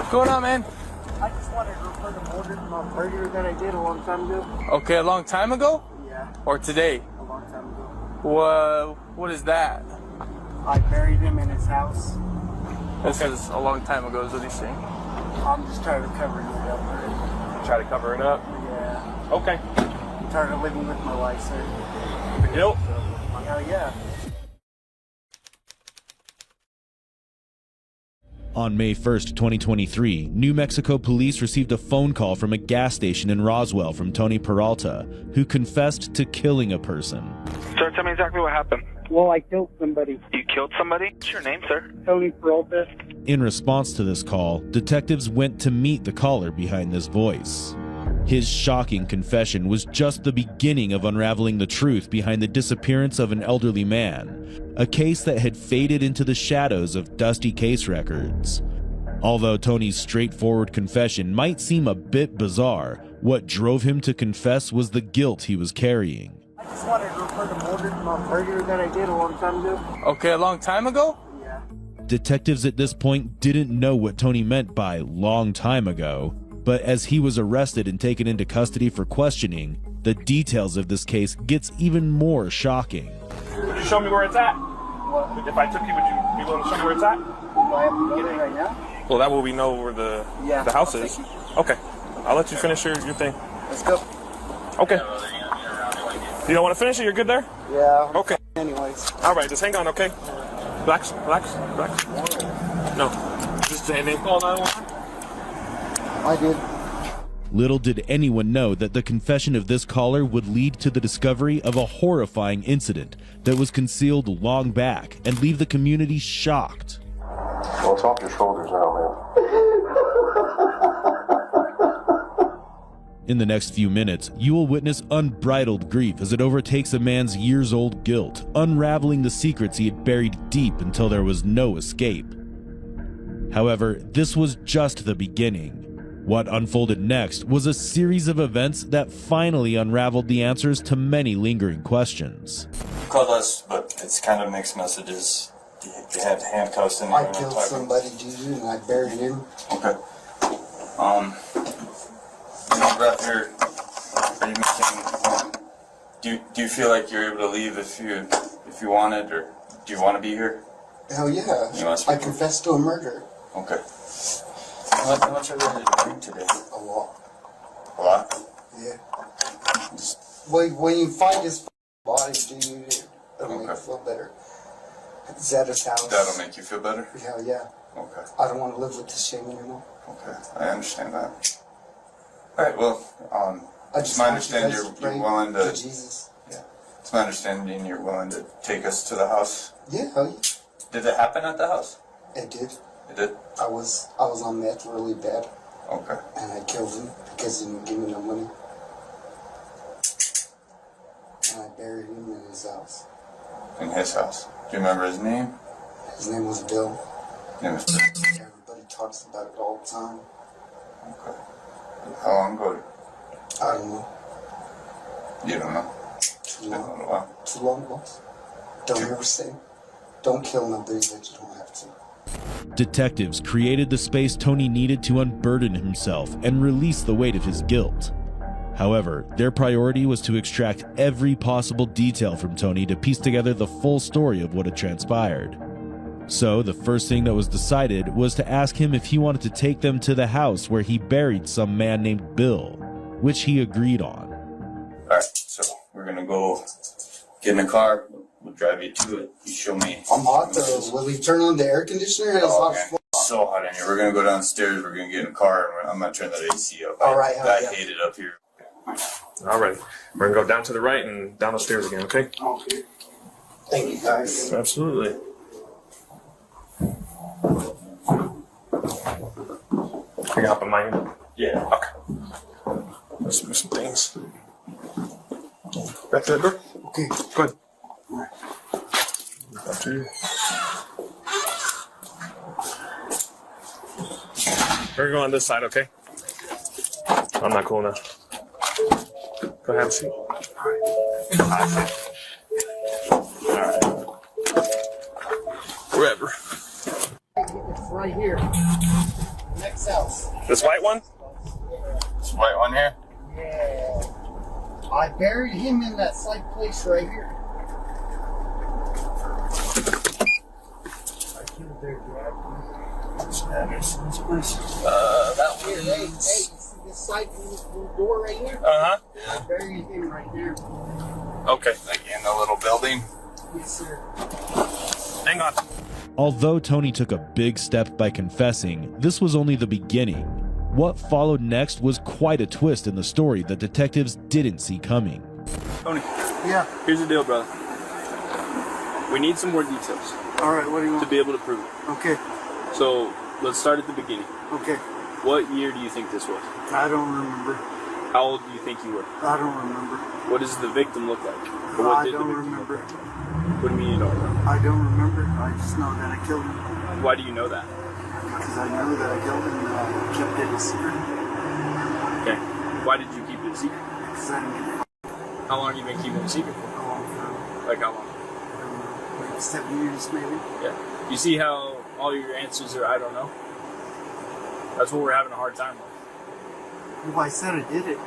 What's going on, man? I just wanted to report a murder that I did a long time ago. Okay, a long time ago? Yeah. Or today? A long time ago. What is that? I buried him in his house. This is a long time ago, is what he's saying. I'm just trying to cover it up. Try to cover it up? Yeah. Okay. I'm tired of living with my wife, sir. The guilt? Hell yeah. On May 1st, 2023, New Mexico police received a phone call from a gas station in Roswell from Tony Peralta, who confessed to killing a person. Sir, tell me exactly what happened. Well, I killed somebody. You killed somebody? What's your name, sir? Tony Peralta. In response to this call, detectives went to meet the caller behind this voice. His shocking confession was just the beginning of unraveling the truth behind the disappearance of an elderly man, a case that had faded into the shadows of dusty case records. Although Tony's straightforward confession might seem a bit bizarre, what drove him to confess was the guilt he was carrying. I just wanted to report a murder that I did a long time ago. Okay, a long time ago? Yeah. Detectives at this point didn't know what Tony meant by long time ago, but as he was arrested and taken into custody for questioning, the details of this case gets even more shocking. Would you show me where it's at? What? If I took you, would you be willing to show me where it's at? Do I have to go there right now? Well, that way we know where the house is. Okay. I'll let you finish your thing. Let's go. Okay. You don't want to finish it? You're good there? Yeah. Okay. Anyways. All right, just hang on, okay? Relax. No. Just standing. Call 911. I did. Little did anyone know that the confession of this caller would lead to the discovery of a horrifying incident that was concealed long back and leave the community shocked. Well, it's off your shoulders now, man. In the next few minutes, you will witness unbridled grief as it overtakes a man's years-old guilt, unraveling the secrets he had buried deep until there was no escape. However, this was just the beginning. What unfolded next was a series of events that finally unraveled the answers to many lingering questions. Called us, but it's kind of mixed messages. They have handcuffs in there. I killed somebody, dude, and I buried him. Okay. Right here, are you making? Do you feel like you're able to leave if you wanted, or do you want to be here? Hell yeah! I confessed to a murder. Okay. How much are you ready to drink today? A lot. A lot? Yeah. When you find his body, dude, it'll make you feel better. It's at his house. That'll make you feel better? Hell yeah. Okay. I don't want to live with this shame anymore. Okay, I understand that. Alright, well, It's my understanding you're willing to... Jesus. Yeah. It's my understanding you're willing to take us to the house. Yeah, hell yeah. Did it happen at the house? It did. It did? I was on meth really bad. Okay. And I killed him because he didn't give me no money. And I buried him in his house. In his house. Do you remember his name? His name was Bill. Everybody talks about it all the time. Okay. How long ago? I don't know. You don't know? Too long. Been a little while. Too long, boss. Don't ever say, don't kill nobody that you don't have to. Detectives created the space Tony needed to unburden himself and release the weight of his guilt. However, their priority was to extract every possible detail from Tony to piece together the full story of what had transpired. So, the first thing that was decided was to ask him if he wanted to take them to the house where he buried some man named Bill, which he agreed on. Alright, so we're gonna go get in the car. We'll drive you to it. You show me. I'm hot though. Will he turn on the air conditioner? It's hot. It's so hot in here. We're gonna go downstairs. We're gonna get in the car. And I'm gonna turn that AC up. Alright, I hate it up here. Alright. We're gonna go down to the right and down the stairs again, okay? Okay. Thank you guys. Absolutely. Can you hop on mine? Yeah. Okay. Let's move some things. Back to that door? Okay. Go ahead. Up to you. We're going to go on this side, okay? I'm not cool enough. Go have a seat. Alright. Wherever. It's right here. Next house. This white one? This white one here? Yeah. I buried him in that slight place right here. I killed their dad. Anderson's place. That Here, hey, you see this side little door right here? Uh-huh. I buried him right there. Okay. like in the little building. Yes, sir. Hang on. Although Tony took a big step by confessing, this was only the beginning. What followed next was quite a twist in the story that detectives didn't see coming. Tony, Yeah. here's the deal, brother. We need some more details All right, what do you to want? be able to prove it. Okay. So let's start at the beginning. Okay. What year do you think this was? I don't remember. How old do you think you were? I don't remember. What does the victim look like? Or what I did the don't victim remember. look like? What do you mean you don't remember? I don't remember. I just know that I killed him. Why do you know that? Because I know that I killed him and I kept it a secret. Okay. Why did you keep it a secret? Because I didn't get How long have you been keeping it a secret for? a long time. Like how long? I don't know, like 7 years maybe. Yeah. You see how all your answers are I don't know? That's what we're having a hard time with. Well, I said I did it.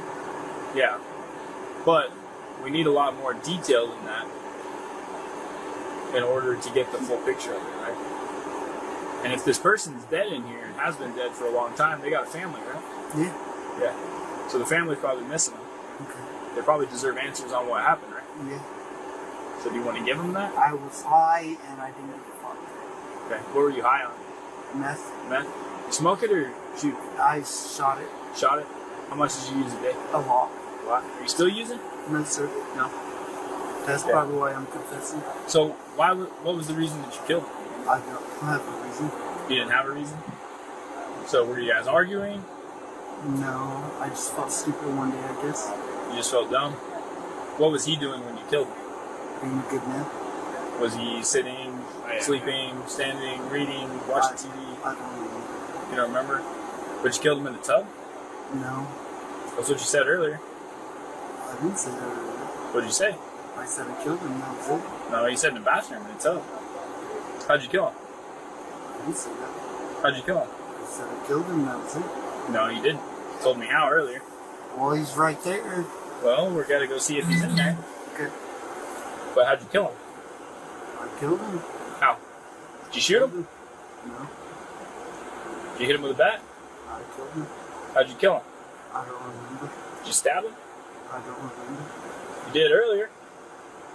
Yeah. But we need a lot more detail than that in order to get the full picture of it, right? And if this person's dead in here and has been dead for a long time, they got a family, right? Yeah. Yeah. So the family's probably missing them. Okay. They probably deserve answers on what happened, right? Yeah. So do you want to give them that? I was high and I didn't give a fuck. Okay. What were you high on? Meth. Meth? Smoke it or shoot? I shot it Shot it? How much did you use a day? a lot. A lot. Are you still using? No, sir. No. That's Okay. probably why I'm confessing. So what was the reason that you killed him? I don't have a reason. You didn't have a reason? So were you guys arguing? No, I just felt stupid one day, I guess. You just felt dumb? What was he doing when you killed him? Being a good man. Was he sitting, sleeping, standing, reading, watching TV? I don't remember. You don't remember? But you killed him in the tub? No, That's what you said earlier. I didn't say that earlier. What did you say? I said I killed him, that was it. No, you said in the bathroom, in the tub. How'd you kill him? I didn't say that. How'd you kill him? I said I killed him, that was it. No, you didn't. You told me how earlier. Well, he's right there. Well, we're gonna go see if he's in there. Okay. But how'd you kill him? I killed him. How? Did you shoot him? No, Did you hit him with a bat? I killed him. How'd you kill him? I don't remember. Did you stab him? I don't remember. You did earlier.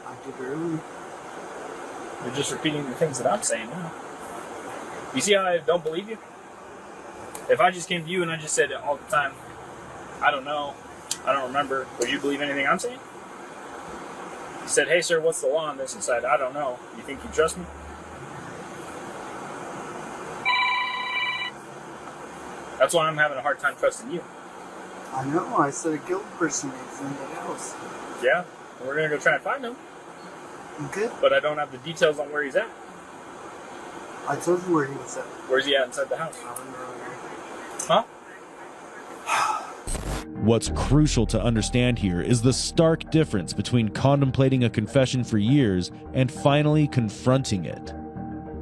I did earlier. You're just repeating the things that I'm saying now. You see how I don't believe you? If I just came to you and I just said all the time, I don't know, I don't remember, would you believe anything I'm saying? You said, hey sir, what's the law on this? And said, I don't know. You think you trust me? That's why I'm having a hard time trusting you. I know, I said I killed the person that was in that house. Yeah? And we're gonna go try and find him, Okay. but I don't have the details on where he's at. I told you where he was at. Where's he at inside the house? I don't know. Huh? What's crucial to understand here is the stark difference between contemplating a confession for years and finally confronting it.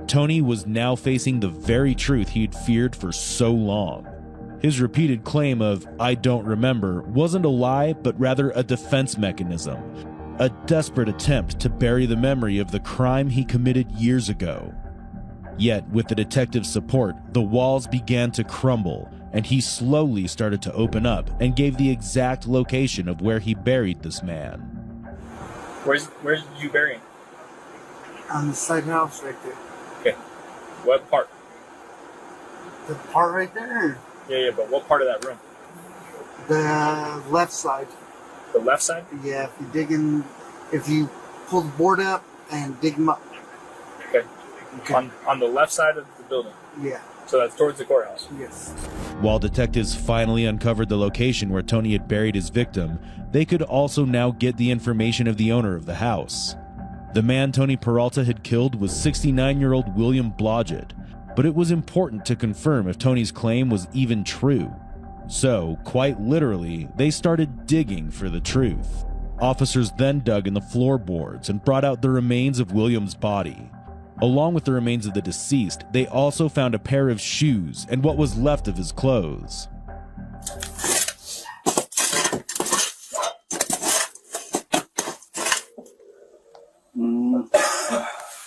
Tony was now facing the very truth he'd feared for so long. His repeated claim of, I don't remember, wasn't a lie, but rather a defense mechanism. A desperate attempt to bury the memory of the crime he committed years ago. Yet, with the detective's support, the walls began to crumble, and he slowly started to open up and gave the exact location of where he buried this man. Where did you bury him? On the side house right there. Okay. What part? The part right there. Yeah, but what part of that room? The left side. The left side? Yeah, if you pull the board up and dig them up. Okay. Okay. On the left side of the building. Yeah. So that's towards the courthouse. Yes. While detectives finally uncovered the location where Tony had buried his victim, they could also now get the information of the owner of the house. The man Tony Peralta had killed was 69-year-old William Blodgett, but it was important to confirm if Tony's claim was even true. So, quite literally, they started digging for the truth. Officers then dug in the floorboards and brought out the remains of William's body. Along with the remains of the deceased, they also found a pair of shoes and what was left of his clothes.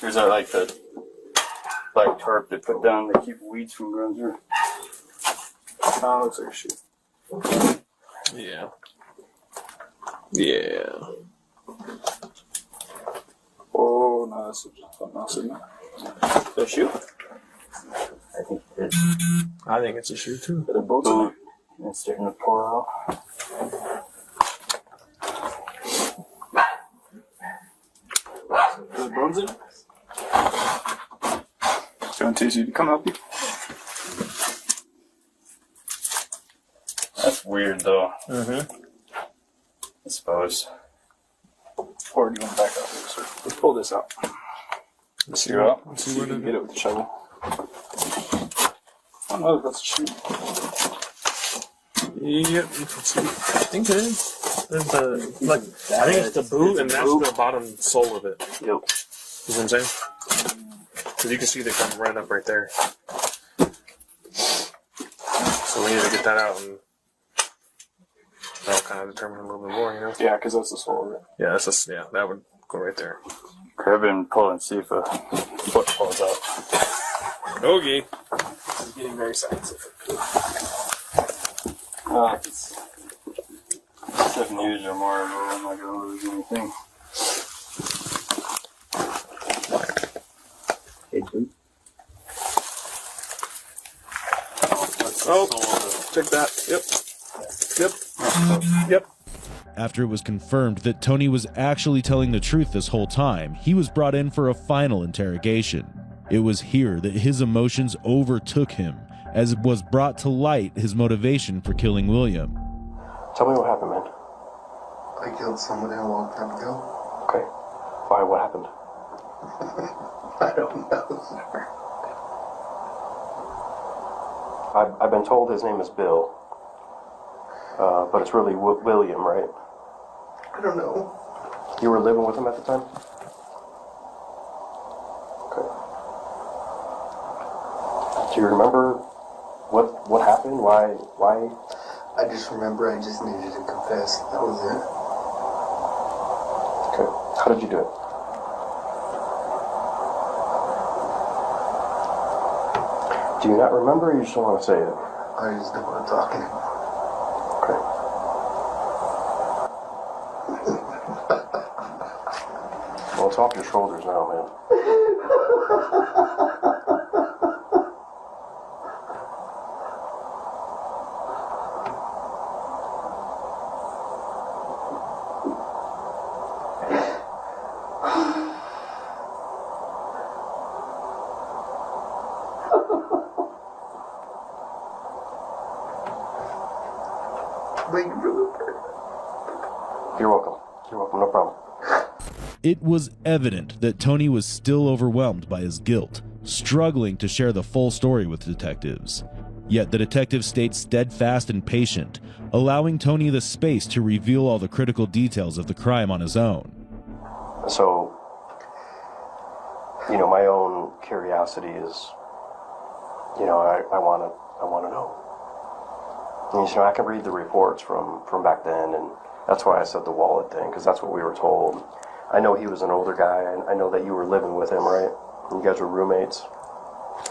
There's like the black tarp they put down to keep weeds from growing through. Oh, looks like a shoe. Yeah. Yeah. Oh, no, that's something else, isn't it? A shoe? I think it's a shoe, too. But the boats are... It's starting to pour out. The bones in it? Do you want TC to come help you? That's weird, though. Mm-hmm. I suppose. Or do you want to back up? So let's pull this out. Let's see what. Let's see where to get it with the shovel. I don't know if that's a shoe. Yep, you can see. I think it is. There's the, like, I think it's the boot, and that's the bottom sole of it. Yep. You know what I'm saying? Because you can see they come right up right there. So we need to get that out, and that'll kind of determine a little bit more, you know? Yeah, because that's the sole of it. Yeah, that would go right there. Grab it and pull and see if a foot falls out. Okay. This is getting very scientific. It's 7 years or more ago, I'm not going to lose anything. Oh, check that. Yep. After it was confirmed that Tony was actually telling the truth this whole time, he was brought in for a final interrogation. It was here that his emotions overtook him, as it was brought to light his motivation for killing William. Tell me what happened, man. I killed somebody a long time ago. Okay. Why? What happened? I don't know, sir. I've been told his name is Bill. But it's really William, right? I don't know. You were living with him at the time? Okay. Do you remember what happened? Why? I just remember I just needed to confess. That was it. Okay. How did you do it? Do you not remember, or you just don't want to say it? I just don't want to talk anymore. Okay. Well, it's off your shoulders now, man. Thank you for the prayer. You're welcome. You're welcome, no problem. It was evident that Tony was still overwhelmed by his guilt, struggling to share the full story with detectives. Yet the detective stayed steadfast and patient, allowing Tony the space to reveal all the critical details of the crime on his own. So, my own curiosity is, I want to know. And, I can read the reports from back then, and that's why I said the wallet thing, because that's what we were told. I know he was an older guy, and I know that you were living with him, right? You guys were roommates.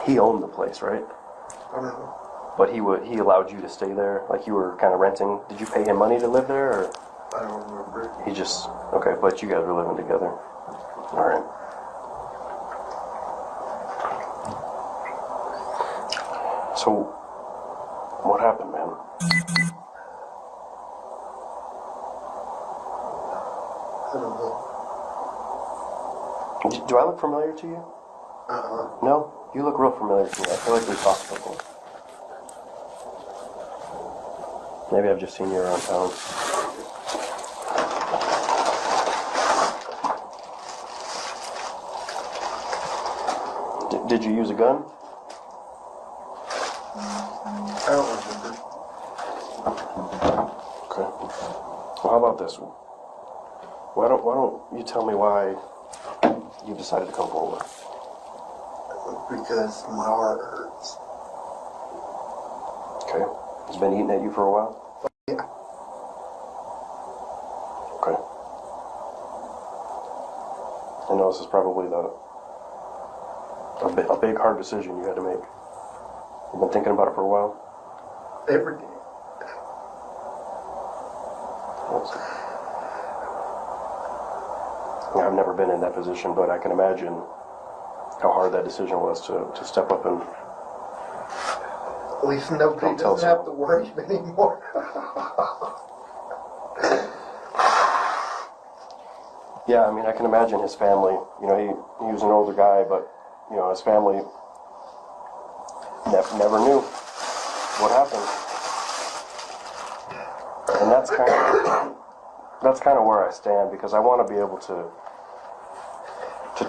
He owned the place, right? I don't know. But he allowed you to stay there, like you were kind of renting. Did you pay him money to live there, or? I don't remember. He just, okay, but you guys were living together. All right. So, what happened, man? I don't know. Do I look familiar to you? No? You look real familiar to me. I feel like we've talked before. Maybe I've just seen you around town. Did you use a gun? I don't remember. Okay. Well, how about this? Why don't you tell me why you decided to come forward? Because my heart hurts. Okay. It's been eating at you for a while? Yeah. Okay. I know this is probably a big hard decision you had to make. You've been thinking about it for a while? Every day. I've never been in that position, but I can imagine how hard that decision was to step up and... At least nobody doesn't have to worry anymore. Yeah, I mean, I can imagine his family. You know, he was an older guy, but, you know, his family never knew what happened. And that's kind of where I stand, because I want to be able to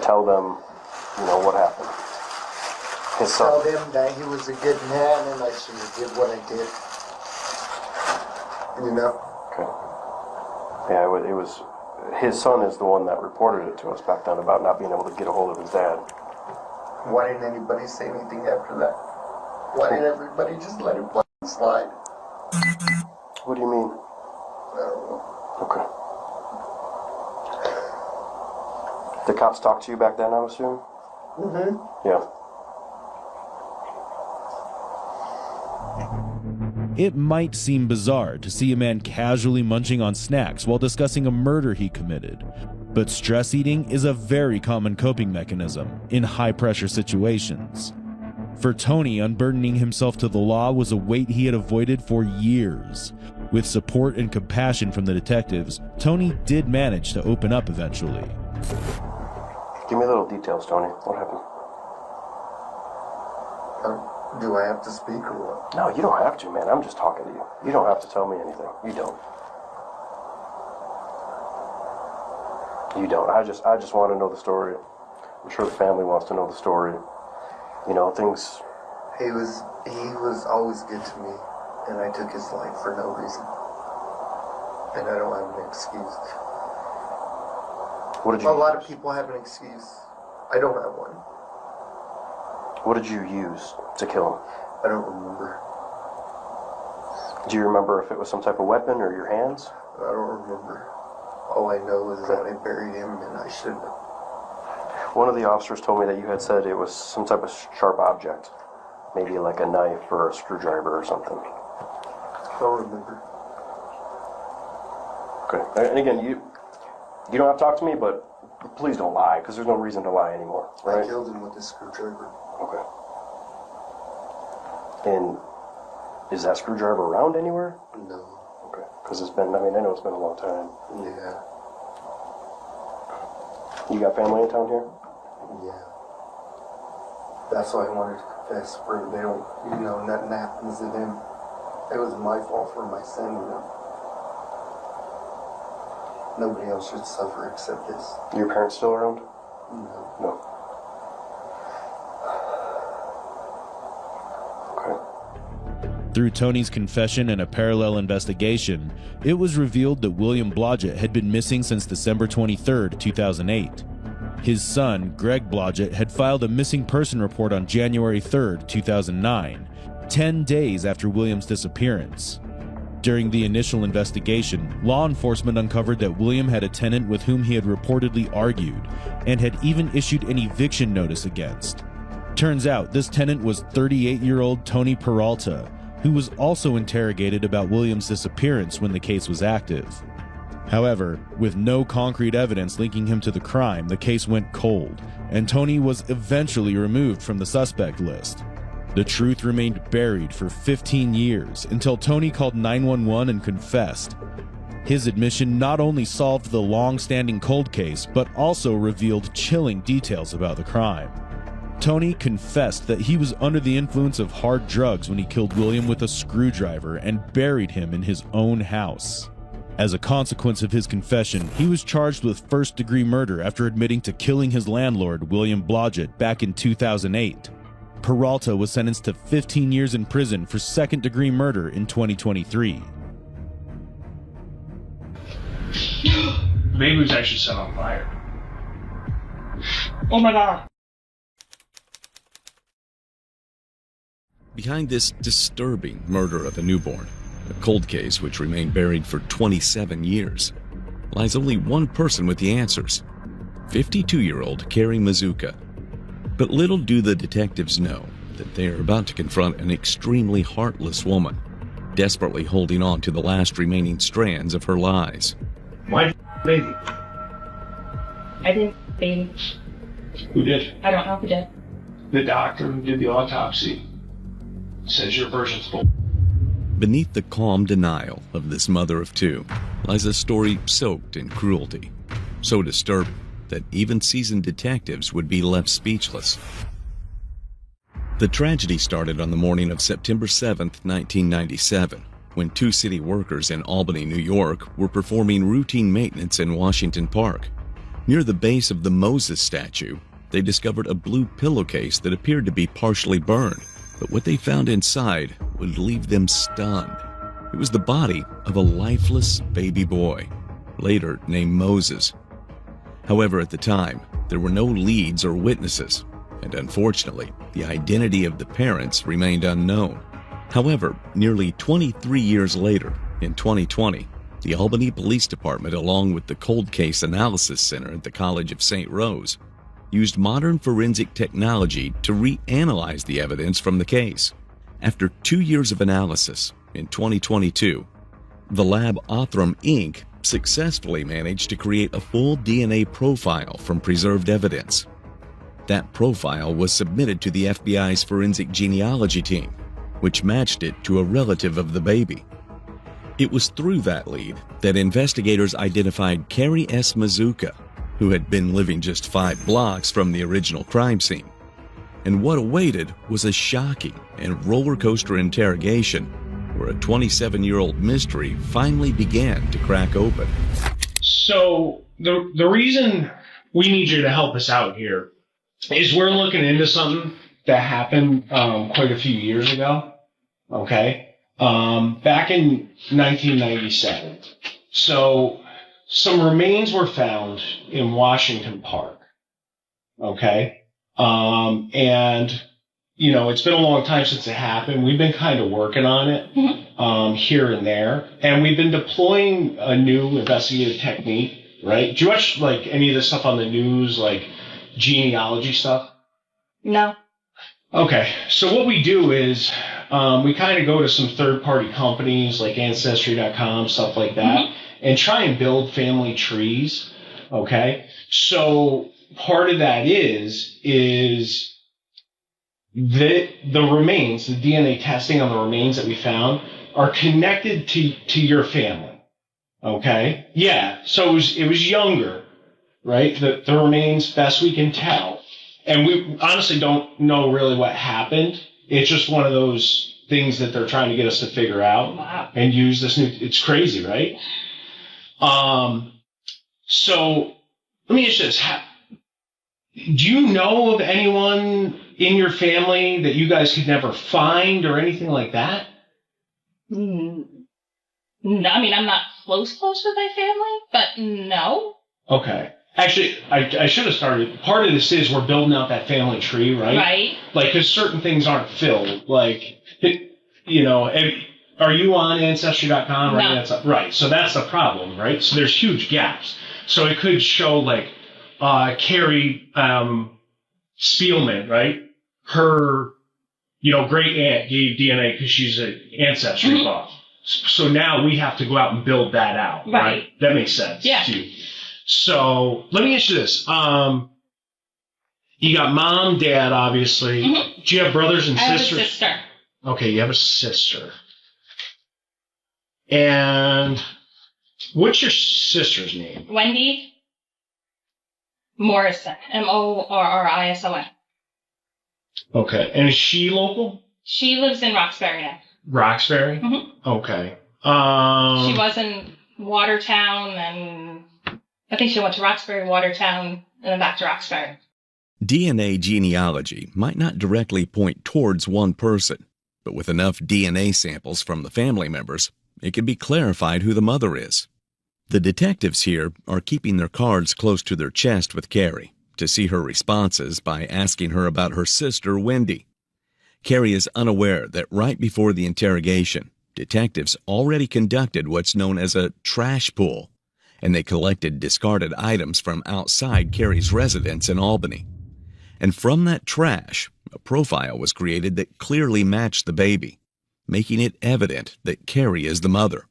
tell them, you know, what happened. His son. Tell him that he was a good man and I should have did what I did. You know? Okay. Yeah, it was... His son is the one that reported it to us back then about not being able to get a hold of his dad. Why didn't anybody say anything after that? Why didn't everybody just let it slide? What do you mean? I don't know. Okay. The cops talked to you back then, I assume? Mm-hmm. Yeah. It might seem bizarre to see a man casually munching on snacks while discussing a murder he committed, but stress eating is a very common coping mechanism in high-pressure situations. For Tony, unburdening himself to the law was a weight he had avoided for years. With support and compassion from the detectives, Tony did manage to open up eventually. Give me little details, Tony. What happened? Do I have to speak or what? No, you don't have to, man. I'm just talking to you. You don't have to tell me anything. You don't. You don't. I just want to know the story. I'm sure the family wants to know the story. You know, things... He was always good to me, and I took his life for no reason. And I don't have an excuse. What did you A lot of people have an excuse. I don't have one. What did you use to kill him? I don't remember. Do you remember if it was some type of weapon or your hands? I don't remember. All I know is that I buried him and I shouldn't have. One of the officers told me that you had said it was some type of sharp object. Maybe like a knife or a screwdriver or something. I don't remember. Okay. And again, you don't have to talk to me, but please don't lie, because there's no reason to lie anymore, right? I killed him with a screwdriver. Okay. And is that screwdriver around anywhere? No. Okay. Because I know it's been a long time. Yeah. You got family in town here? Yeah. That's why I wanted to confess, for they don't, nothing happens to them. It was my fault for my sin, Nobody else should suffer except this. Your parents still around? No. No. Okay. Through Tony's confession and a parallel investigation, it was revealed that William Blodgett had been missing since December 23, 2008. His son, Greg Blodgett, had filed a missing person report on January 3, 2009, 10 days after William's disappearance. During the initial investigation, law enforcement uncovered that William had a tenant with whom he had reportedly argued, and had even issued an eviction notice against. Turns out this tenant was 38-year-old Tony Peralta, who was also interrogated about William's disappearance when the case was active. However, with no concrete evidence linking him to the crime, the case went cold, and Tony was eventually removed from the suspect list. The truth remained buried for 15 years until Tony called 911 and confessed. His admission not only solved the long-standing cold case, but also revealed chilling details about the crime. Tony confessed that he was under the influence of hard drugs when he killed William with a screwdriver and buried him in his own house. As a consequence of his confession, he was charged with first-degree murder after admitting to killing his landlord, William Blodgett, back in 2008. Peralta was sentenced to 15 years in prison for second-degree murder in 2023. Maybe it was actually set on fire. Oh my god! Behind this disturbing murder of a newborn, a cold case which remained buried for 27 years, lies only one person with the answers: 52-year-old Keri Mazuka. But little do the detectives know that they are about to confront an extremely heartless woman, desperately holding on to the last remaining strands of her lies. My baby. I didn't baby. Who did? I don't know who did. The doctor who did the autopsy says your version's full. Beneath the calm denial of this mother of two lies a story soaked in cruelty, so disturbing that even seasoned detectives would be left speechless. The tragedy started on the morning of September 7th, 1997, when two city workers in Albany, New York, were performing routine maintenance in Washington Park. Near the base of the Moses statue, they discovered a blue pillowcase that appeared to be partially burned, but what they found inside would leave them stunned. It was the body of a lifeless baby boy, later named Moses. However, at the time, there were no leads or witnesses, and unfortunately, the identity of the parents remained unknown. However, nearly 23 years later, in 2020, the Albany Police Department, along with the Cold Case Analysis Center at the College of St. Rose, used modern forensic technology to reanalyze the evidence from the case. After 2 years of analysis, in 2022, the lab Othram Inc. successfully managed to create a full DNA profile from preserved evidence. That profile was submitted to the FBI's forensic genealogy team, which matched it to a relative of the baby. It was through that lead that investigators identified Keri S. Mazuka, who had been living just 5 blocks from the original crime scene. And what awaited was a shocking and roller coaster interrogation where a 27-year-old mystery finally began to crack open. So the reason we need you to help us out here is we're looking into something that happened quite a few years ago. Okay, back in 1997. So some remains were found in Washington Park. Okay, and you know, it's been a long time since it happened. We've been kind of working on it here and there, and we've been deploying a new investigative technique. Right? Do you watch like any of this stuff on the news, like genealogy stuff? No. Okay, so what we do is we kind of go to some third-party companies like Ancestry.com, stuff like that, and try and build family trees. Okay, so part of that is that the remains, the DNA testing on the remains that we found, are connected to your family. Okay, yeah. So it was younger, right? The remains, best we can tell. And we honestly don't know really what happened. It's just one of those things that they're trying to get us to figure out. Wow. And use this new, it's crazy, right? So let me ask you this. Do you know of anyone in your family that you guys could never find or anything like that? No, I mean, I'm not close with my family, but no. Okay. Actually, I should have started. Part of this is we're building out that family tree, right? Right. Like, because certain things aren't filled. Like, you know, are you on Ancestry.com? Or No. Right. So that's the problem, right? So there's huge gaps. So it could show, like, Keri Spielman, right? Her, you know, great aunt gave DNA because she's an Ancestry buff. So now we have to go out and build that out, right? That makes sense. Yeah. Too. So let me ask you this. You got mom, dad, obviously. Do you have brothers and sisters? I have a sister. Okay, you have a sister. And what's your sister's name? Wendy Morrison. Morrison. Okay. And is she local? She lives in Roxbury now. Roxbury? Okay. She was in Watertown, and I think she went to Roxbury, Watertown, and then back to Roxbury. DNA genealogy might not directly point towards one person, but with enough DNA samples from the family members, it can be clarified who the mother is. The detectives here are keeping their cards close to their chest with Keri to see her responses by asking her about her sister, Wendy. Keri is unaware that right before the interrogation, detectives already conducted what's known as a trash pull, and they collected discarded items from outside Keri's residence in Albany. And from that trash, a profile was created that clearly matched the baby, making it evident that Keri is the mother.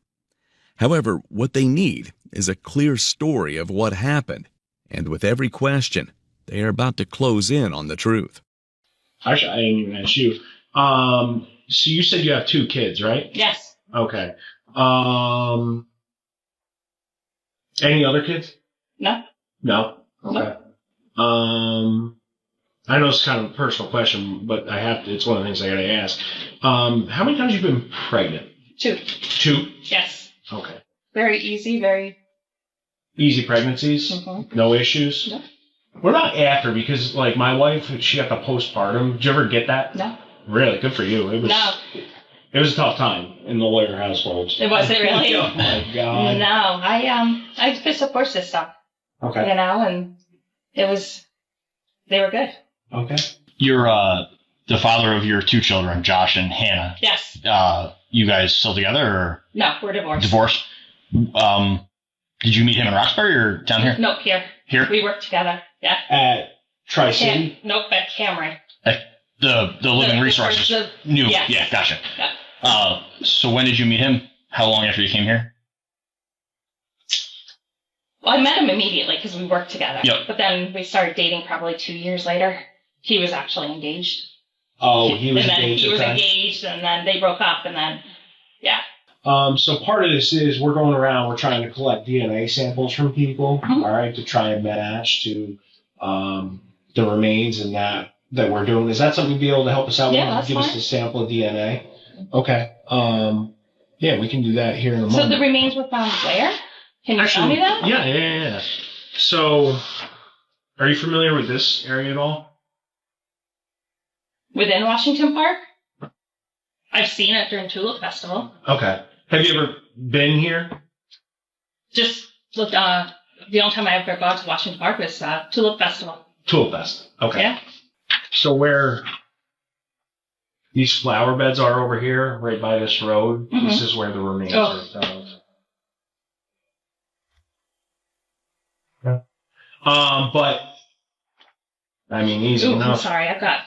However, what they need is a clear story of what happened, and with every question, they are about to close in on the truth. Actually, I didn't even ask you. So you said you have 2 kids, right? Yes. Okay. Any other kids? No. No? Okay. I know it's kind of a personal question, but I have to, it's one of the things I gotta ask. How many times have you been pregnant? 2. 2? Yes. Okay. Very easy, very... Easy pregnancies? Mm-hmm. No issues? No. What about after? Because, like, my wife, she got the postpartum. Did you ever get that? No. Really? Good for you. It was, No. It was a tough time in the lawyer household. It wasn't really? Oh, my God. No. I had a good support system. Okay. You know, and they were good. Okay. You're the father of your 2 children, Josh and Hannah. Yes. You guys still together or? No, we're divorced. Divorced. Did you meet him in Roxbury or down here? Nope, here. Here? We work together. Yeah. At Tri-City? Nope, at Camry. At the Living Resources. Yes. Yeah, gotcha. Yeah. So when did you meet him? How long after you came here? Well, I met him immediately because we worked together. Yep. But then we started dating probably 2 years later. He was actually engaged. Oh, he was and then engaged. He was engaged, and then they broke up, and then, yeah. So part of this is we're going around, we're trying to collect DNA samples from people, Mm-hmm. all right, to try and match to the remains and that we're doing. Is that something you'd be able to help us out with? Yeah, that's Give fine. us a sample of DNA? Okay. Yeah, we can do that here in a moment. So the remains were found where? Can you tell me that? Yeah. So, are you familiar with this area at all? Within Washington Park? I've seen it during Tulip Festival. Okay. Have you ever been here? Just looked, the only time I ever gone to Washington Park was Tulip Festival. Tulip Fest. Okay. Yeah. So where these flower beds are over here, right by this road, Mm-hmm. this is where the remains are found. But, I mean, easy Ooh, I'm enough. sorry, I've got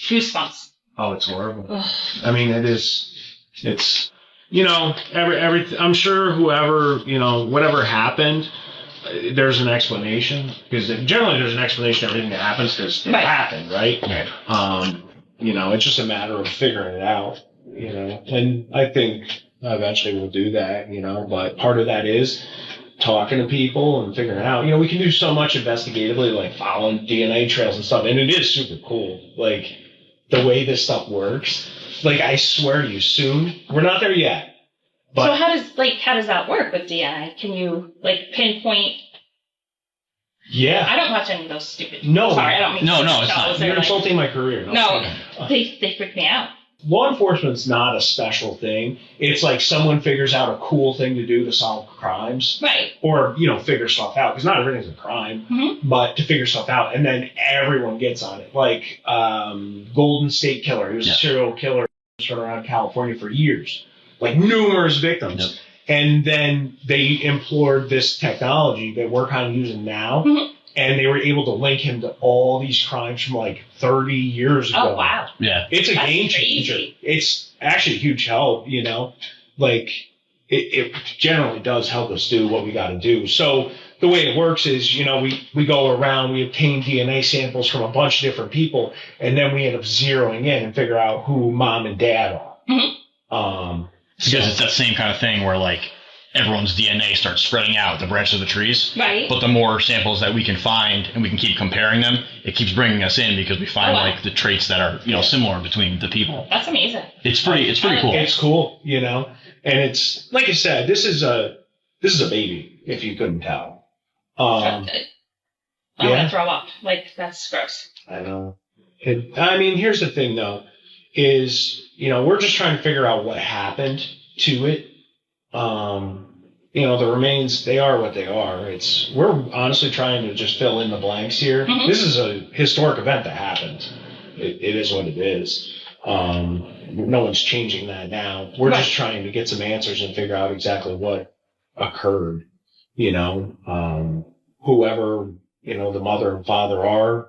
goosebumps. Oh, it's horrible. Ugh. I mean, it's, you know, I'm sure whoever, you know, whatever happened, there's an explanation. Because generally there's an explanation to everything that happens because it happened, right? Right. You know, it's just a matter of figuring it out, you know. And I think eventually we'll do that, you know. But part of that is talking to people and figuring it out. You know, we can do so much investigatively, like following DNA trails and stuff. And it is super cool. Like, the way this stuff works. Like, I swear to you, soon, we're not there yet. But So how does that work with DNA? Can you, pinpoint? yeah. I don't watch any of those stupid. No. Sorry, I don't mean No, to it's not. shows. You're They're insulting my career. No, they freak me out. Law enforcement's not a special thing. It's like someone figures out a cool thing to do to solve crimes. Right. Or, you know, figure stuff out. Because not everything's a crime. Mm-hmm. But to figure stuff out. And then everyone gets on it. Like, Golden State Killer. He was a serial killer around California for years. Like, numerous victims. Yep. And then they implored this technology that we're kind of using now. Mm-hmm. And they were able to link him to all these crimes from like 30 years ago. Oh, wow. Yeah. It's a That's game changer. crazy. It's actually a huge help, you know. Like, it generally does help us do what we got to do. So the way it works is, you know, we go around, we obtain DNA samples from a bunch of different people, and then we end up zeroing in and figure out who mom and dad are. Mm-hmm. Because it's that same kind of thing where, like, everyone's DNA starts spreading out the branches of the trees. Right. But the more samples that we can find and we can keep comparing them, it keeps bringing us in because we find like the traits that are, you know, similar between the people. That's amazing. It's pretty cool. It's cool, you know. And it's like I said, this is a baby, if you couldn't tell. I'm gonna throw up. Like, that's gross. I know. I mean, here's the thing though, is, you know, we're just trying to figure out what happened to it. You know, the remains, they are what they are. We're honestly trying to just fill in the blanks here. Mm-hmm. This is a historic event that happened. It is what it is. No one's changing that now. We're just trying to get some answers and figure out exactly what occurred. Whoever, the mother and father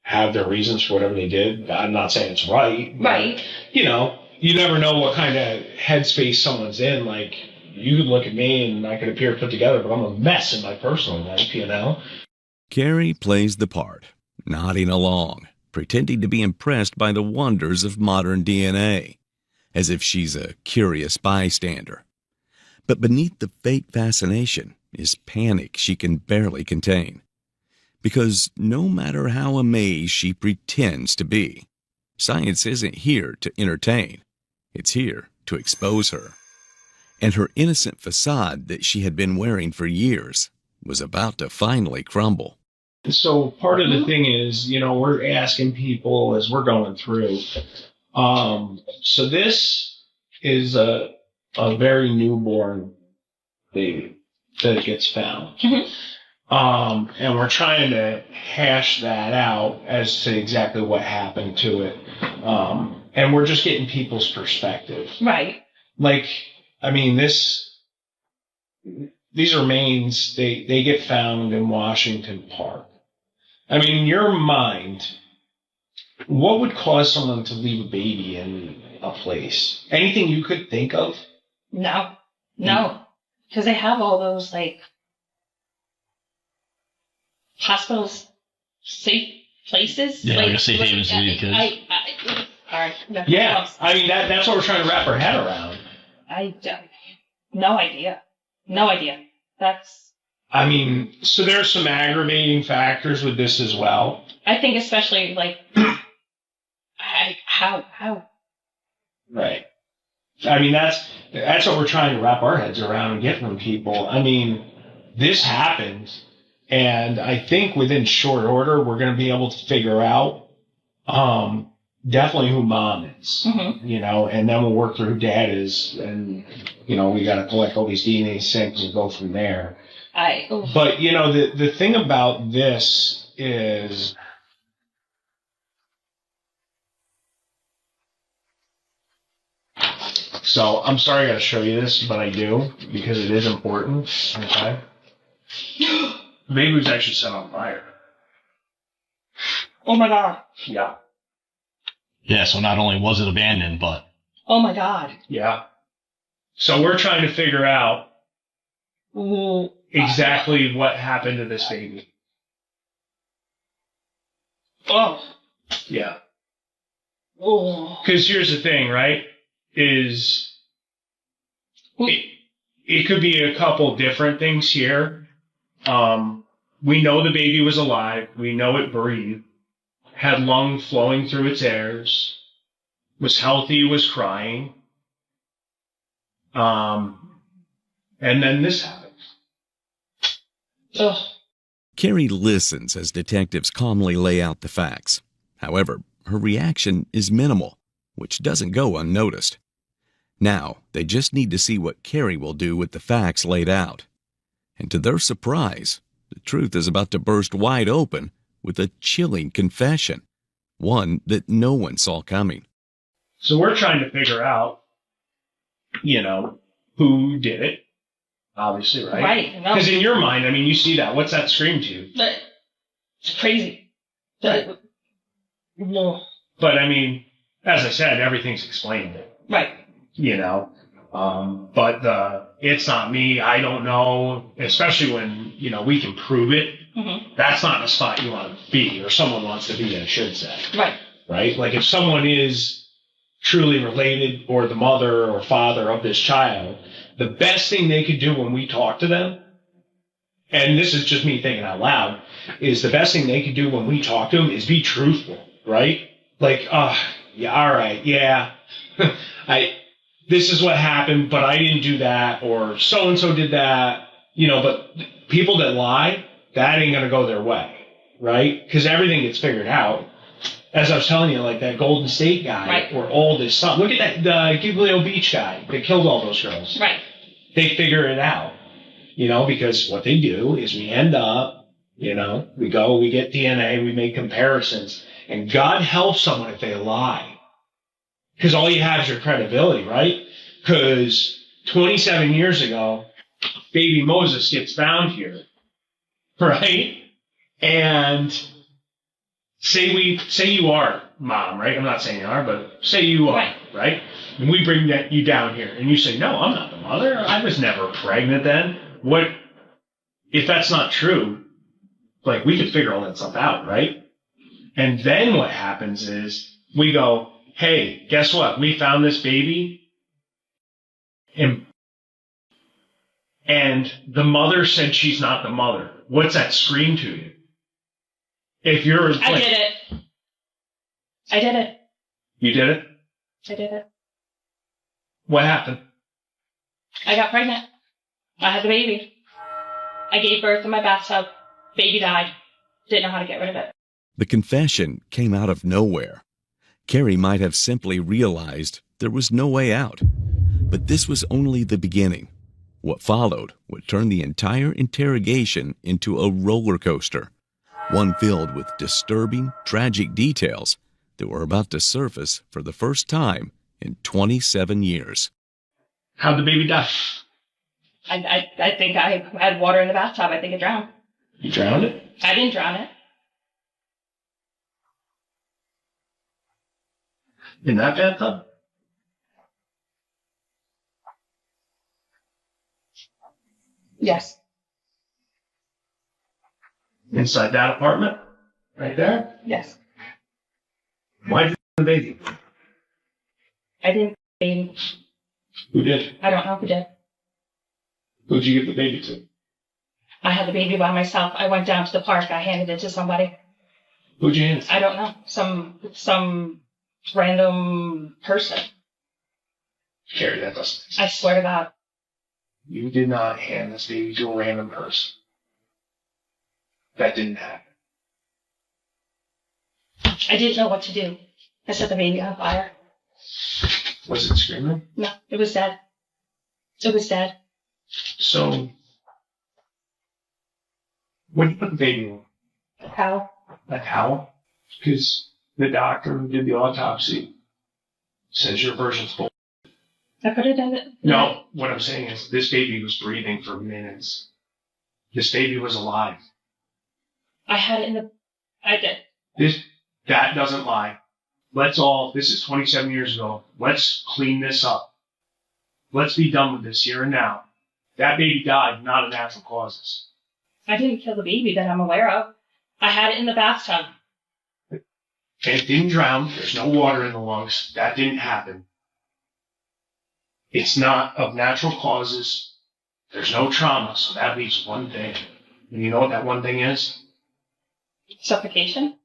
have their reasons for whatever they did. I'm not saying it's right. Right. But, you never know what kind of headspace someone's in. Like, you could look at me and I could appear put together, but I'm a mess in my personal life, Keri plays the part, nodding along, pretending to be impressed by the wonders of modern DNA, as if she's a curious bystander. But beneath the fake fascination is panic she can barely contain. Because no matter how amazed she pretends to be, science isn't here to entertain. It's here to expose her. And her innocent facade that she had been wearing for years was about to finally crumble. So part of the thing is, we're asking people as we're going through. So this is a very newborn baby that gets found. And we're trying to hash that out as to exactly what happened to it. And we're just getting people's perspective. Right. Like, these remains, they get found in Washington Park. In your mind, what would cause someone to leave a baby in a place? Anything you could think of? No. Because they have all those, hospitals, safe places. Yeah, like a safe haven for the kids. Yeah, that's what we're trying to wrap our head around. No idea. That's... So there's some aggravating factors with this as well. I think especially, how? Right. That's what we're trying to wrap our heads around and get from people. This happened, and I think within short order, we're going to be able to figure out definitely who mom is, and then we'll work through who dad is, and, we got to collect all these DNA samples and go from there. But, the thing about this is... So, I'm sorry I gotta show you this, but I do, because it is important, okay? The baby was actually set on fire. Oh my God. Yeah. Yeah, so not only was it abandoned, but... Oh my God. Yeah. So we're trying to figure out exactly what happened to this baby. Oh. Yeah. Oh. Because here's the thing, right? It could be a couple different things here. We know the baby was alive. We know it breathed, had lung flowing through its airs, was healthy, was crying. And then this happens. Ugh. Keri listens as detectives calmly lay out the facts. However, her reaction is minimal, which doesn't go unnoticed. Now, they just need to see what Keri will do with the facts laid out. And to their surprise, the truth is about to burst wide open with a chilling confession, one that no one saw coming. So we're trying to figure out, who did it, obviously, right? Right. Because in your mind, you see that. What's that scream to you? It's crazy. Right. No. But, as I said, everything's explained. Right. But it's not me. I don't know, especially when, we can prove it. Mm-hmm. That's not the spot you want to be, or someone wants to be, I should say. Right. Right? Like, if someone is truly related, or the mother or father of this child, the best thing they could do when we talk to them, and this is just me thinking out loud, is the best thing they could do when we talk to them is be truthful, right? Like, yeah, all right, yeah. This is what happened, but I didn't do that, or so-and-so did that, but people that lie, that ain't going to go their way, right? Because everything gets figured out. As I was telling you, like that Golden State guy, right, or all this stuff. Look at that Giglio Beach guy that killed all those girls. Right. They figure it out, because what they do is we end up, we go, we get DNA, we make comparisons, and God help someone if they lie. Because all you have is your credibility, right? Because 27 years ago, baby Moses gets found here, right? And say you are mom, right? I'm not saying you are, but say you are, right? And we bring you down here, and you say, no, I'm not the mother. I was never pregnant then. What if that's not true? Like, we could figure all that stuff out, right? And then what happens is we go, hey, guess what? We found this baby, and the mother said she's not the mother. What's that scream to you? If you're like, I did it. I did it. You did it? I did it. What happened? I got pregnant. I had the baby. I gave birth in my bathtub. Baby died. Didn't know how to get rid of it. The confession came out of nowhere. Keri might have simply realized there was no way out. But this was only the beginning. What followed would turn the entire interrogation into a roller coaster, one filled with disturbing, tragic details that were about to surface for the first time in 27 years. How'd the baby die? I think I had water in the bathtub. I think it drowned. You drowned it? I didn't drown it. In that bathtub? Yes. Inside that apartment? Right there? Yes. Why'd you the baby? I didn't baby. Who did? I don't know who did. Who'd you give the baby to? I had the baby by myself. I went down to the park. I handed it to somebody. Who'd you hand it to? I don't know. Some random person. Keri, that doesn't. I swear to God. You did not hand this baby to a random person. That didn't happen. I didn't know what to do. I set the baby on fire. Was it screaming? No, it was dead. It was dead. So, what did you put the baby in? A towel. A towel? Because the doctor who did the autopsy says your version's bull. I put it in it. No, what I'm saying is this baby was breathing for minutes. This baby was alive. I had it in the... I did. That doesn't lie. This is 27 years ago. Let's clean this up. Let's be done with this here and now. That baby died, not of natural causes. I didn't kill the baby that I'm aware of. I had it in the bathtub. It didn't drown. There's no water in the lungs. That didn't happen. It's not of natural causes. There's no trauma, so that leaves one thing. And you know what that one thing is? Suffocation?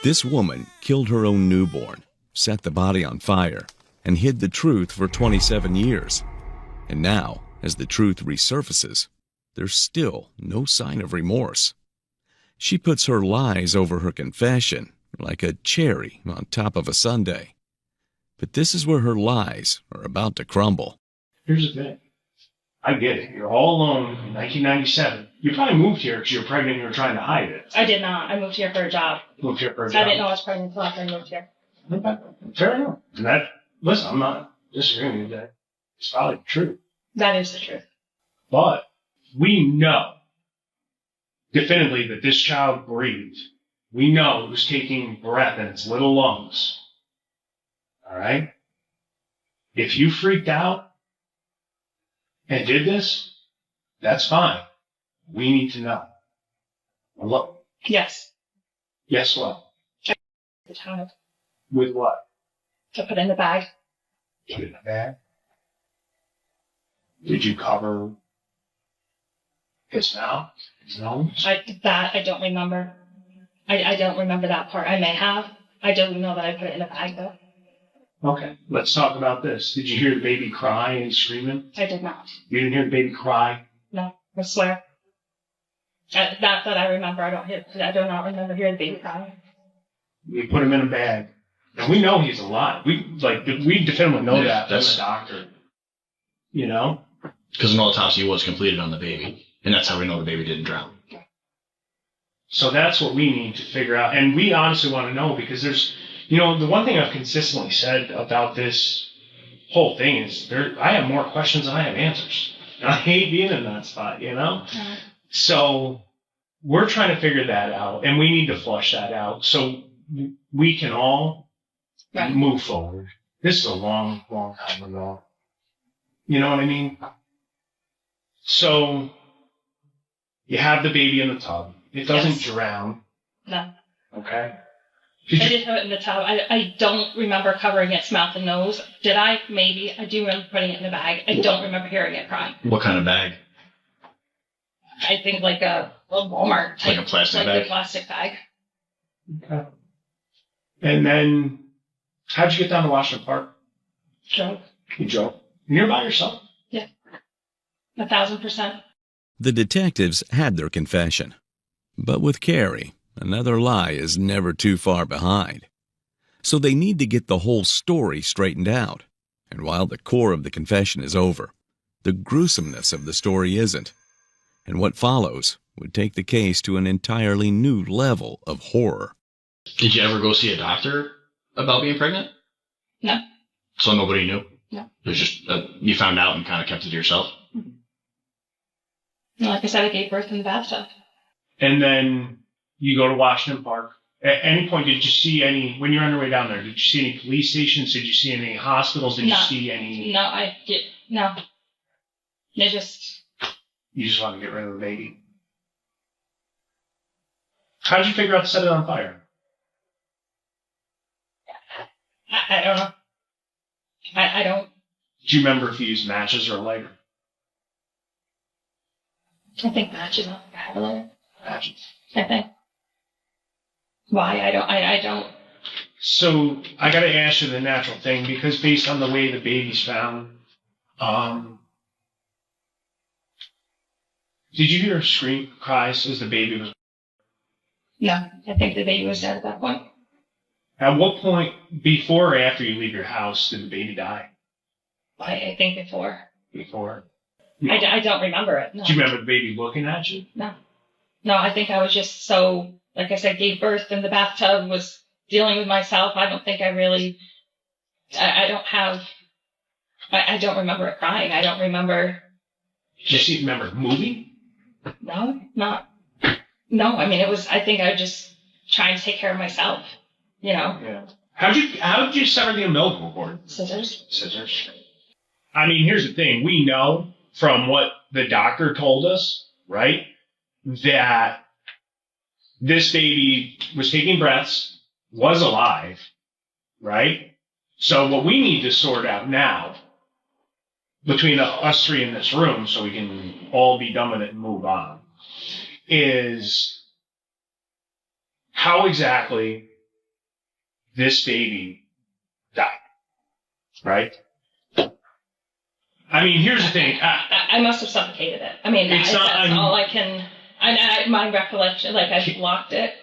This woman killed her own newborn, set the body on fire, and hid the truth for 27 years. And now, as the truth resurfaces, there's still no sign of remorse. She puts her lies over her confession like a cherry on top of a sundae. But this is where her lies are about to crumble. Here's the thing. I get it. You're all alone in 1997. You probably moved here because you were pregnant and you were trying to hide it. I did not. I moved here for a job. Moved here for a job. I didn't know I was pregnant until after I moved here. Fair enough. And listen, I'm not disagreeing with that. It's probably true. That is the truth. But we know definitively that this child breathed. We know it was taking breath in its little lungs. All right? If you freaked out and did this, that's fine. We need to know. Look. Yes. Guess what? The child. With what? To put in the bag. Put it in a bag? Did you cover his mouth? His nose? I don't remember. I don't remember that part. I may have. I don't know that I put it in a bag, though. Okay, let's talk about this. Did you hear the baby cry and screaming? I did not. You didn't hear the baby cry? No, I swear. Not that I remember. I do not remember hearing the baby cry. We put him in a bag. And we know he's alive. We definitely know that from the doctor. You know? Because an autopsy was completed on the baby. And that's how we know the baby didn't drown. So that's what we need to figure out. And we honestly want to know because You know, the one thing I've consistently said about this whole thing is I have more questions than I have answers. And I hate being in that spot, you know? Yeah. So we're trying to figure that out, and we need to flush that out so we can all move forward. This is a long, long time ago. You know what I mean? So you have the baby in the tub. It doesn't drown. No. Okay? I did have it in the tub. I don't remember covering its mouth and nose. Did I? Maybe. I do remember putting it in a bag. I don't remember hearing it cry. What kind of bag? I think like a Walmart type. Like a plastic like bag? a plastic bag. Okay. And then, how'd you get down to Washington Park? Drove. You drove. And you're by yourself? Yeah. 1,000%. The detectives had their confession. But with Keri, another lie is never too far behind. So they need to get the whole story straightened out. And while the core of the confession is over, the gruesomeness of the story isn't. And what follows would take the case to an entirely new level of horror. Did you ever go see a doctor about being pregnant? No. So nobody knew? No. It was just, you found out and kind of kept it to yourself? Mm-hmm. Like I said, I gave birth in the bathtub. And then you go to Washington Park. At any point, did you see when you're on your way down there, did you see any police stations? Did you see any hospitals? Did you see any? No, no. You just want to get rid of the baby. How did you figure out to set it on fire? I don't know. I don't. Do you remember if you used matches or a lighter? I think matches on the catalog. Matches. I think. Why? I don't. So I got to ask you the natural thing, because based on the way the baby's found, did you hear scream cries as the baby was? No, I think the baby was dead at that point. At what point, before or after you leave your house, did the baby die? I think before. Before. I don't remember it. No. Do you remember the baby looking at you? No. No, I think I was just so, like I said, gave birth in the bathtub, was dealing with myself. I don't think I really, I don't remember it crying. I don't remember. Did you remember moving? No, not. No, I mean, I think I was just trying to take care of myself, you know? Yeah. How did you sever the umbilical cord? Scissors. Scissors. I mean, here's the thing. We know from what the doctor told us, right, that this baby was taking breaths, was alive, right? So what we need to sort out now, between us three in this room, so we can all be done with it and move on, is how exactly this baby died, right? I mean, here's the thing. I must have suffocated it. I mean, that's all I can. My recollection, like I blocked it.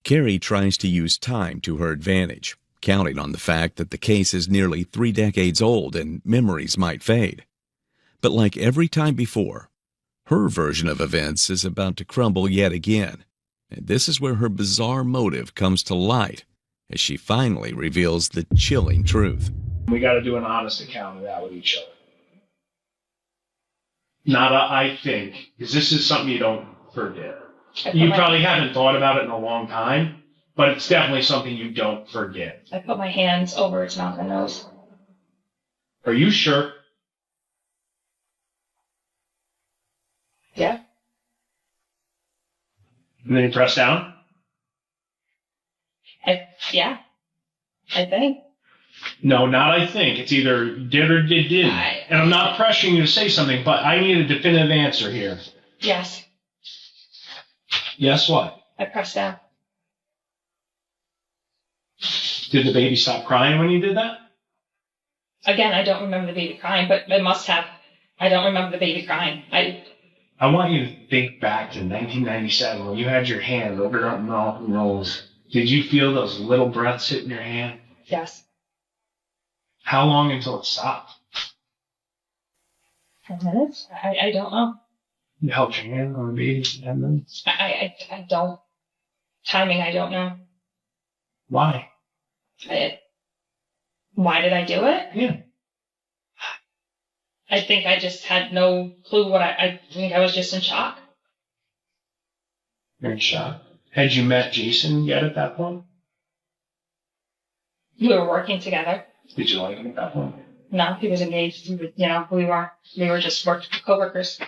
Keri tries to use time to her advantage, counting on the fact that the case is nearly 3 decades old and memories might fade. But like every time before, her version of events is about to crumble yet again. And this is where her bizarre motive comes to light as she finally reveals the chilling truth. We got to do an honest account of that with each other. Not I think, because this is something you don't forget. You probably haven't thought about it in a long time, but it's definitely something you don't forget. I put my hands over its mouth and nose. Are you sure? Yeah. And then you press down? Yeah. I think. No, not I think. It's either did or didn't. And I'm not pressuring you to say something, but I need a definitive answer here. Yes. Yes, what? I pressed down. Did the baby stop crying when you did that? Again, I don't remember the baby crying, but it must have. I don't remember the baby crying. I want you to think back to 1997 when you had your hand over your mouth and nose. Did you feel those little breaths hitting your hand? Yes. How long until it stopped? 10 minutes? I don't know. You held your hand on the baby for 10 minutes? I don't. Timing, I don't know. Why? Why did I do it? Yeah. I think I just had no clue I think I was just in shock. You're in shock. Had you met Jason yet at that point? We were working together. Did you like him at that point? No, he was engaged. We were just co-workers.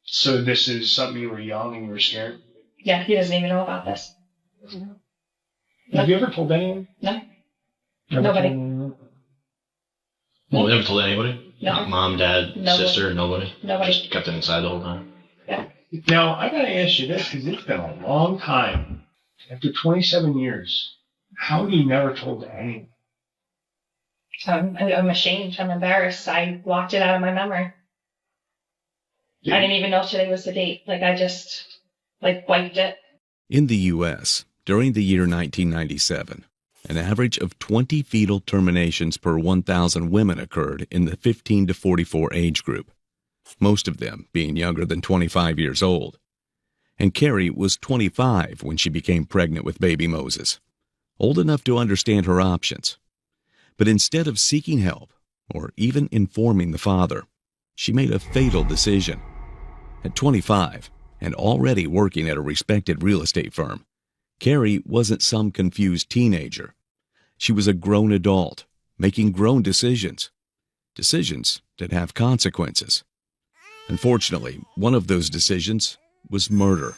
So this is something you were young and you were scared? Yeah, he doesn't even know about this. Have you ever told anyone? No. Never Nobody. Well, never told anybody? No. Mom, dad, Nobody. sister, nobody? Nobody. Just kept it inside the whole time? Yeah. Now, I gotta ask you this, because it's been a long time. After 27 years, how have you never told anyone? I'm ashamed. I'm embarrassed. I blocked it out of my memory. I didn't even know today was the date. I just, wiped it. In the U.S., during the year 1997, an average of 20 fetal terminations per 1,000 women occurred in the 15 to 44 age group, most of them being younger than 25 years old. And Keri was 25 when she became pregnant with baby Moses, old enough to understand her options. But instead of seeking help or even informing the father, she made a fatal decision. At 25 and already working at a respected real estate firm, Keri wasn't some confused teenager. She was a grown adult, making grown decisions that have consequences. Unfortunately, one of those decisions was murder.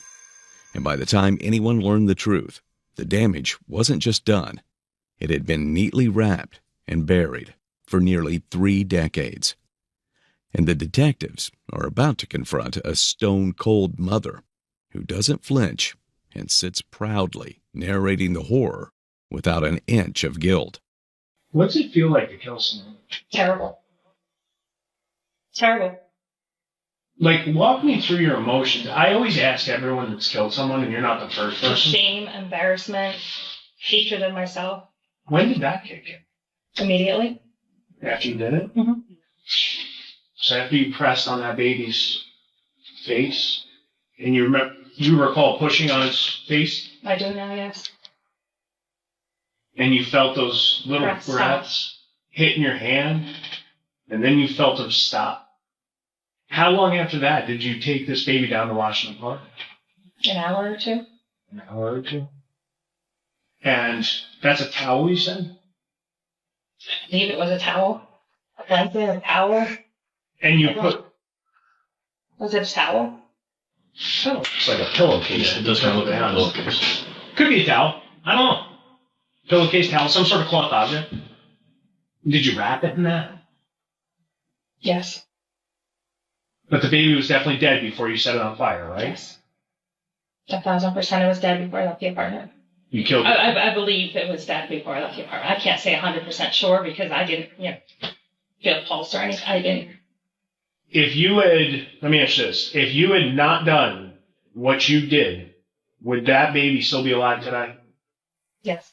And by the time anyone learned the truth, the damage wasn't just done. It had been neatly wrapped and buried for nearly 3 decades. And the detectives are about to confront a stone-cold mother who doesn't flinch and sits proudly narrating the horror without an inch of guilt. What's it feel like to kill someone? Terrible. Terrible. Walk me through your emotions. I always ask everyone that's killed someone, and you're not the first person. Shame, embarrassment, hatred of myself. When did that kick in? Immediately. After you did it? Mm-hmm. So after you pressed on that baby's face, and you recall pushing on his face? I do now, yes. And you felt those little breaths hitting your hand, and then you felt them stop. How long after that did you take this baby down to Washington Park? An hour or two. An hour or two? And that's a towel, you said? I believe it was a towel. A blanket, a towel. And you put... Was it a towel? Oh, it's like a pillowcase. Yeah, it does kind of look like a pillowcase. Could be a towel. I don't know. Pillowcase, towel, some sort of cloth object. Did you wrap it in that? Yes. But the baby was definitely dead before you set it on fire, right? Yes. 1,000% it was dead before I left the apartment. You killed it? I believe it was dead before I left the apartment. I can't say 100% sure because I didn't, feel a pulse or anything. I didn't. If you had, let me ask you this, if you had not done what you did, would that baby still be alive today? Yes.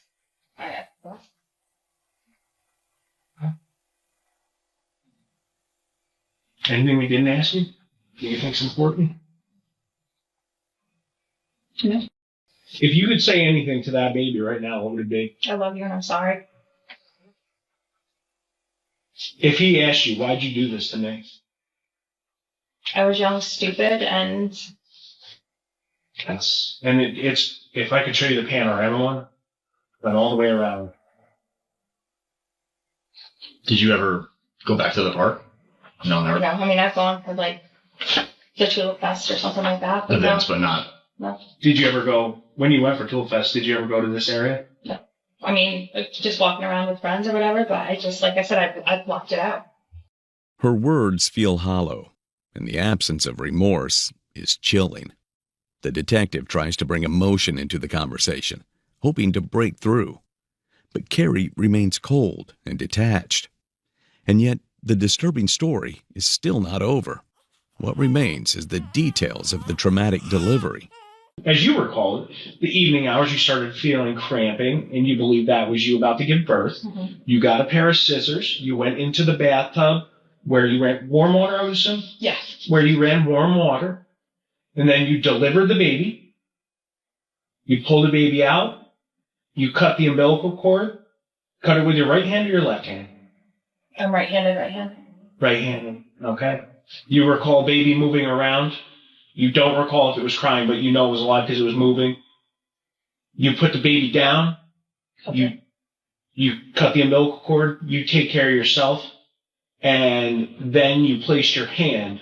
Anything we didn't ask you? Do you think's important? No. If you could say anything to that baby right now, what would it be? I love you and I'm sorry. If he asked you, why'd you do this to me? I was young, stupid, and... It's if I could show you the panorama one, then all the way around. Did you ever go back to the park? No, never. No, I mean, I've gone for the Tulip Fest or something like that. But events, but not. No. Did you ever go, when you went for Tulip Fest, did you ever go to this area? No. I mean, just walking around with friends or whatever, but I just, like I said, I blocked it out. Her words feel hollow, and the absence of remorse is chilling. The detective tries to bring emotion into the conversation, hoping to break through. But Keri remains cold and detached. And yet, the disturbing story is still not over. What remains is the details of the traumatic delivery. As you recall, the evening hours you started feeling cramping, and you believed that was you about to give birth. Mm-hmm. You got a pair of scissors. You went into the bathtub where you ran warm water, I would assume? Yeah. Where you ran warm water. And then you delivered the baby. You pulled the baby out. You cut the umbilical cord. Cut it with your right hand or your left hand? I'm right-handed, right-handed. Right-handed, okay. You recall baby moving around. You don't recall if it was crying, but you know it was alive because it was moving. You put the baby down. Okay. You cut the umbilical cord. You take care of yourself. And then you placed your hand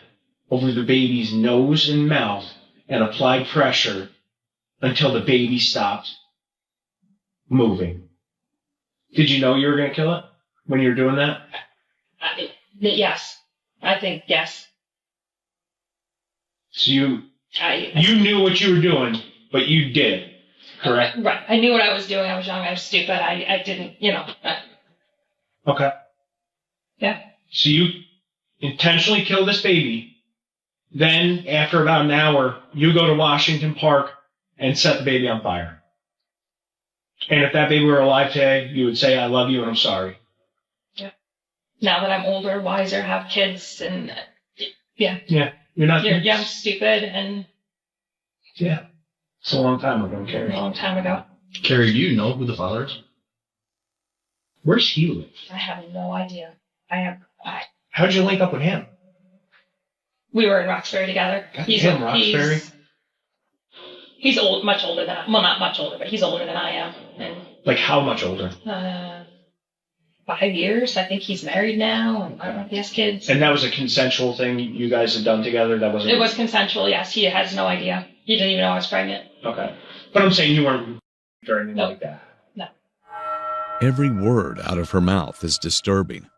over the baby's nose and mouth and applied pressure until the baby stopped moving. Did you know you were going to kill it when you were doing that? Yes. I think yes. So you knew what you were doing, but you did, correct? Right. I knew what I was doing. I was young. I was stupid. I didn't, Okay. Yeah. So you intentionally kill this baby. Then, after about an hour, you go to Washington Park and set the baby on fire. And if that baby were alive today, you would say, I love you and I'm sorry. Yeah. Now that I'm older, wiser, have kids, and yeah. Yeah. You're not... You're young, stupid, and... Yeah. It's a long time ago, Keri. A long time ago. Keri, do you know who the father is? Where does he live? I have no idea. How'd you link up with him? We were in Roxbury together. Roxbury? He's old, much older than well, not much older, but he's older than I am. And like how much older? 5 years. I think he's married now. And I don't know if he has kids. And that was a consensual thing you guys had done together? That wasn't. It was consensual. Yes, he has no idea. He didn't even know I was pregnant. Okay, but I'm saying you weren't or anything like that. No. Every word out of her mouth is disturbing,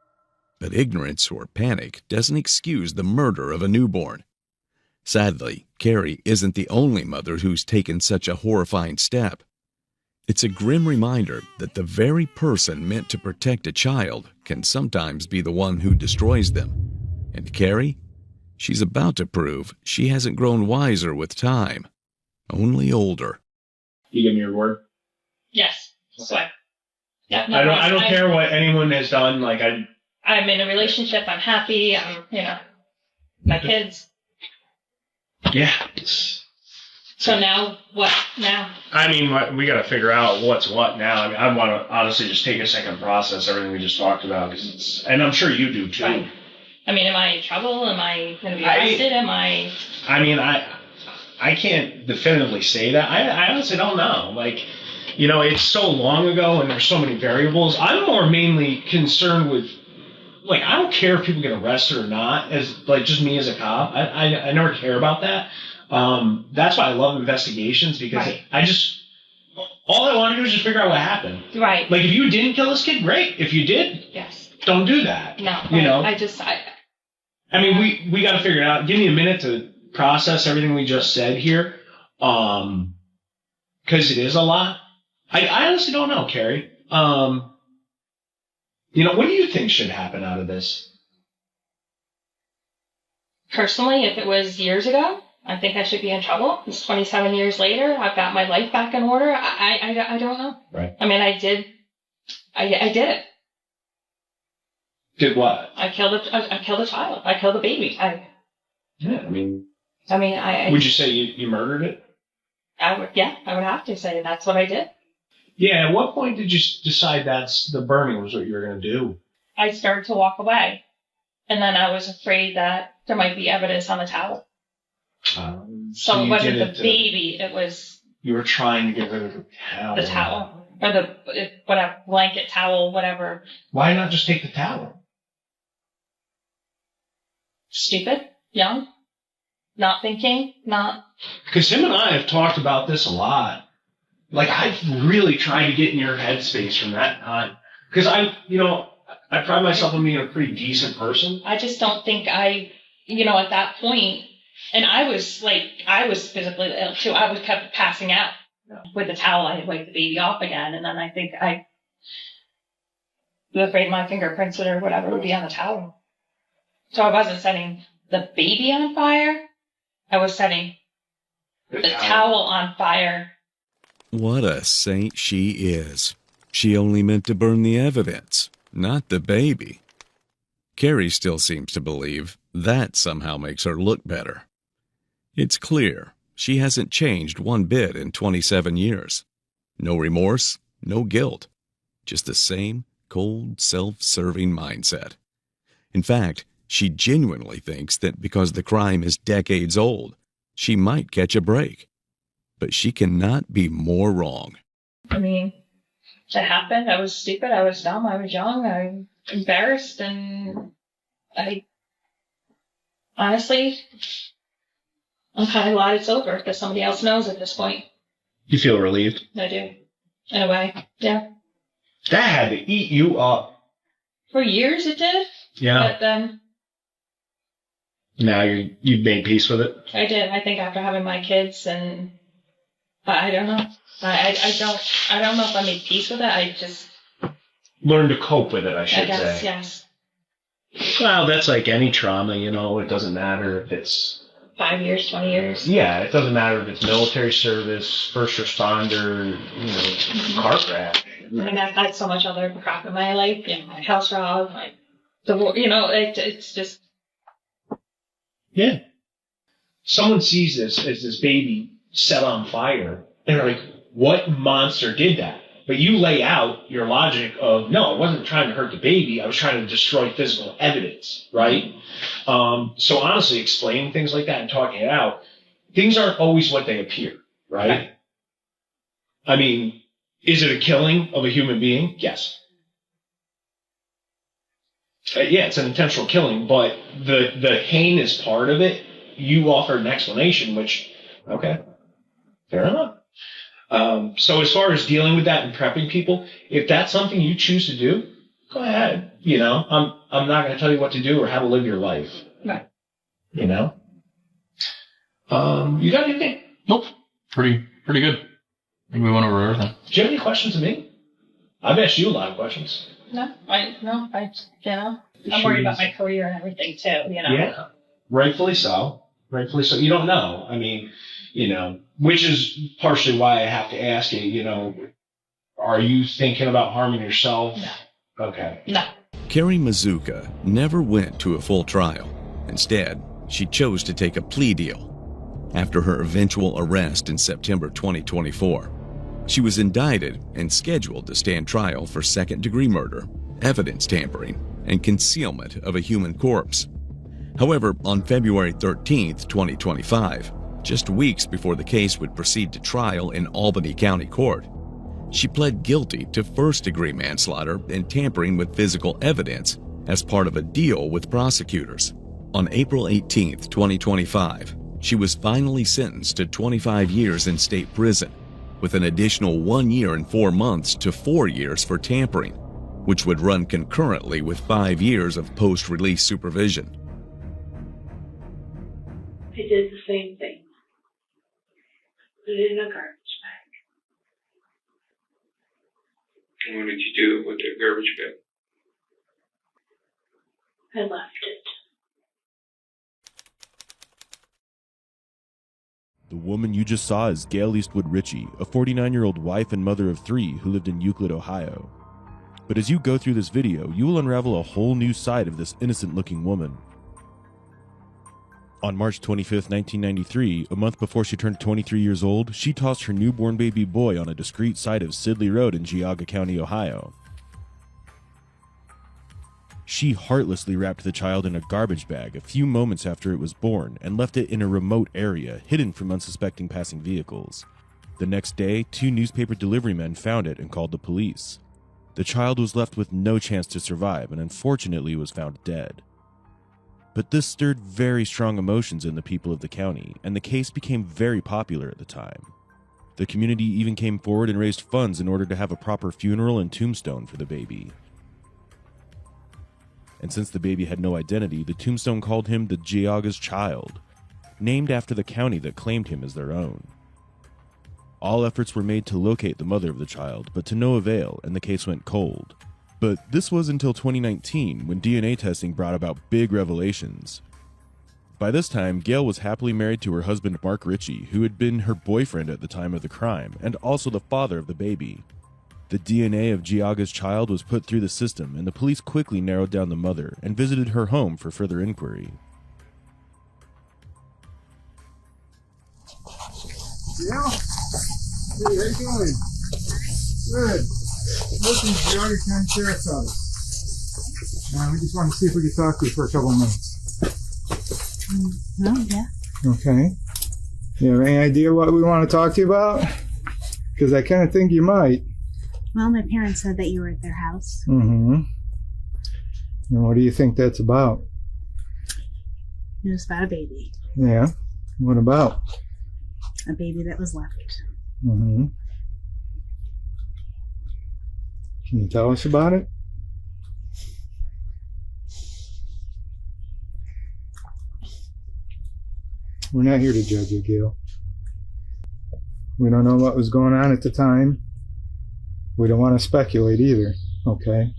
but ignorance or panic doesn't excuse the murder of a newborn. Sadly, Keri isn't the only mother who's taken such a horrifying step. It's a grim reminder that the very person meant to protect a child can sometimes be the one who destroys them. And Keri? She's about to prove she hasn't grown wiser with time, only older. You give me your word? Yes. Swear. Yeah, no, I don't care what anyone has done. Like I'm in a relationship. I'm happy. My kids. Yeah. So now, what now? I mean, we got to figure out what's what now. I mean, I want to honestly just take a second process everything we just talked about, and I'm sure you do too. Right. I mean, am I in trouble? Am I going to be arrested? I mean, I can't definitively say that. I honestly don't know. Like, it's so long ago and there's so many variables. I'm more mainly concerned with, like, I don't care if people get arrested or not, as like just me as a cop. I never care about that. That's why I love investigations, because all I want to do is just figure out what happened. Right. Like, if you didn't kill this kid, great. If you did, yes, don't do that. No. I mean, we got to figure it out. Give me a minute to process everything we just said here, because it is a lot. I honestly don't know, Keri. What do you think should happen out of this? Personally, if it was years ago, I think I should be in trouble. It's 27 years later. I've got my life back in order. I don't know. Right. I mean, I did it. Did what? I killed a child. I killed a baby. Would you say you murdered it? I would have to say that's what I did. Yeah, at what point did you decide that's the burning was what you were going to do? I started to walk away, and then I was afraid that there might be evidence on the towel. So it wasn't the baby, it was... You were trying to get rid of the towel. The towel. Or the whatever, blanket, towel, whatever. Why not just take the towel? Stupid, young, not thinking, not... Because him and I have talked about this a lot. Like, I've really tried to get in your headspace from that time. Because I pride myself on being a pretty decent person. I just don't think at that point, and I was physically ill too. I kept passing out with the towel. I had wiped the baby off again, and then I think I was afraid my fingerprints or whatever would be on the towel. So I wasn't setting the baby on fire. I was setting the towel on fire. What a saint she is. She only meant to burn the evidence, not the baby. Keri still seems to believe that somehow makes her look better. It's clear she hasn't changed one bit in 27 years. No remorse, No guilt. Just the same cold, self-serving mindset. In fact, she genuinely thinks that because the crime is decades old, she might catch a break. But she cannot be more wrong. I mean, it happened. I was stupid. I was dumb. I was young. I'm embarrassed. And honestly, I'm kind of glad it's over because somebody else knows at this point. You feel relieved? I do. In a way. Yeah. That had to eat you up. For years it did. Yeah. But then now you've made peace with it? I did. I think after having my kids, and I don't know. I don't know if I made peace with it. I just learn to cope with it, I should guess, say. Yes. Well, that's like any trauma, you know. It doesn't matter if it's 5 years, 20 years. Yeah, it doesn't matter if it's military service, first responder, car crash. I mean, I've had so much other crap in my life, my house robbed, my divorce, it's just. Yeah. Someone sees this as this baby set on fire, and they're like, what monster did that? But you lay out your logic of, no, I wasn't trying to hurt the baby, I was trying to destroy physical evidence, right? So honestly, explaining things like that and talking it out, things aren't always what they appear, right? I mean, is it a killing of a human being? Yes. Yeah, it's an intentional killing, but the heinous part of it, you offered an explanation, which, okay, fair enough. So as far as dealing with that and prepping people, if that's something you choose to do, go ahead. I'm not going to tell you what to do or how to live your life. Right. You got anything? Nope. Pretty good. I think we went over everything. Do you have any questions of me? I've asked you a lot of questions. I'm worried about my career and everything too, Yeah. Rightfully so. You don't know. I mean, which is partially why I have to ask you, are you thinking about harming yourself? No. Okay. No. Keri Mazuka never went to a full trial. Instead, she chose to take a plea deal. After her eventual arrest in September 2024, she was indicted and scheduled to stand trial for second-degree murder, evidence tampering, and concealment of a human corpse. However, on February 13, 2025, just weeks before the case would proceed to trial in Albany County Court, she pled guilty to first-degree manslaughter and tampering with physical evidence as part of a deal with prosecutors. On April 18, 2025, she was finally sentenced to 25 years in state prison, with an additional 1 year and 4 months to 4 years for tampering, which would run concurrently with 5 years of post-release supervision. I did the same thing. Put it in a garbage bag. What did you do with the garbage bag? I left it. The woman you just saw is Gail Richie, a 49-year-old wife and mother of 3 who lived in Euclid, Ohio. But as you go through this video, you will unravel a whole new side of this innocent-looking woman. On March 25, 1993, a month before she turned 23 years old, she tossed her newborn baby boy on a discreet side of Sidley Road in Geauga County, Ohio. She heartlessly wrapped the child in a garbage bag a few moments after it was born and left it in a remote area, hidden from unsuspecting passing vehicles. The next day, 2 newspaper delivery men found it and called the police. The child was left with no chance to survive and unfortunately was found dead. But this stirred very strong emotions in the people of the county, and the case became very popular at the time. The community even came forward and raised funds in order to have a proper funeral and tombstone for the baby. And since the baby had no identity, the tombstone called him the Geauga's Child, named after the county that claimed him as their own. All efforts were made to locate the mother of the child, but to no avail, and the case went cold. But this was until 2019, when DNA testing brought about big revelations. By this time, Gail was happily married to her husband Mark Richie, who had been her boyfriend at the time of the crime, and also the father of the baby. The DNA of Geauga's Child was put through the system, and the police quickly narrowed down the mother and visited her home for further inquiry. Yeah? Hey, how you doing? Good. Listen, the Oregon County Sheriff's Office. We just want to see if we can talk to you for a couple of minutes. Yeah. Okay. You have any idea what we want to talk to you about? Because I kind of think you might. Well, my parents said that you were at their house. Mm-hmm. And what do you think that's about? It was about a baby. Yeah. What about? A baby that was left. Mm-hmm. Can you tell us about it? We're not here to judge you, Gail. We don't know what was going on at the time. We don't want to speculate either, okay?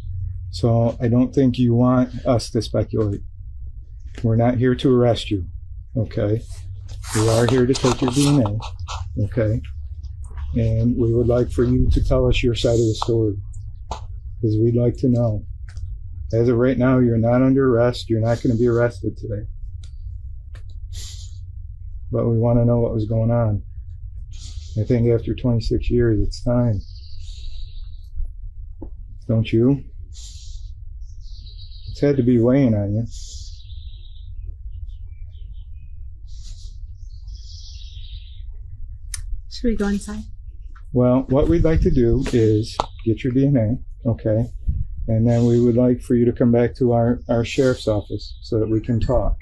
So I don't think you want us to speculate. We're not here to arrest you, okay? We are here to take your DNA, okay? And we would like for you to tell us your side of the story, because we'd like to know. As of right now, you're not under arrest. You're not going to be arrested today. But we want to know what was going on. I think after 26 years, it's time. Don't you? It's had to be weighing on you. Should we go inside? Well, what we'd like to do is get your DNA, okay? And then we would like for you to come back to our sheriff's office so that we can talk.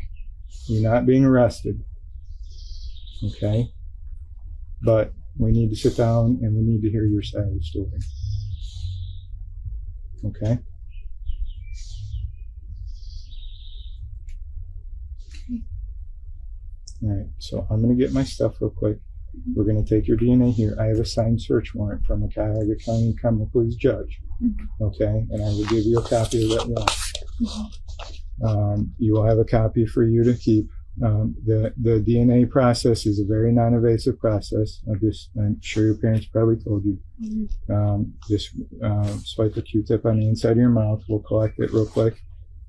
You're not being arrested, okay? But we need to sit down and we need to hear your side of the story. Okay? All right, so I'm going to get my stuff real quick. We're going to take your DNA here. I have a signed search warrant from a Cuyahoga County Criminal Police judge. Okay, and I will give you a copy of that warrant. You will have a copy for you to keep. The DNA process is a very non-invasive process. I'm sure your parents probably told you. Just swipe a Q-tip on the inside of your mouth. We'll collect it real quick.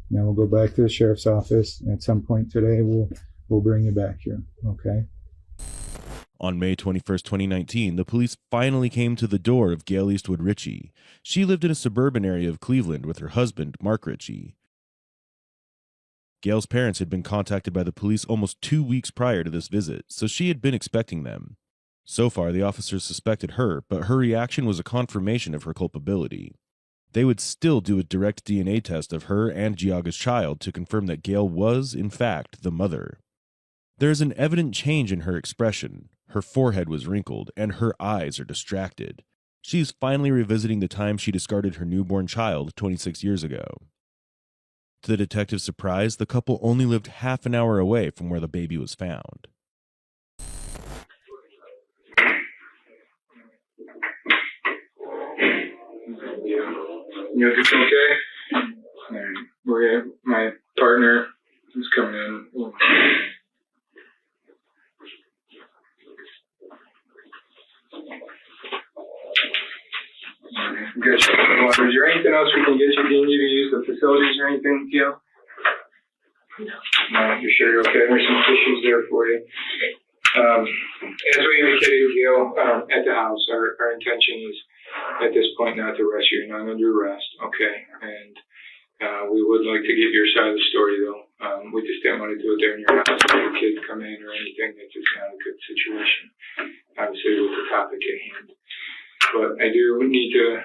And then we'll go back to the sheriff's office. And at some point today, we'll bring you back here. Okay? On May 21st, 2019, the police finally came to the door of Gail Eastwood Richie. She lived in a suburban area of Cleveland with her husband, Mark Richie. Gail's parents had been contacted by the police almost 2 weeks prior to this visit, so she had been expecting them. So far, the officers suspected her, but her reaction was a confirmation of her culpability. They would still do a direct DNA test of her and Geauga's child to confirm that Gail was, in fact, the mother. There is an evident change in her expression. Her forehead was wrinkled, and her eyes are distracted. She is finally revisiting the time she discarded her newborn child 26 years ago. To the detective's surprise, the couple only lived half an hour away from where the baby was found. You think it's okay? Alright. My partner is coming in. Good. Is there anything else we can get you? Do you need to use the facilities or anything, Gail? No, you're sure you're okay? There's some tissues there for you. As we indicated, Gail, at the house, our intention is at this point not to arrest you. You're not under arrest, okay? And we would like to get your side of the story, though. We just didn't want to do it there in your house with your kids come in or anything. That's just not a good situation, obviously, with the topic at hand. But I do need to,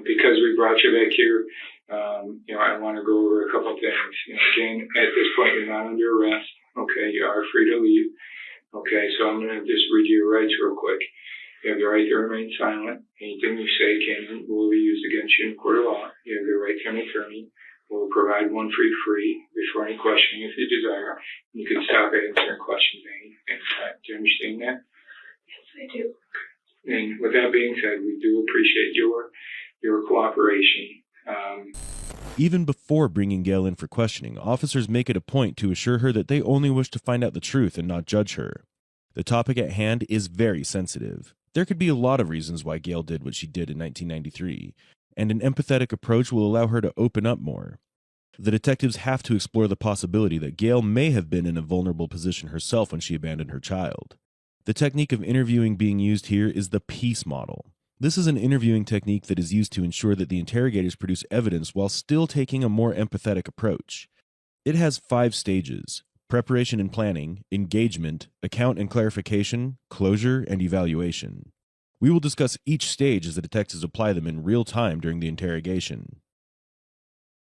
because we brought you back here, I want to go over a couple of things. Again, at this point, you're not under arrest. Okay, you are free to leave. Okay, so I'm going to just read you your rights real quick. You have the right to remain silent. Anything you say will be used against you in court of law. You have the right to an attorney. We'll provide one for you free before any questioning if you desire. You can stop answering questions anytime. Do you understand that? Yes, I do. And with that being said, we do appreciate your cooperation. Even before bringing Gail in for questioning, officers make it a point to assure her that they only wish to find out the truth and not judge her. The topic at hand is very sensitive. There could be a lot of reasons why Gail did what she did in 1993, and an empathetic approach will allow her to open up more. The detectives have to explore the possibility that Gail may have been in a vulnerable position herself when she abandoned her child. The technique of interviewing being used here is the peace model. This is an interviewing technique that is used to ensure that the interrogators produce evidence while still taking a more empathetic approach. It has 5 stages: preparation and planning, engagement, account and clarification, closure, and evaluation. We will discuss each stage as the detectives apply them in real time during the interrogation.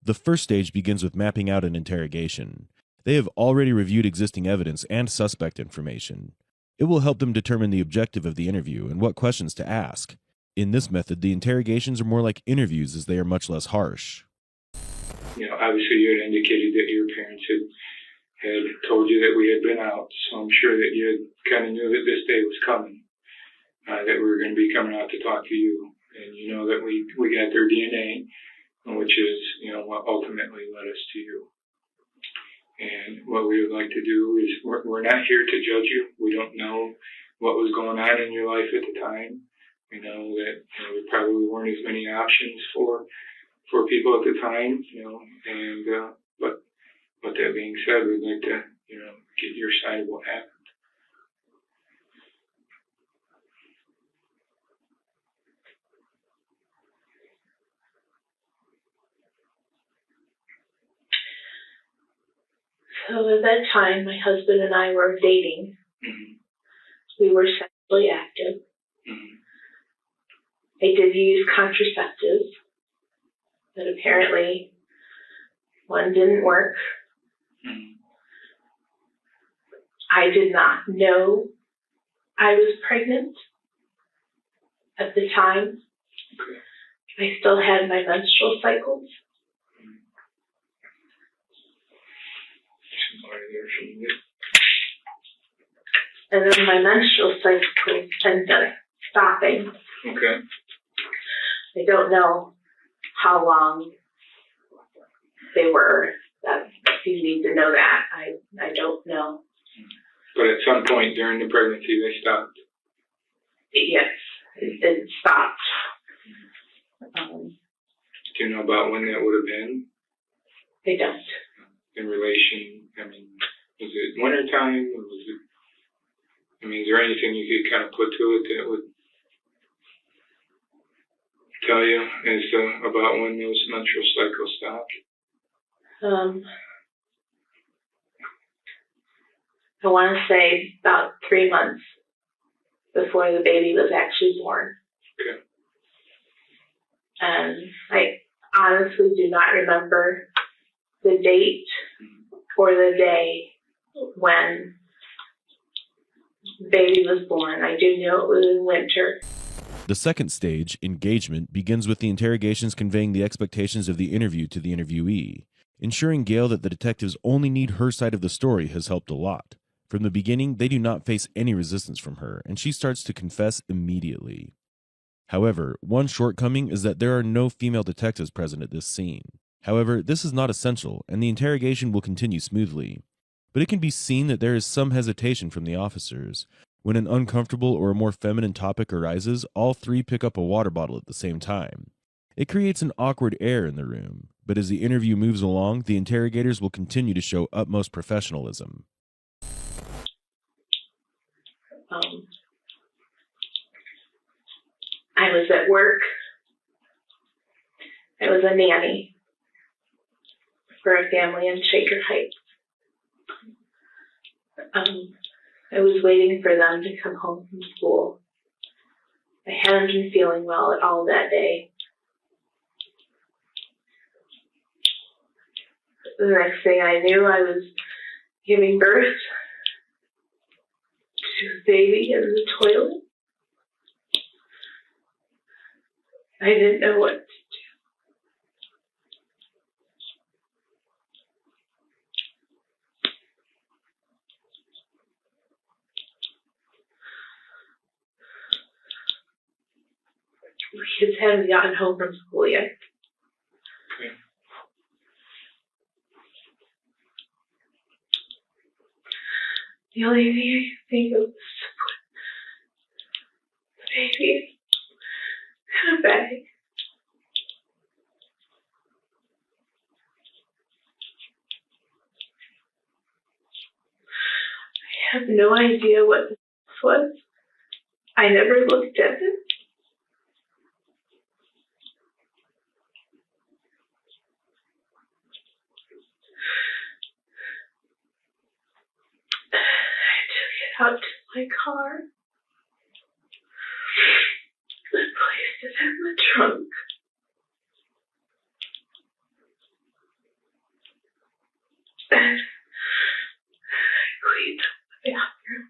The first stage begins with mapping out an interrogation. They have already reviewed existing evidence and suspect information. It will help them determine the objective of the interview and what questions to ask. In this method, the interrogations are more like interviews as they are much less harsh. Obviously you had indicated that your parents had told you that we had been out, so I'm sure that you kind of knew that this day was coming, that we were going to be coming out to talk to you. And you know that we got their DNA, which is, what ultimately led us to you. And what we would like to do is, we're not here to judge you. We don't know what was going on in your life at the time. We know that there probably weren't as many options for people at the time, and but that being said, we'd like to, get your side of what happened. So at that time, my husband and I were dating. We were sexually active. I did use contraceptives, but apparently one didn't work. I did not know I was pregnant at the time. I still had my menstrual cycles. And then my menstrual cycles ended up stopping. Okay. I don't know how long they were. If you need to know that, I don't know. But at some point during the pregnancy, they stopped. Yes, it stopped. Do you know about when that would have been? They don't. In relation, was it wintertime? Or was it? Is there anything you could kind of put to it that would tell you as about when those menstrual cycles stopped? I want to say about 3 months before the baby was actually born. Okay. And I honestly do not remember the date or the day when the baby was born. I do know it was in winter. The second stage, engagement, begins with the interrogations conveying the expectations of the interview to the interviewee. Ensuring Gail that the detectives only need her side of the story has helped a lot. From the beginning, they do not face any resistance from her, and she starts to confess immediately. However, one shortcoming is that there are no female detectives present at this scene. However, this is not essential, and the interrogation will continue smoothly. But it can be seen that there is some hesitation from the officers. When an uncomfortable or a more feminine topic arises, all 3 pick up a water bottle at the same time. It creates an awkward air in the room, but as the interview moves along, the interrogators will continue to show utmost professionalism. I was at work. I was a nanny for a family in Shaker Heights. I was waiting for them to come home from school. I hadn't been feeling well at all that day. The next thing I knew, I was giving birth to a baby in the toilet. I didn't know what to do. My kids hadn't gotten home from school yet. Okay. The only thing I could think of was to put the baby in a bag. I have no idea what this was. I never looked at it. my car and placed it in the trunk. And I cleaned up the bathroom.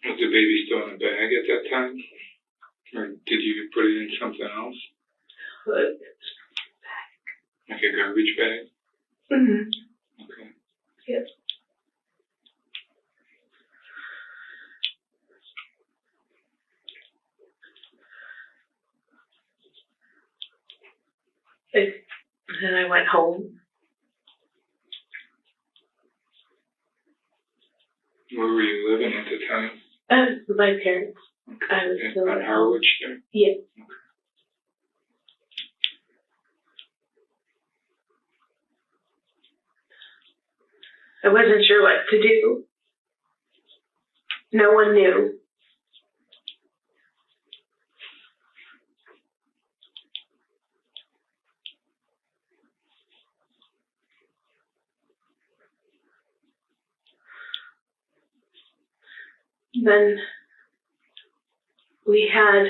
Was the baby still in a bag at that time? Or did you put it in something else? Like a garbage bag? Mm-hmm. Okay. Yes. And then I went home. Where were you living at the time? With my parents. I was still On at home. Harwich there? Yeah. I wasn't sure what to do. No one knew. Then we had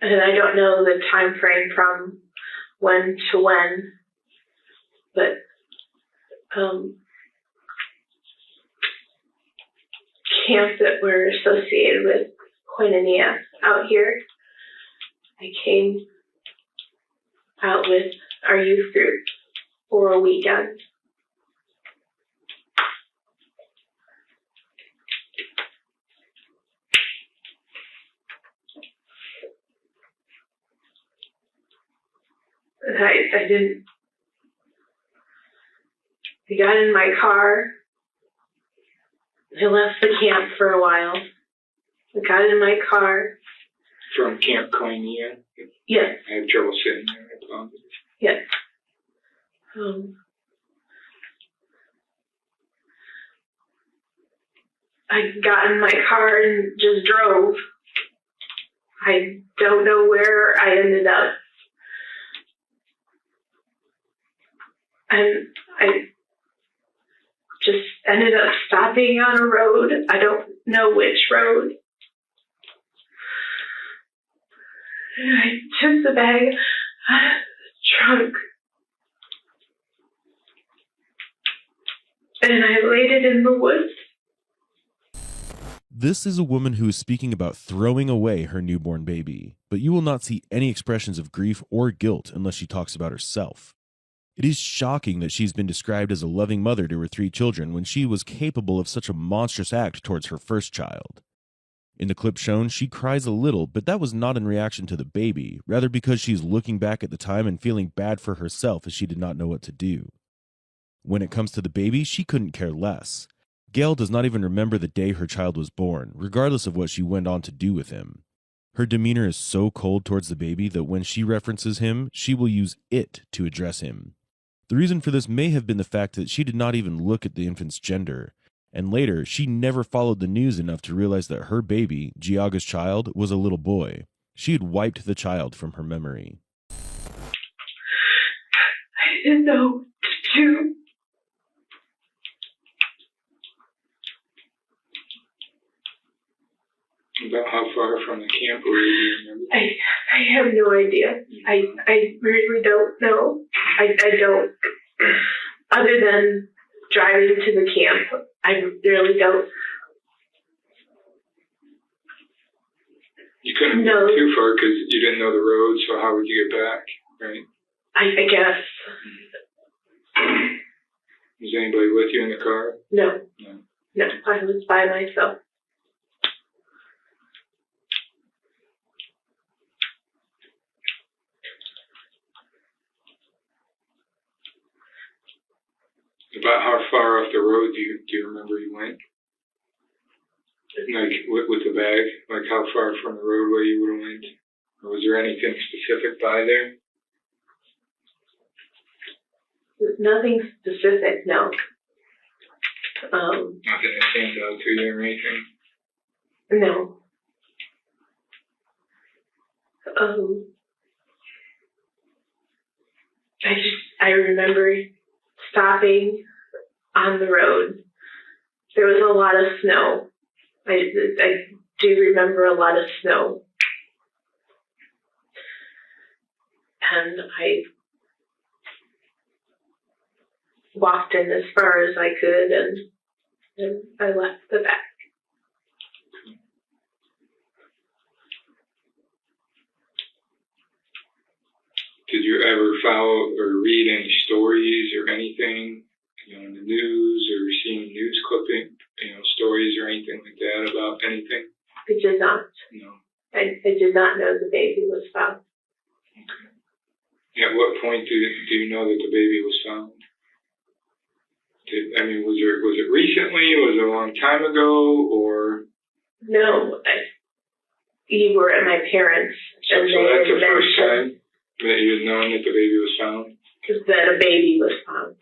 and I don't know the time frame from when to when, but camps that were associated with koinonia out here. I came out with our youth group for a weekend. I didn't. I got in my car. I left the camp for a while. I got in my car. From Camp Koinonia? Yes. I have trouble sitting there. I apologize. Yes. I got in my car and just drove. I don't know where I ended up. And I just ended up stopping on a road. I don't know which road. And I took the bag out of the trunk. And I laid it in the woods. This is a woman who is speaking about throwing away her newborn baby, but you will not see any expressions of grief or guilt unless she talks about herself. It is shocking that she's been described as a loving mother to her 3 children when she was capable of such a monstrous act towards her first child. In the clip shown, she cries a little, but that was not in reaction to the baby, rather because she's looking back at the time and feeling bad for herself as she did not know what to do. When it comes to the baby, she couldn't care less. Gail does not even remember the day her child was born, regardless of what she went on to do with him. Her demeanor is so cold towards the baby that when she references him, she will use it to address him. The reason for this may have been the fact that she did not even look at the infant's gender, and later, she never followed the news enough to realize that her baby, Giaga's child, was a little boy. She had wiped the child from her memory. I didn't know what to do. About how far from the camp were you? Remember? I have no idea. I really don't know. I don't. Other than driving to the camp, I really don't. You couldn't go too far because you didn't know the road, so how would you get back, right? I guess. Was anybody with you in the car? No. No, I was by myself. About how far off the road do you remember you went? Like with the bag, like how far from the roadway you would have went? Or was there anything specific by there? Nothing specific, no. Nothing that stands out to you or anything? No. I remember stopping on the road. There was a lot of snow. I do remember a lot of snow. And I walked in as far as I could, and I left the back. Did you ever follow or read any stories or anything, in the news or seeing news clipping, stories or anything like that about anything? I did not. No. I did not know the baby was found. Okay. At what point do you know that the baby was found? Was it recently? Was it a long time ago? Or no? You were at my parents. So that's the first time that you had known that the baby was found? That a baby was found.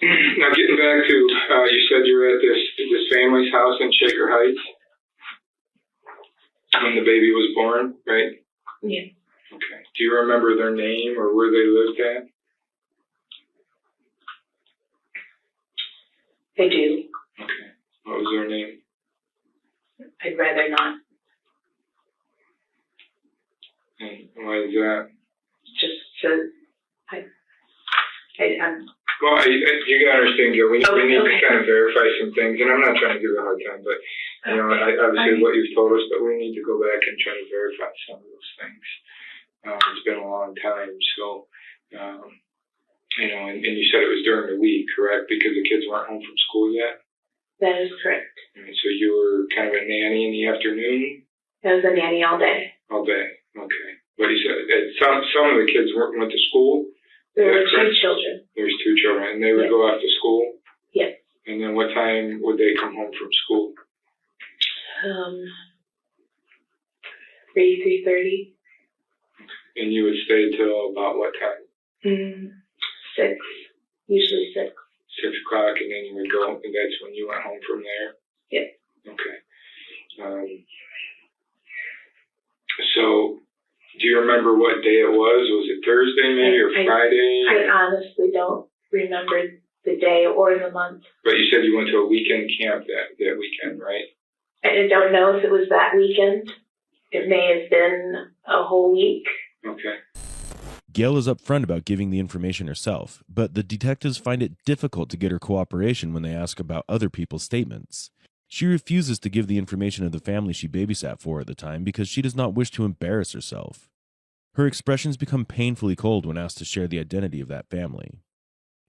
Now, getting back to, you said you were at this family's house in Shaker Heights when the baby was born, right? Yeah. Okay. Do you remember their name or where they lived at? I do. Okay. What was their name? I'd rather not. And why is that? Just so I'm. Well, you gotta understand, Gail, we need to kind of verify some things, and I'm not trying to give you a hard time, but, obviously what you've told us, but we need to go back and try to verify some of those things. It's been a long time, so, and you said it was during the week, correct? Because the kids weren't home from school yet? That is correct. And so you were kind of a nanny in the afternoon? I was a nanny all day. All day, okay. But you said some of the kids went to school? There were 2 children. There's 2 children, and they would go off to school? Yes. And then what time would they come home from school? 3:30. And you would stay till about what time? 6. Usually 6. 6 o'clock, and then you would go, and that's when you went home from there? Yes. Okay. So, do you remember what day it was? Was it Thursday maybe or Friday? I honestly don't remember the day or the month. But you said you went to a weekend camp that weekend, right? I don't know if it was that weekend. It may have been a whole week. Okay. Gail is upfront about giving the information herself, but the detectives find it difficult to get her cooperation when they ask about other people's statements. She refuses to give the information of the family she babysat for at the time because she does not wish to embarrass herself. Her expressions become painfully cold when asked to share the identity of that family.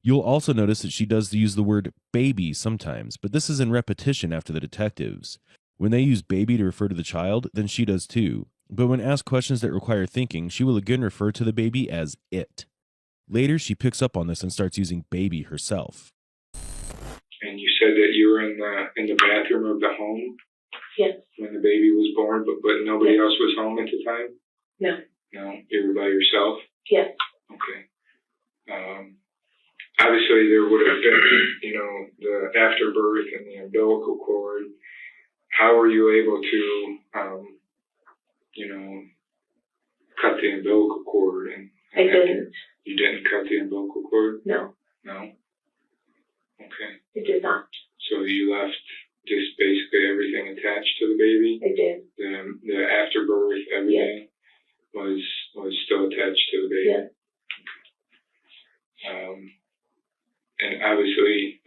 You'll also notice that she does use the word baby sometimes, but this is in repetition after the detectives. When they use baby to refer to the child, then she does too. But when asked questions that require thinking, she will again refer to the baby as it. Later, she picks up on this and starts using baby herself. And you said that you were in the bathroom of the home? Yes. When the baby was born, but nobody else was home at the time? No. No? You were by yourself? Yes. Okay. Obviously, there would have been, the afterbirth and the umbilical cord. How were you able to, cut the umbilical cord? I didn't. You didn't cut the umbilical cord? No. No? Okay. I did not. So you left just basically everything attached to the baby? I did. The afterbirth, everything was still attached to the baby? Yes. And obviously,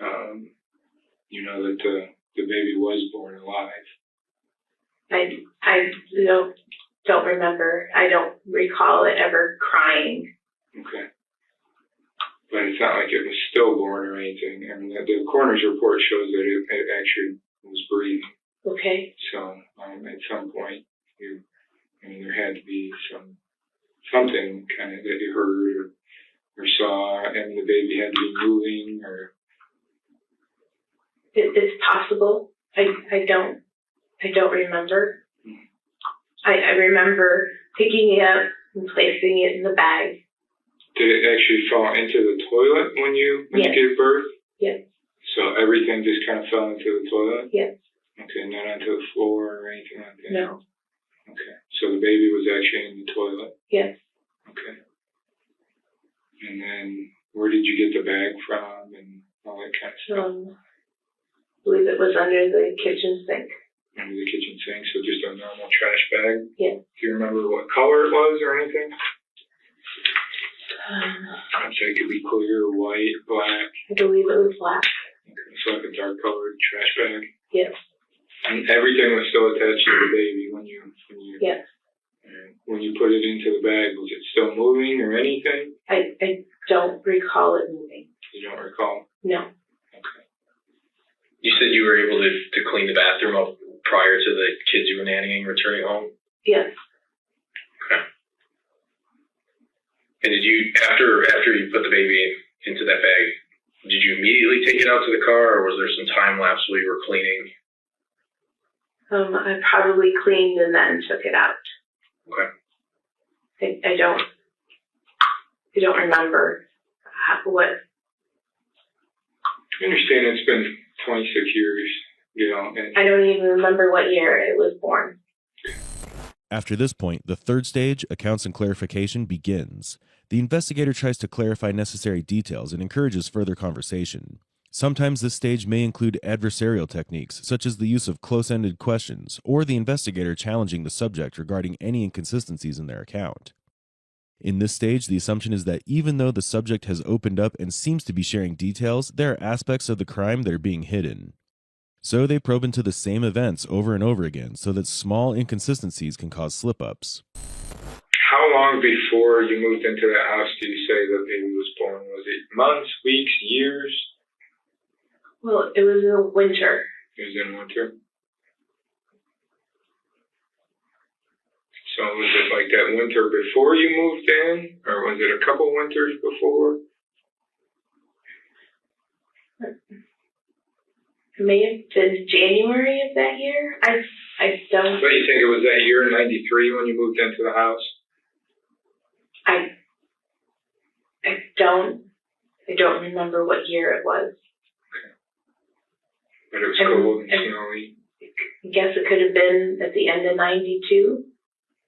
you know that the baby was born alive. I don't remember. I don't recall it ever crying. Okay. But it's not like it was stillborn or anything. I mean, the coroner's report shows that it actually was breathing. Okay. So, at some point, there had to be something kind of that you heard or saw, and the baby had to be moving, or... It's possible. I don't remember. I remember picking it up and placing it in the bag Did it actually fall into the toilet when you gave birth? Yes. So everything just kind of fell into the toilet? Yes. Okay, not onto the floor or anything like that? No. Okay, so the baby was actually in the toilet? Yes. Okay. And then where did you get the bag from and all that kind of stuff? I believe it was under the kitchen sink. Under the kitchen sink, so just a normal trash bag? Yes. Do you remember what color it was or anything? I'm saying it could be clear, white, black. I believe it was black. Okay, so like a dark colored trash bag? Yes. And everything was still attached to the baby when you Yes. when you put it into the bag, was it still moving or anything? I don't recall it moving. You don't recall? No. You said you were able to clean the bathroom up prior to the kids you were nannying returning home? Yes. Okay. And did you, after you put the baby into that bag, did you immediately take it out to the car, or was there some time lapse while you were cleaning? I probably cleaned and then took it out. Okay. I don't remember what. I understand it's been 26 years, and I don't even remember what year it was born. After this point, the third stage, accounts and clarification, begins. The investigator tries to clarify necessary details and encourages further conversation. Sometimes this stage may include adversarial techniques, such as the use of close-ended questions, or the investigator challenging the subject regarding any inconsistencies in their account. In this stage, the assumption is that even though the subject has opened up and seems to be sharing details, there are aspects of the crime that are being hidden. So they probe into the same events over and over again so that small inconsistencies can cause slip-ups. how long before you moved into that house do you say the baby was born? Was it months, weeks, years? Well, it was in winter. It was in winter. So was it like that winter before you moved in, or was it a couple winters before? It may have been January of that year. I don't. But you think it was that year, 93, when you moved into the house? I don't remember what year it was. But it was cold and snowy. I guess it could have been at the end of 92,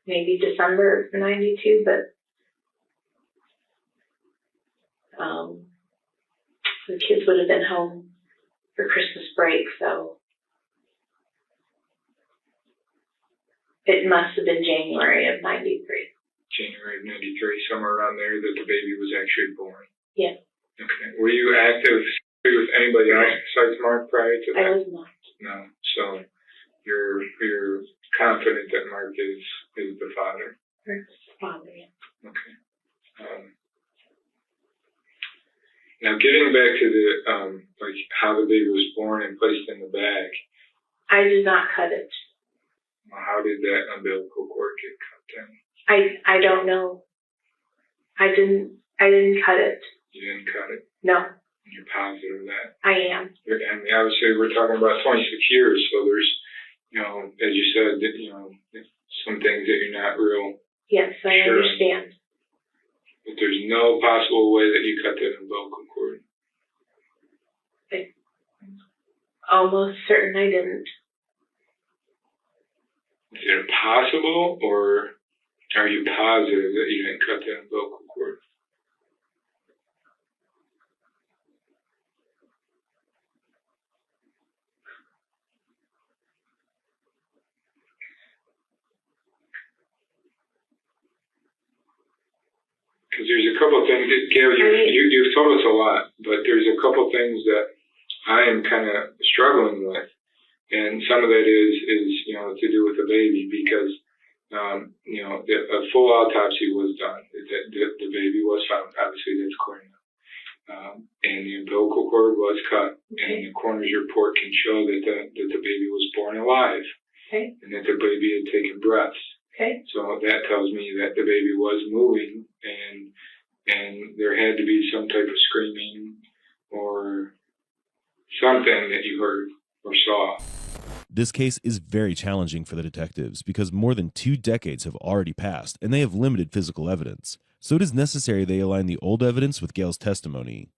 maybe December of 92, but the kids would have been home for Christmas break, so it must have been January of 93. January of 93, somewhere around there, that the baby was actually born. Yes. Okay. Were you active with anybody else besides Mark prior to that? I was not. No. So you're confident that Mark is the father? Mark's the father, yes. Okay. Now, getting back to the like how the baby was born and placed in the bag. I did not cut it. How did that umbilical cord get cut then? I don't know. I didn't cut it. You didn't cut it? No. You're positive of that? I am. I mean, obviously, we're talking about 26 years, so there's, as you said, some things that you're not real. Yes, I sure. understand. But there's no possible way that you cut that umbilical cord. I'm almost certain I didn't. Is it possible, or are you positive that you didn't cut that umbilical cord? Because there's a couple of things, Gail, you've told us a lot, but there's a couple things that I am kind of struggling with. And some of that is to do with the baby, because, a full autopsy was done. The baby was found. Obviously, that's clear now. And the umbilical cord was cut. And the coroner's report can show that the baby was born alive. Okay. And that the baby had taken breaths. Okay. So that tells me that the baby was moving, and there had to be some type of screaming or something that you heard or saw. This case is very challenging for the detectives because more than 2 decades have already passed and they have limited physical evidence. so it is necessary they align the old evidence with Gail's testimony.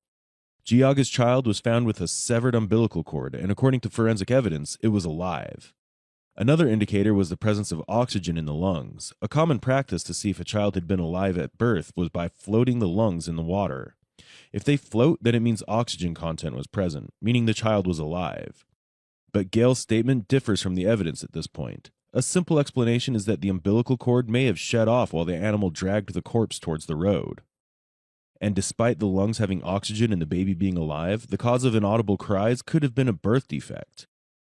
Giaga's child was found with a severed umbilical cord, and according to forensic evidence, it was alive. Another indicator was the presence of oxygen in the lungs. A common practice to see if a child had been alive at birth was by floating the lungs in the water. If they float, then it means oxygen content was present, meaning the child was alive. But Gail's statement differs from the evidence at this point. A simple explanation is that the umbilical cord may have shed off while the animal dragged the corpse towards the road. And despite the lungs having oxygen and the baby being alive, the cause of inaudible cries could have been a birth defect.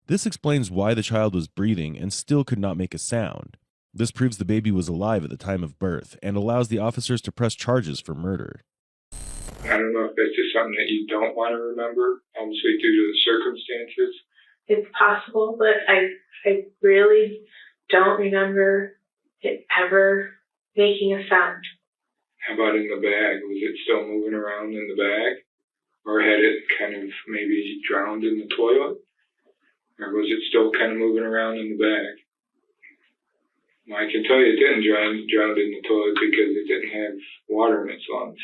This explains why the child was breathing and still could not make a sound. This proves the baby was alive at the time of birth and allows the officers to press charges for murder. I don't know if that's just something that you don't want to remember, obviously due to the circumstances. It's possible, but I really don't remember it ever making a sound. How about in the bag? Was it still moving around in the bag? Or had it kind of maybe drowned in the toilet? Or was it still kind of moving around in the bag? Well, I can tell you it didn't drown in the toilet because it didn't have water in its lungs.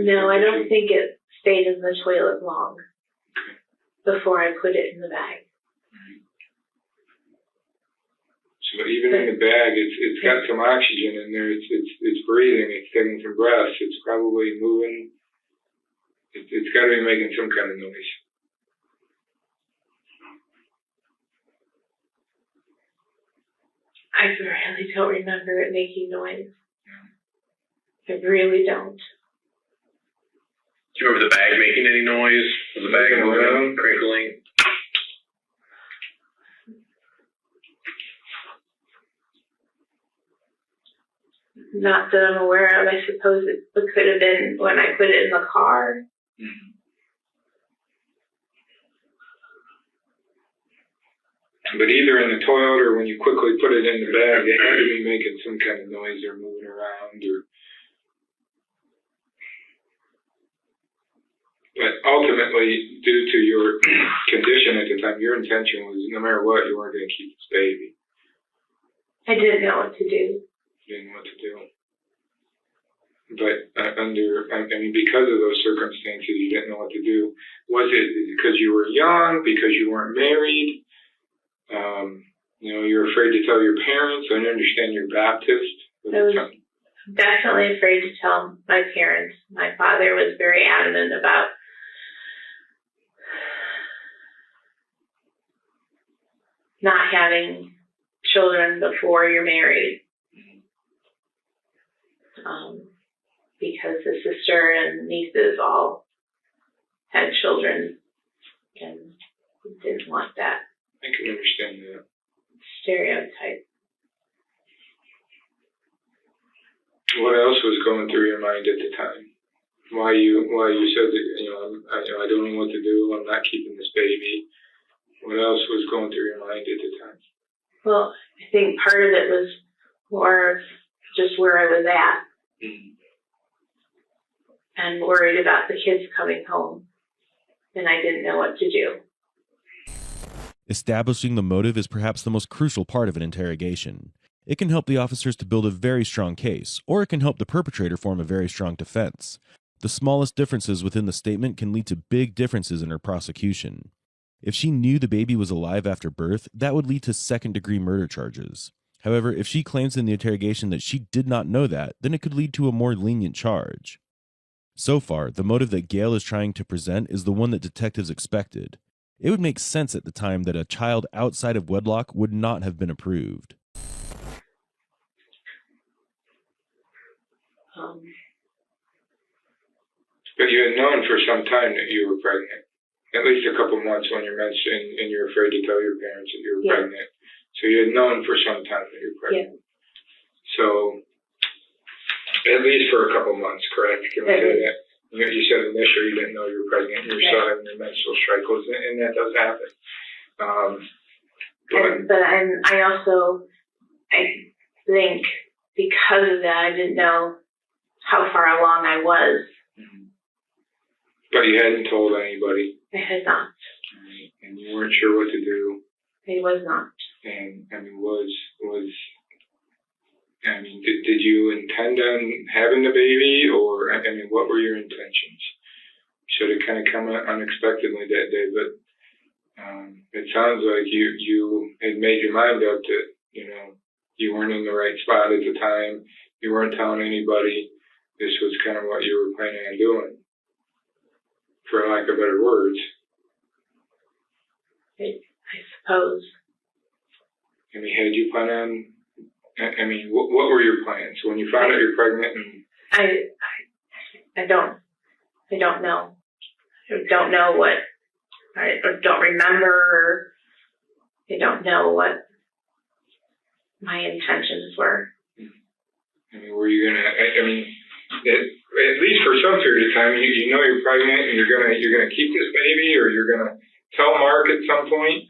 No, I don't think it stayed in the toilet long before I put it in the bag. So even in the bag, it's got some oxygen in there. It's breathing. It's taking some breaths. It's probably moving. It's got to be making some kind of noise. I really don't remember it making noise. I really don't. Do you remember the bag making any noise? Was the bag moving, crinkling? Not that I'm aware of. I suppose it could have been when I put it in the car. Mm-hmm. But either in the toilet or when you quickly put it in the bag, it had to be making some kind of noise or moving around. But ultimately, due to your condition at the time, your intention was no matter what, you weren't going to keep this baby. I didn't know what to do. You didn't know what to do. But because of those circumstances, you didn't know what to do. Was it because you were young, because you weren't married? You're afraid to tell your parents. I understand you're Baptist. I was definitely afraid to tell my parents. My father was very adamant about not having children before you're married. Because the sister and nieces all had children and didn't want that. I can understand that. Stereotype. What else was going through your mind at the time? Why you said that I don't know what to do. I'm not keeping this baby. What else was going through your mind at the time? Well, I think part of it was more of just where I was at, and worried about the kids coming home, and I didn't know what to do. Establishing the motive is perhaps the most crucial part of an interrogation. It can help the officers to build a very strong case, or it can help the perpetrator form a very strong defense. The smallest differences within the statement can lead to big differences in her prosecution. If she knew the baby was alive after birth, that would lead to second-degree murder charges. However, if she claims in the interrogation that she did not know that, then it could lead to a more lenient charge. So far, the motive that Gail is trying to present is the one that detectives expected. It would make sense at the time that a child outside of wedlock would not have been approved. But you had known for some time that you were pregnant. At least a couple months when you're mentioning and you're afraid to tell your parents that you were pregnant. So you had known for some time that you were pregnant. So, at least for a couple months, correct? Can we say that? You said initially you didn't know you were pregnant. You're still having your menstrual cycles, and that does happen. I also think because of that, I didn't know how far along I was. But you hadn't told anybody. I had not. And you weren't sure what to do. I was not. And I mean, did you intend on having the baby, or I mean, what were your intentions? Should have kind of come unexpectedly that day, but it sounds like you had made your mind up that, you know, you weren't in the right spot at the time. You weren't telling anybody. This was kind of what you were planning on doing, for lack of better words. I suppose. I mean, had you planned on? I mean, what were your plans when you found out you're pregnant? And I don't know. I don't know what. I don't remember. I don't know what my intentions were. I mean, were you gonna? I mean, at least for some period of time, you know you're pregnant and you're gonna keep this baby, or you're gonna tell Mark at some point.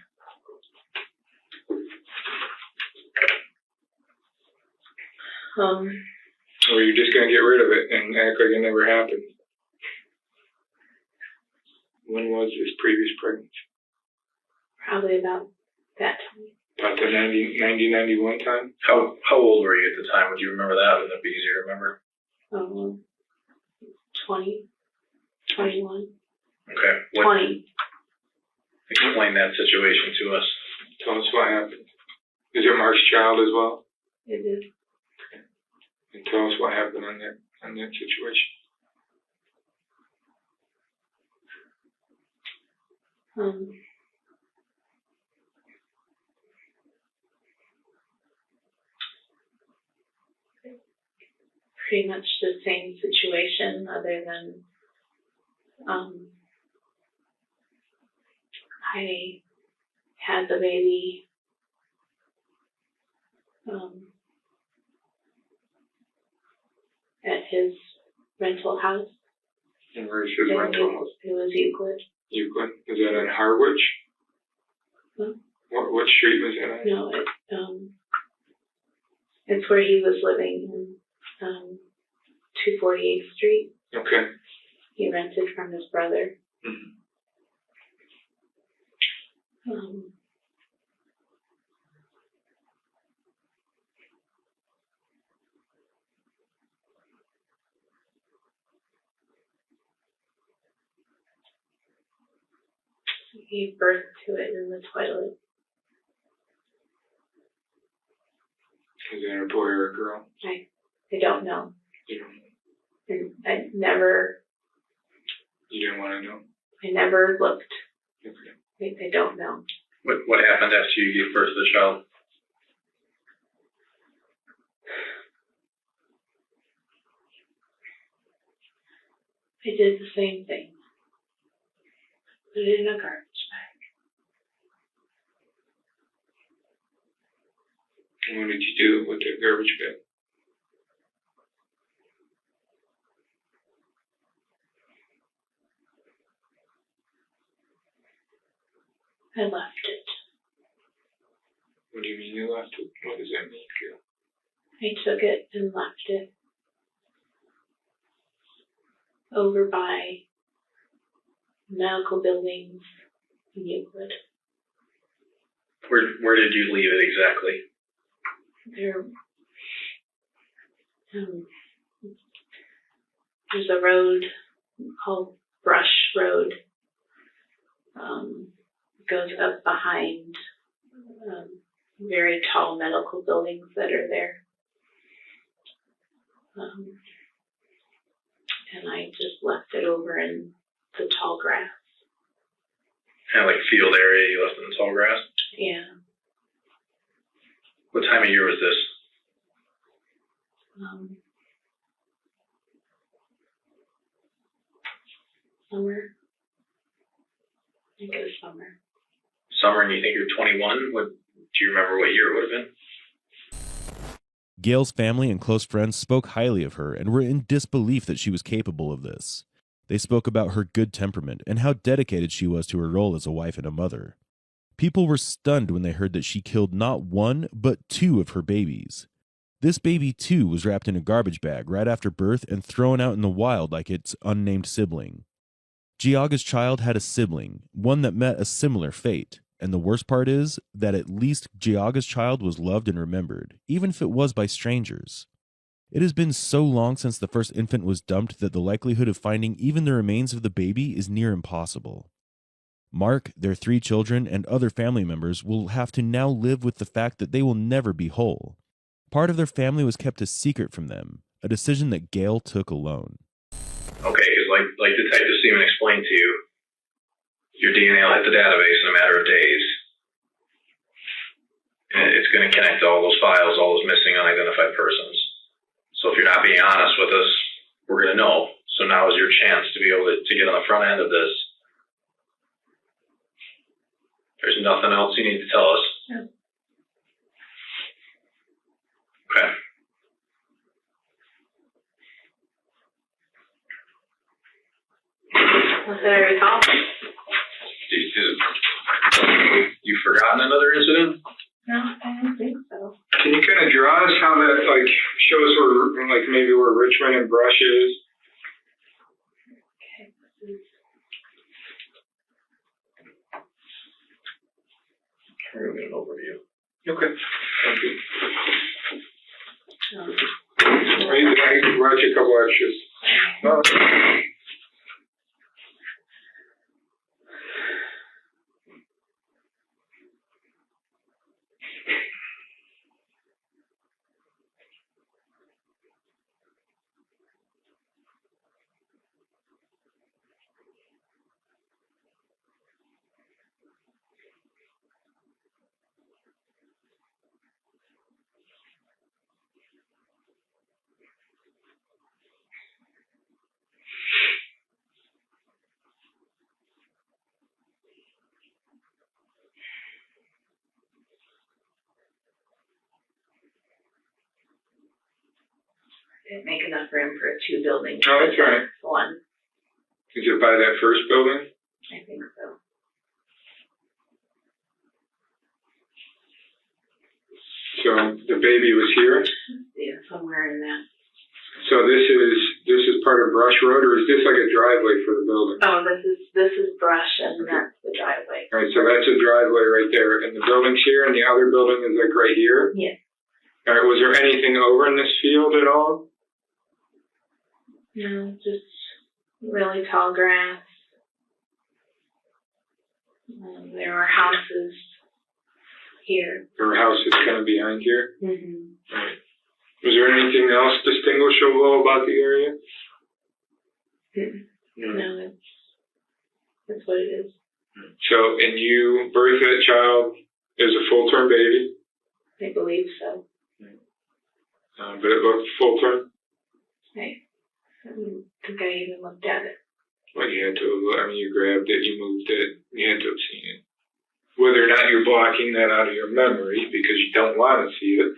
Or you're just gonna get rid of it and act like it never happened. When was this previous pregnancy? Probably about that time. About the 91 time? How old were you at the time? Would you remember that? Would that be easier to remember? 20, 21. Okay. 20. Explain that situation to us. Tell us what happened. Is it Mark's child as well? It is. And tell us what happened on that situation. Pretty much the same situation, other than I had the baby at his rental house. And where's his rental house? It was Euclid. Euclid? Is that in Harwich? Huh? What street was that on? No, it's where he was living, 248th Street. Okay. He rented from his brother. He gave birth to it in the toilet. Is that a boy or a girl? I don't know. You don't know. And I never. You didn't want to know? I never looked. Okay. I don't know. What happened after you gave birth to the child? I did the same thing. Put it in a garbage bag. And what did you do with the garbage bag? I left it. What do you mean you left it? What does that mean, Gail? I took it and left it over by medical buildings in Euclid. Where did you leave it exactly? There's a road called Brush Road. Goes up behind very tall medical buildings that are there. And I just left it over in the tall grass. Kind of like field area you left in the tall grass? Yeah. What time of year was this? Summer. I think it was summer. Summer, and you think you're 21? Do you remember what year it would have been? Gail's family and close friends spoke highly of her and were in disbelief that she was capable of this. They spoke about her good temperament and how dedicated she was to her role as a wife and a mother. People were stunned when they heard that she killed not one, but 2 of her babies. This baby, too, was wrapped in a garbage bag right after birth and thrown out in the wild like its unnamed sibling. Giaga's child had a sibling, one that met a similar fate. And the worst part is that at least Giaga's child was loved and remembered, even if it was by strangers. It has been so long since the first infant was dumped that the likelihood of finding even the remains of the baby is near impossible. Mark, their 3 children, and other family members will have to now live with the fact that they will never be whole. Part of their family was kept a secret from them, a decision that Gail took alone. Okay, like Detective Seaman explained to you, your DNA will hit the database in a matter of days. And it's going to connect to all those files, all those missing unidentified persons. So if you're not being honest with us, we're going to know. So now is your chance to be able to get on the front end of this. There's nothing else you need to tell us. Yeah. Okay. Was there a recall? You forgotten another incident? No, I don't think so. Can you kind of draw us how that shows where maybe where Richmond and Brush is? Okay, this is We're going to get an overview. Okay. Thank you. I can write you a couple extras. Oh. didn't make enough room for 2 buildings. Oh, that's right. One. Is it by that first building? I think so. So the baby was here? Yeah, somewhere in that. So this is part of Brush Road, or is this like a driveway for the building? Oh, this is brush, and that's the driveway. All right, so that's a driveway right there, and the building's here, and the other building is like right here? Yeah. All right, was there anything over in this field at all? No, just really tall grass. There were houses here. There were houses kind of behind here? Mm-hmm. All right. Was there anything else distinguishable about the area? No, that's what it is. So, and you birthed that child as a full-term baby? I believe so. But it looked full-term? I don't think I even looked at it. Well, you had to, you grabbed it, you moved it, you had to have seen it. Whether or not you're blocking that out of your memory because you don't want to see it,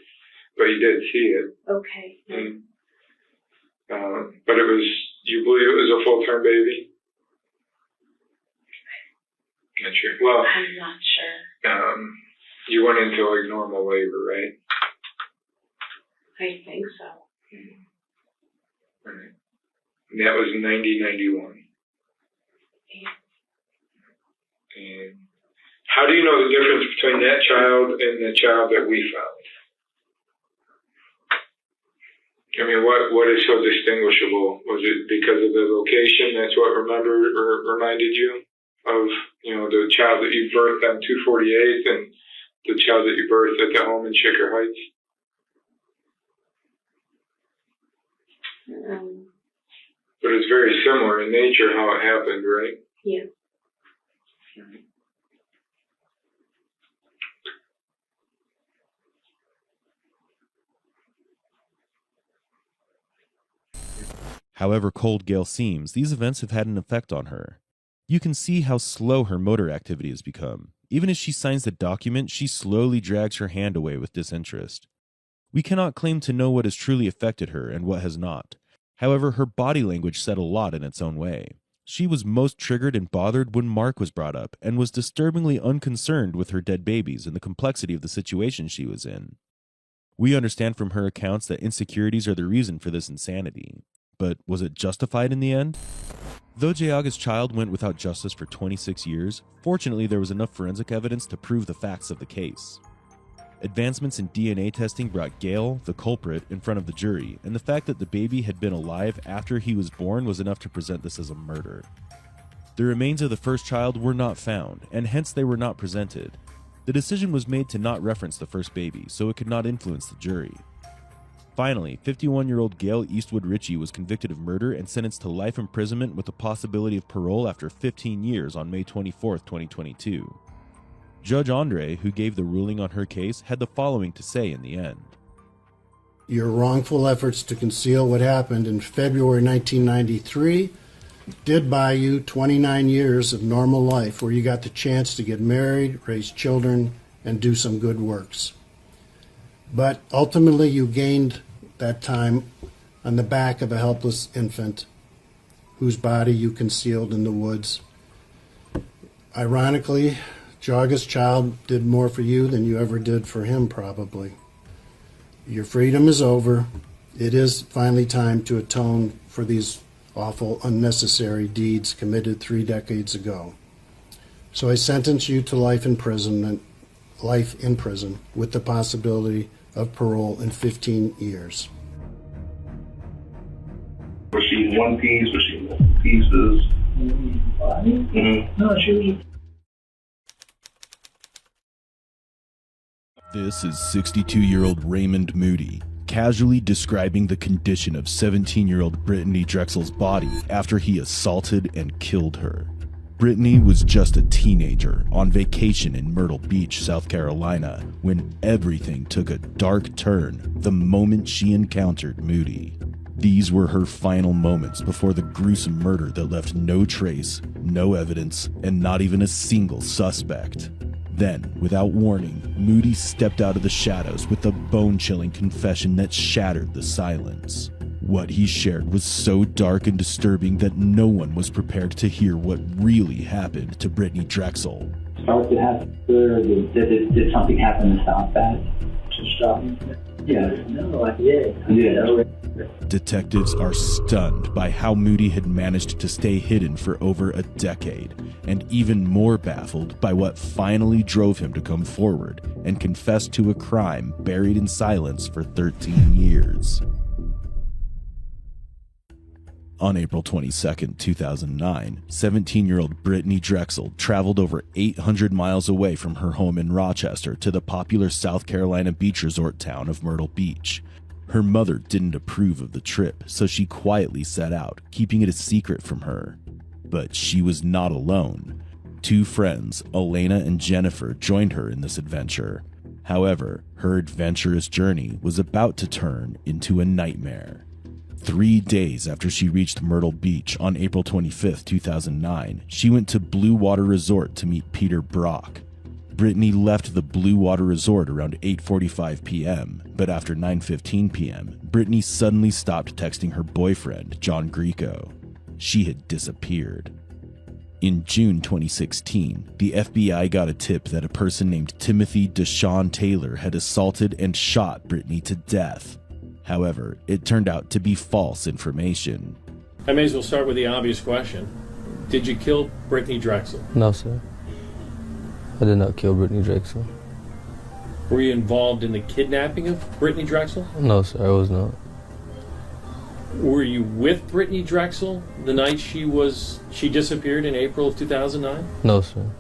but you did see it. Okay. And, but it was, you believe it was a full-term baby? Not sure. Well, I'm not sure. You went into like normal labor, right? I think so. Right. And that was 1991. Yeah. And how do you know the difference between that child and the child that we found? I mean, what is so distinguishable? Was it because of the location? That's what reminded you of, the child that you birthed on 248th and the child that you birthed at the home in Shaker Heights? But it's very similar in nature how it happened, right? Yeah. However cold Gail seems, these events have had an effect on her. You can see how slow her motor activity has become. Even as she signs the document, she slowly drags her hand away with disinterest. We cannot claim to know what has truly affected her and what has not. However, her body language said a lot in its own way. She was most triggered and bothered when Mark was brought up and was disturbingly unconcerned with her dead babies and the complexity of the situation she was in. We understand from her accounts that insecurities are the reason for this insanity. But was it justified in the end? Though Geauga's child went without justice for 26 years, fortunately there was enough forensic evidence to prove the facts of the case. Advancements in DNA testing brought Gail, the culprit, in front of the jury, and the fact that the baby had been alive after he was born was enough to present this as a murder. The remains of the first child were not found, and hence they were not presented. The decision was made to not reference the first baby, so it could not influence the jury. Finally, 51-year-old Gail Richie was convicted of murder and sentenced to life imprisonment with the possibility of parole after 15 years on May 24, 2022. Judge Andre, who gave the ruling on her case, had the following to say in the end. Your wrongful efforts to conceal what happened in February 1993 did buy you 29 years of normal life where you got the chance to get married, raise children, and do some good works. But ultimately you gained that time on the back of a helpless infant whose body you concealed in the woods. Ironically, Geauga's child did more for you than you ever did for him, probably. Your freedom is over. It is finally time to atone for these awful, unnecessary deeds committed 3 decades ago. So I sentence you to life in prison with the possibility of parole in 15 years. Was she in one piece? Was she in multiple pieces? No, she was. This is 62-year-old Raymond Moody, casually describing the condition of 17-year-old Brittany Drexel's body after he assaulted and killed her. Brittany was just a teenager on vacation in Myrtle Beach, South Carolina, when everything took a dark turn the moment she encountered Moody. These were her final moments before the gruesome murder that left no trace, no evidence, and not even a single suspect. Then, without warning, Moody stepped out of the shadows with a bone-chilling confession that shattered the silence. What he shared was so dark and disturbing that no one was prepared to hear what really happened to Brittany Drexel. Did something happen to stop that? To stop me? Yeah. Detectives are stunned by how Moody had managed to stay hidden for over a decade, and even more baffled by what finally drove him to come forward and confess to a crime buried in silence for 13 years. On April 22, 2009, 17-year-old Brittany Drexel traveled over 800 miles away from her home in Rochester to the popular South Carolina beach resort town of Myrtle Beach. Her mother didn't approve of the trip, so she quietly set out, keeping it a secret from her. But she was not alone. 2 friends, Elena and Jennifer, joined her in this adventure. However, her adventurous journey was about to turn into a nightmare. 3 days after she reached Myrtle Beach on April 25, 2009, she went to Blue Water Resort to meet Peter Brock. Brittany left the Blue Water Resort around 8:45 p.m., but after 9:15 p.m., Brittany suddenly stopped texting her boyfriend, John Greco. She had disappeared. In June 2016, the FBI got a tip that a person named Timothy Deshaun Taylor had assaulted and shot Brittany to death. However, it turned out to be false information. I may as well start with the obvious question. Did you kill Brittany Drexel? No, sir. I did not kill Brittany Drexel. Were you involved in the kidnapping of Brittany Drexel? No, sir, I was not. Were you with Brittany Drexel the night she disappeared in April of 2009? No, sir.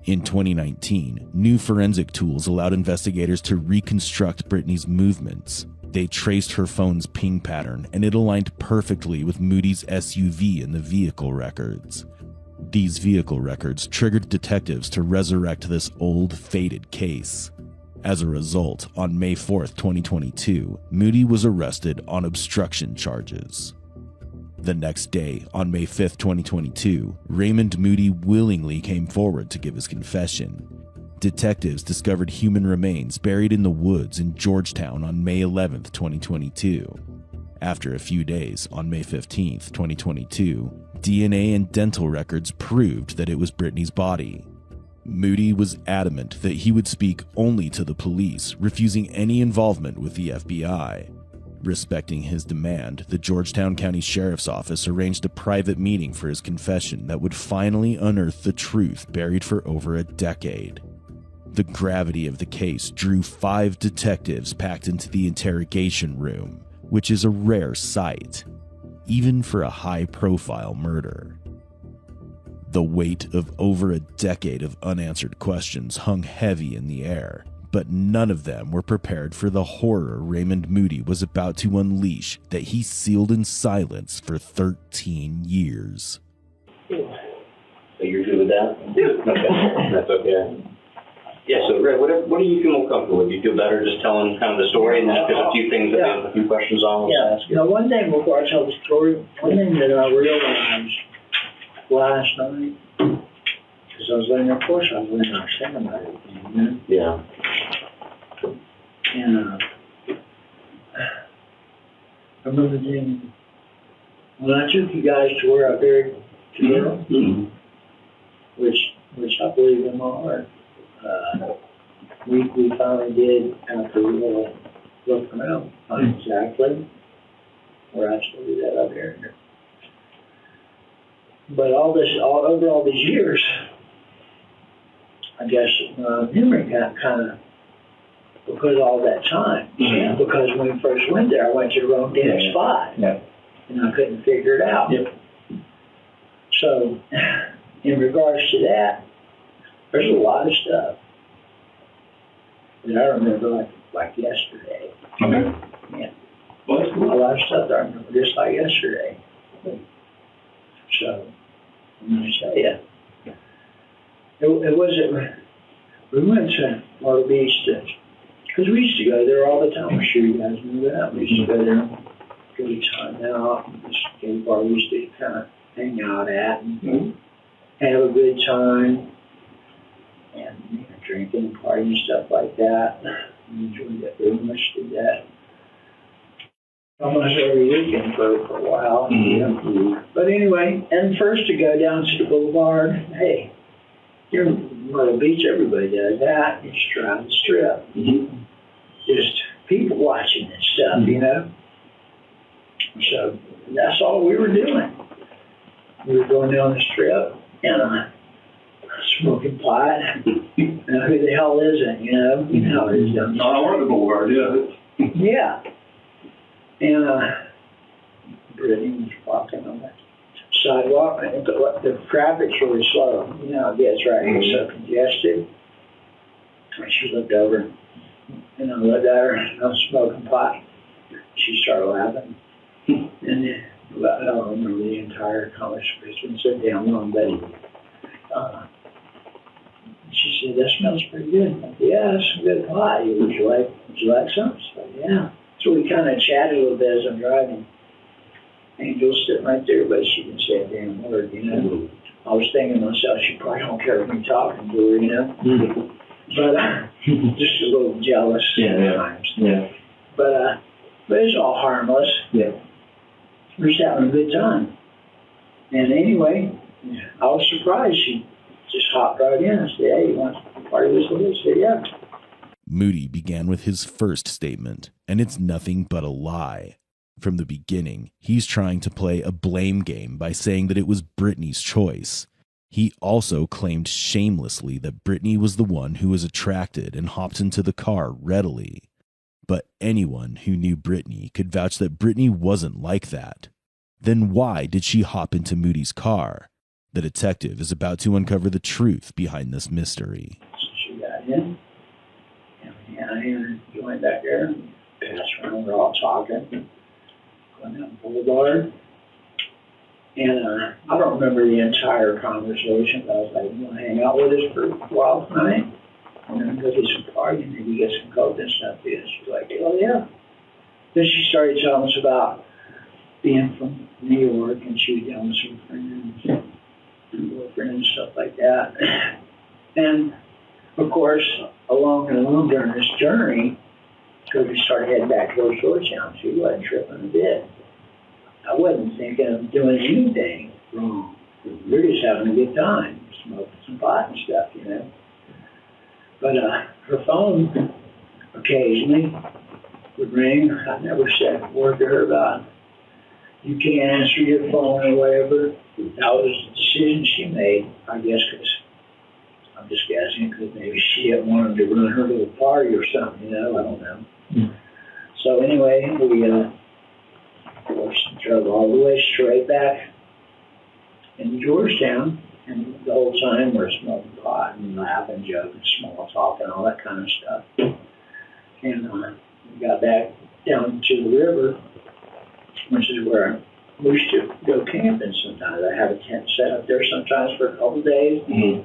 In 2019, new forensic tools allowed investigators to reconstruct Brittany's movements. They traced her phone's ping pattern, and it aligned perfectly with Moody's SUV in the vehicle records. These vehicle records triggered detectives to resurrect this old, faded case. As a result, on May 4th, 2022, Moody was arrested on obstruction charges. The next day, on May 5th, 2022, Raymond Moody willingly came forward to give his confession. Detectives discovered human remains buried in the woods in Georgetown on May 11th, 2022. After a few days, on May 15th, 2022, DNA and dental records proved that it was Brittany's body. Moody was adamant that he would speak only to the police, refusing any involvement with the FBI. Respecting his demand, the Georgetown County Sheriff's Office arranged a private meeting for his confession that would finally unearth the truth buried for over a decade. The gravity of the case drew 5 detectives packed into the interrogation room, which is a rare sight, even for a high-profile murder. The weight of over a decade of unanswered questions hung heavy in the air, but none of them were prepared for the horror Raymond Moody was about to unleash that he sealed in silence for 13 years. So you're good with that? Yeah. Okay. That's okay. Yeah, so Red, what do you feel more comfortable with? Do you feel better just telling kind of the story and then there's a few things that we have a few questions on? Yeah, one thing before I tell the story, one thing that I realized last night, because I was laying there, of course I was laying there thinking about everything, you know? Yeah. And I remember thinking, when I took you guys to where I buried the girl, which I believe in my heart, we finally did after we looked around, find exactly where I told that up there. But over all these years, I guess memory got kind of, because of all that time. Yeah. Because when we first went there, I went to the wrong damn spot. Yeah. And I couldn't figure it out. Yep. So, in regards to that, there's a lot of stuff that I remember like yesterday. Okay. Yeah. Well, that's cool. A lot of stuff that I remember just like yesterday. So, I'm going to tell you, it wasn't, we went to Myrtle Beach because we used to go there all the time. I'm sure you guys knew that. We used to go there and good time out. This game bar we used to kind of hang out at and have a good time and drinking and partying and stuff like that. We enjoyed that very much, did that almost every weekend for a while. But anyway, and first to go down to the boulevard, hey, you're in Myrtle Beach, everybody does that. You just drive the strip. Just people watching and stuff, you know. So that's all we were doing. We were going down the strip and smoking pot. Who the hell isn't, you know? You know how it is down there. I work the boulevard, yeah. Yeah. And Brittany was walking on the sidewalk, and the traffic's really slow. You know how it gets, right? It's so congested. And she looked over, and I looked at her, and I was smoking pot. She started laughing. And then, I don't remember the entire conversation. It's so damn long, but she said, "That smells pretty good." I said, "Yeah, that's some good pot. Would you like some?" She said, "Yeah." So we kind of chatted a little bit as I'm driving. Angel's sitting right there, but she didn't say a damn word, you know. I was thinking to myself, she probably don't care if me talking to her, you know. But just a little jealous sometimes. Yeah. But it's all harmless. Yeah. We're just having a good time. And anyway, I was surprised. She just hopped right in and said, "Hey, you want to party with us?" I said, "Yeah." Moody began with his first statement, and it's nothing but a lie. From the beginning, he's trying to play a blame game by saying that it was Brittany's choice. He also claimed shamelessly that Brittany was the one who was attracted and hopped into the car readily. But anyone who knew Brittany could vouch that Brittany wasn't like that. Then why did she hop into Moody's car? The detective is about to uncover the truth behind this mystery. She got in. And he went back there and passed around. We're all talking. Going down the boulevard. And I don't remember the entire conversation, but I was like, "You want to hang out with us for a while tonight? And then go get some party and maybe get some coke and stuff." And she's like, "Oh, yeah." Then she started telling us about being from New York, and she was down with some friends and boyfriend and stuff like that. And, of course, along during this journey, because we started heading back towards Georgetown, she wasn't tripping a bit. I wasn't thinking of doing anything wrong. We were just having a good time, smoking some pot and stuff, you know. But her phone occasionally would ring. I never said a word to her about, you can't answer your phone or whatever. That was the decision she made, I guess, because I'm just guessing, because maybe she had wanted to run her little party or something, you know, I don't know. So anyway, we drove all the way straight back into Georgetown, and the whole time we're smoking pot and laughing, joking, small talk, and all that kind of stuff. And we got back down to the river, which is where we used to go camping sometimes. I had a tent set up there sometimes for a couple of days.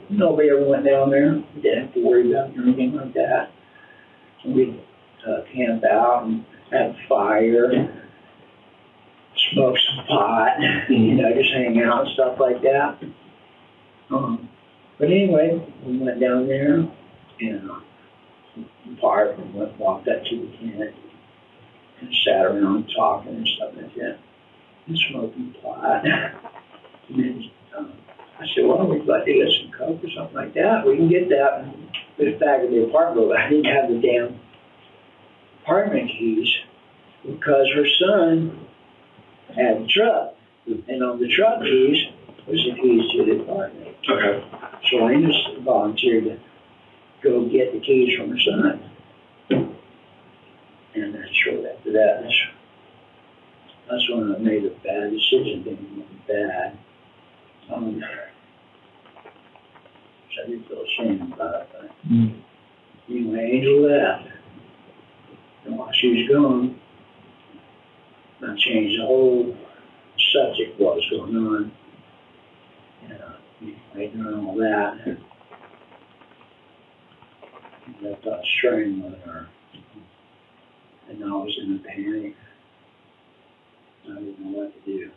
Nobody ever went down there. We didn't have to worry about anything like that. And we'd camp out and have a fire, smoke some pot, you know, just hang out and stuff like that. But anyway, we went down there and parked and walked up to the tent and sat around talking and stuff like that, and smoking pot. And then I said, well, we'd like to get some coke or something like that. We can get that. And put it back in the apartment. But I didn't have the damn apartment keys because her son had the truck. And on the truck keys was the keys to the apartment. Okay. So I just volunteered to go get the keys from her son. And then shortly after that, that's when I made a bad decision, thinking bad. So I did feel ashamed about it. But anyway, Angel left. And while she was gone, I changed the whole subject, what was going on. Waiting on all that. And I thought straying with her. And I was in a panic. I didn't know what to do.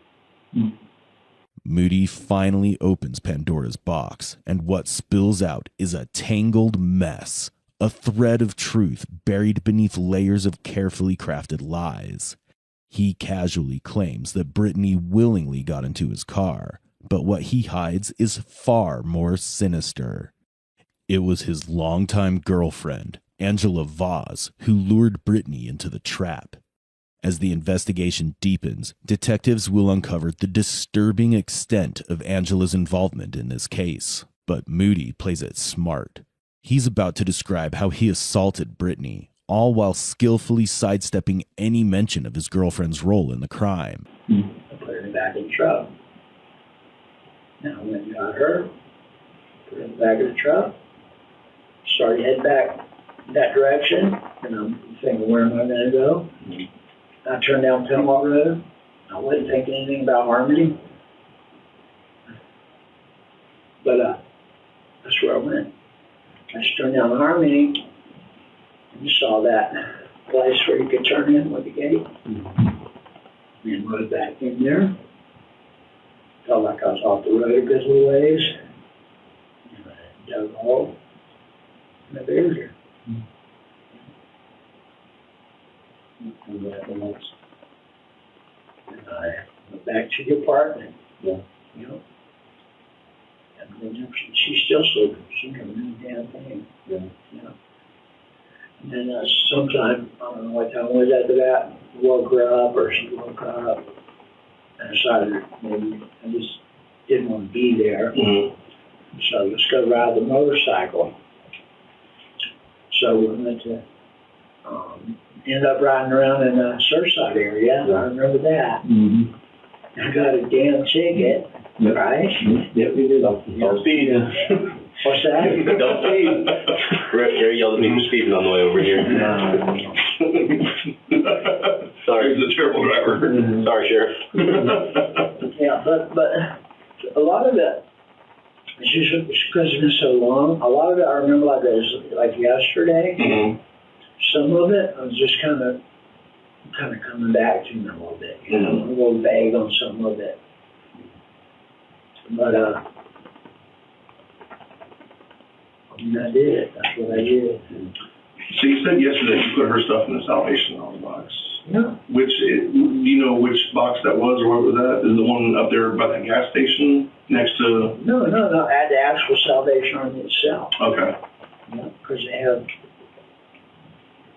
Moody finally opens Pandora's box, and what spills out is a tangled mess, a thread of truth buried beneath layers of carefully crafted lies. He casually claims that Brittany willingly got into his car, but what he hides is far more sinister. It was his longtime girlfriend, Angela Vaz, who lured Brittany into the trap. As the investigation deepens, detectives will uncover the disturbing extent of Angela's involvement in this case. But Moody plays it smart. He's about to describe how he assaulted Brittany, all while skillfully sidestepping any mention of his girlfriend's role in the crime. I put her in the back of the truck. Now I went and got her, put her in the back of the truck, started heading back that direction, and I'm thinking, where am I going to go? I turned down Penwell Road. I wasn't thinking anything about Harmony. But that's where I went. I just turned down Harmony, and you saw that place where you could turn in with the gate. And rode back in there. Felt like I was off the road a good little ways. And I dug a hole. And I buried her. And I went back to the apartment. You know. And then she's still sleeping. She never knew the damn thing. You know. And then sometime, I don't know what time it was after that, woke her up or she woke up. And I decided maybe I just didn't want to be there. So let's go ride the motorcycle. So we went to, ended up riding around in the Surfside area. I remember that. I got a damn ticket, right? Yep, we did. Don't speed. What's that? Don't speed. Gary yelled at me for speeding on the way over here. Sorry. He's a terrible driver. Sorry, Sheriff. Yeah, but a lot of it, it's just because it's been so long, a lot of it I remember like yesterday. Some of it I was just kind of coming back to me a little bit. You know, a little vague on some of it. But I did it. That's what I did. So you said yesterday you put her stuff in the Salvation Army box. Yeah. Do you know which box that was or what was that? Is the one up there by the gas station next to? No. At the actual Salvation Army itself. Okay. Yeah, because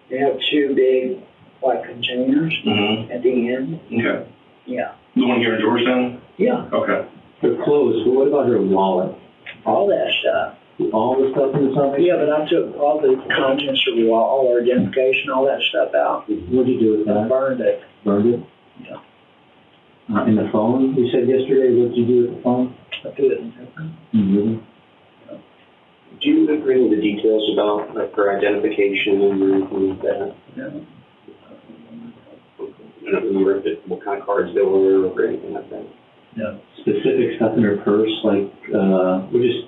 they have two big like containers at the end. Okay. Yeah. The one here in Georgetown? Yeah. Okay. Her clothes, but what about her wallet? All that stuff. All the stuff in the trunk? Yeah, but I took all the contents of the wall, all our identification, all that stuff out. What did you do with that? I burned it. Burned it? Yeah. And the phone, you said yesterday, what did you do with the phone? I threw it in the Really? Do you agree with the details about like her identification and everything like that? No. You don't remember what kind of cards there were or anything like that? No. Specific stuff in her purse, like, we're just,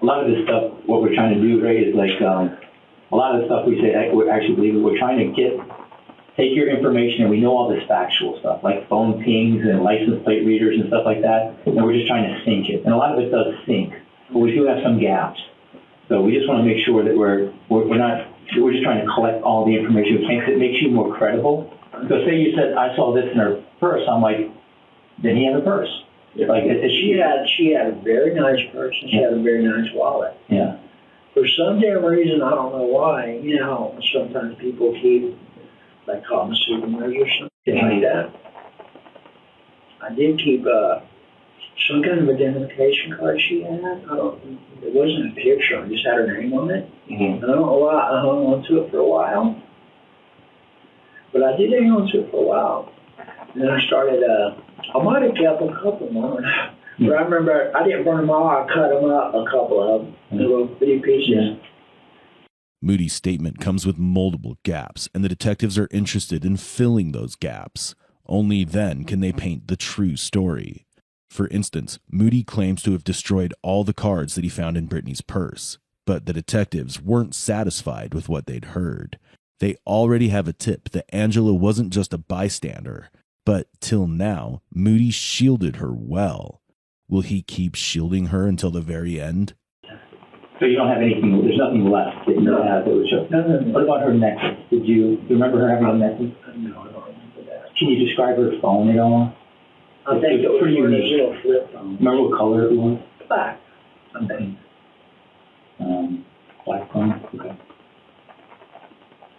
a lot of this stuff, what we're trying to do, right, is like, a lot of the stuff we say, we actually believe it, we're trying to take your information, and we know all this factual stuff, like phone pings and license plate readers and stuff like that, and we're just trying to sync it. And a lot of it does sync, but we do have some gaps. So we just want to make sure that we're just trying to collect all the information. It makes you more credible. So say you said, I saw this in her purse, I'm like, then he had a purse. Like she had a very nice purse and she had a very nice wallet. Yeah. For some damn reason, I don't know why, you know, sometimes people keep like common souvenirs or something like that. I did keep some kind of identification card she had. It wasn't a picture, I just had her name on it. And I don't know why I hung on to it for a while. But I did hang on to it for a while. And then I started, I might have kept a couple more. But I remember I didn't burn them all, I cut them up, a couple of them, little bitty pieces. Moody's statement comes with multiple gaps, and the detectives are interested in filling those gaps. Only then can they paint the true story. For instance, Moody claims to have destroyed all the cards that he found in Brittany's purse, but the detectives weren't satisfied with what they'd heard. They already have a tip that Angela wasn't just a bystander, but till now, Moody shielded her well. Will he keep shielding her until the very end? So you don't have anything, there's nothing left that you have that would show. No. What about her necklace? Do you remember her having a necklace? No, I don't remember that. Can you describe her phone at all? I think it was pretty one of unique. those little flip phones. Remember what color it was? Black, I think. Black phone? Okay.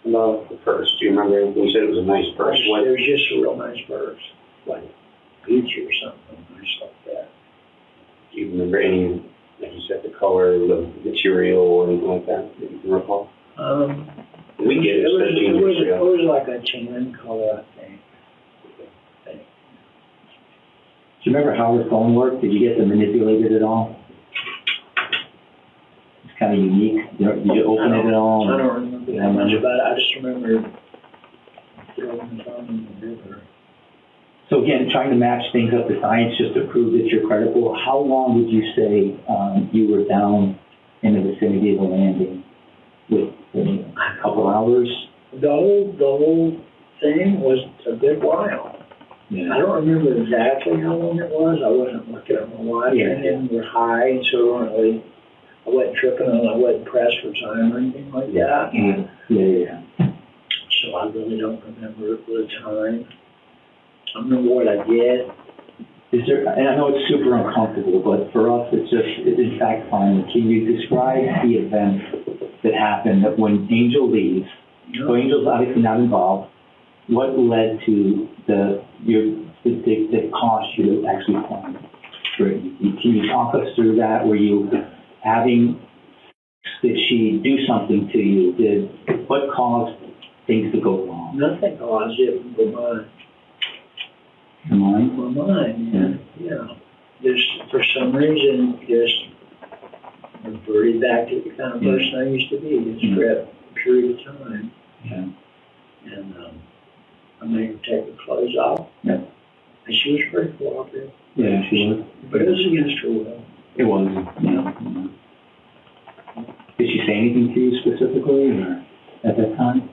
About the purse, do you remember anything? You said it was a nice purse. It was just a real nice purse, like Gucci or something, nice like that. Do you remember any, like you said, the color, the material, or anything like that that you can recall? We get it, especially in your it was like a tan color, I think. Do you remember how her phone worked? Did you get to manipulate it at all? It's kind of unique. Did you open it at all? I don't remember that much about it. I just remember throwing the phone in the river. So again, trying to match things up to science just to prove that you're credible. How long would you say you were down in the vicinity of the landing? With a couple hours? The whole thing was a good while. Yeah. I don't remember exactly how long it was. I wasn't looking at my watch, and then we're high, and so I wasn't tripping on, I wasn't pressed for time or anything like that. Yeah. So I really don't remember the time. I remember what I did. And I know it's super uncomfortable, but for us, it's fact finding. Can you describe the event that happened that when Angel leaves? So Angel's obviously not involved. What led to the cost you to actually find Brittany? Can you talk us through that? Were you did she do something to you? What caused things to go wrong? Nothing caused it but Your mind? my mind, yeah. Just for some reason, reverted back to the kind of person I used to be, just for a period of time. Yeah. And I made her take her clothes off. Yeah. And she was pretty cooperative. Yeah, she was. But it was against her will. It was, yeah. Did she say anything to you specifically or at that time?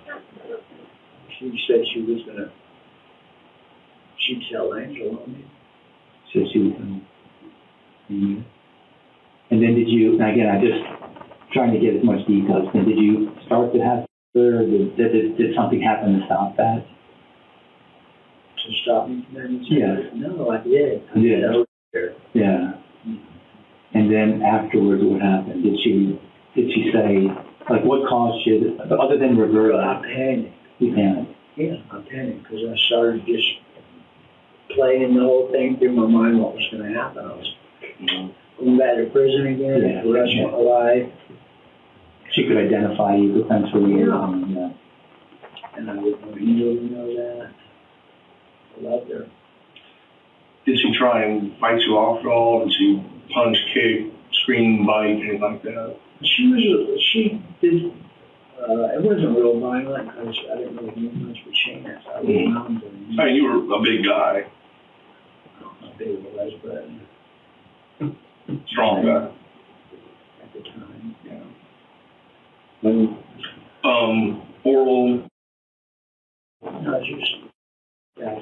She said she was she'd tell Angel on me. So she was And then did you, and again, I'm just trying to get as much details, and did you start to have her, or did something happen to stop that? To stop me from having sex? Yeah. No, I did. Yeah. And then afterwards, what happened? Did she say, like, what caused you, other than revert? I panicked. You panicked. Yeah, I panicked because I started just playing the whole thing through my mind, what was going to happen. I was going back to prison again for the rest of my life. She could identify you potentially. Yeah. And I didn't want anybody to know that. I loved her. Did she try and fight you off at all? Did she punch, kick, scream, bite, anything like that? She did, it wasn't real violent because I didn't really do much with chance. I was around her. I mean, you were a big guy. I don't know how big it was, but Strong guy. at the time, yeah. Oral. No, just, yeah.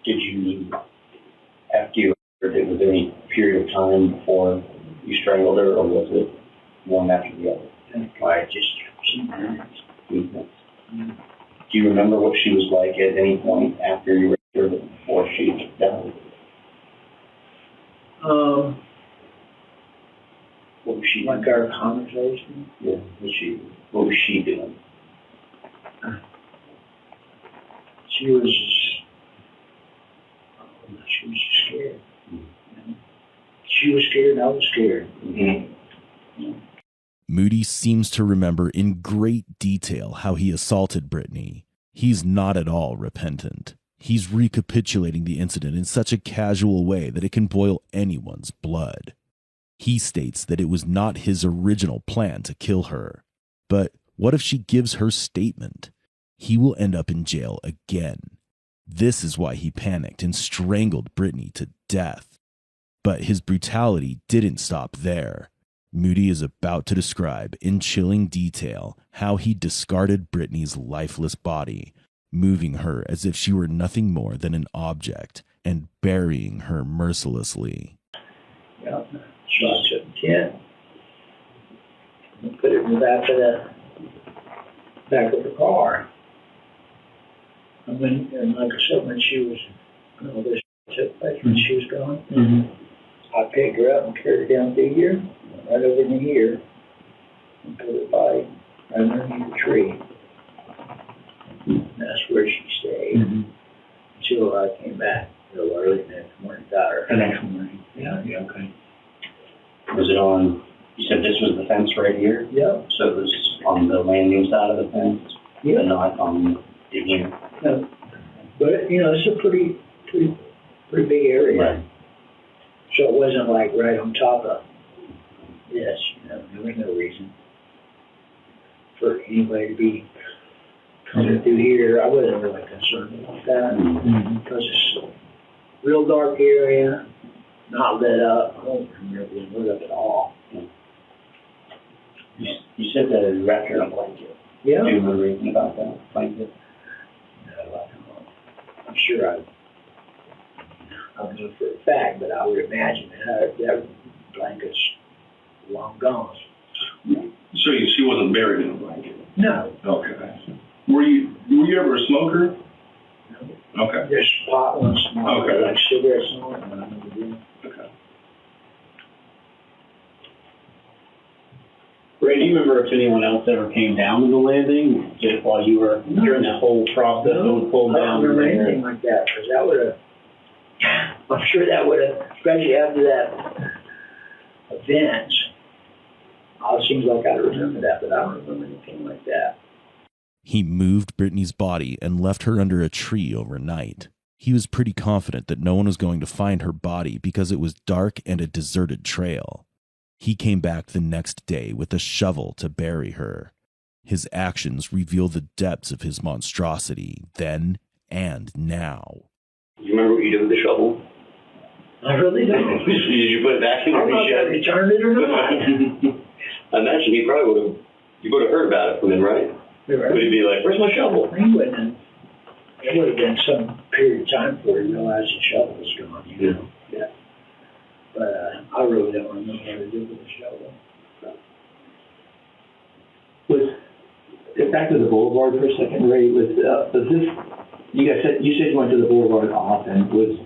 Did you, after you heard it, was there any period of time before you strangled her, or was it one after the other? I just some minutes. Do you remember what she was like at any point after you raped her before she died? What was she like our conversation? Yeah, what was she doing? She was just scared. She was scared, I was scared. Moody seems to remember in great detail how he assaulted Brittany. He's not at all repentant. He's recapitulating the incident in such a casual way that it can boil anyone's blood. He states that it was not his original plan to kill her. But what if she gives her statement? He will end up in jail again. This is why he panicked and strangled Brittany to death. But his brutality didn't stop there. Moody is about to describe in chilling detail how he discarded Brittany's lifeless body, moving her as if she were nothing more than an object and burying her mercilessly. Yeah, shot to the tent. And put it in the back of the car. And like I said, when she was, this took place when she was gone, I picked her up and carried her down through here, right over in here, and put her body right underneath the tree. And that's where she stayed until I came back real early the next morning, got her. The next morning? Yeah. Okay. Was it on, you said this was the fence right here? Yeah. So it was on the landing side of the fence? Yeah. Not on the here? No. But, it's a pretty big area. Right. So it wasn't like right on top of this, there was no reason for anybody to be coming through here. I wasn't really concerned about that because it's a real dark area, not lit up. I don't remember being lit up at all. You said that you wrapped her in a blanket. Yeah. Do you remember anything about that blanket? No, I don't. I'm sure I don't know for a fact, but I would imagine that blanket's long gone. So she wasn't buried in a blanket? No. Okay. Were you ever a smoker? No. Okay. Just pot once in a while, Okay. like cigarette smoking when I never did. Okay. Ray, do you remember if anyone else ever came down to the landing just while you were during that whole process of pulled down? I don't remember anything like that, because that would have, I'm sure that would have, especially after that event, it seems like I remember that, but I don't remember anything like that. He moved Brittany's body and left her under a tree overnight. He was pretty confident that no one was going to find her body because it was dark and a deserted trail. He came back the next day with a shovel to bury her. His actions reveal the depths of his monstrosity then and now. Do you remember what you did with the shovel? I really don't. Did you put it back in I'm your not shed? going to return it or not. I imagine he probably would have heard about it from him, right? Right. Would he be like, where's my shovel? He wouldn't. It would have been some period of time before he realized the shovel was gone, Yeah. But I really don't remember what to do with the shovel. Back to the boulevard for a second, Ray. Was this? You said you went to the boulevard often. Was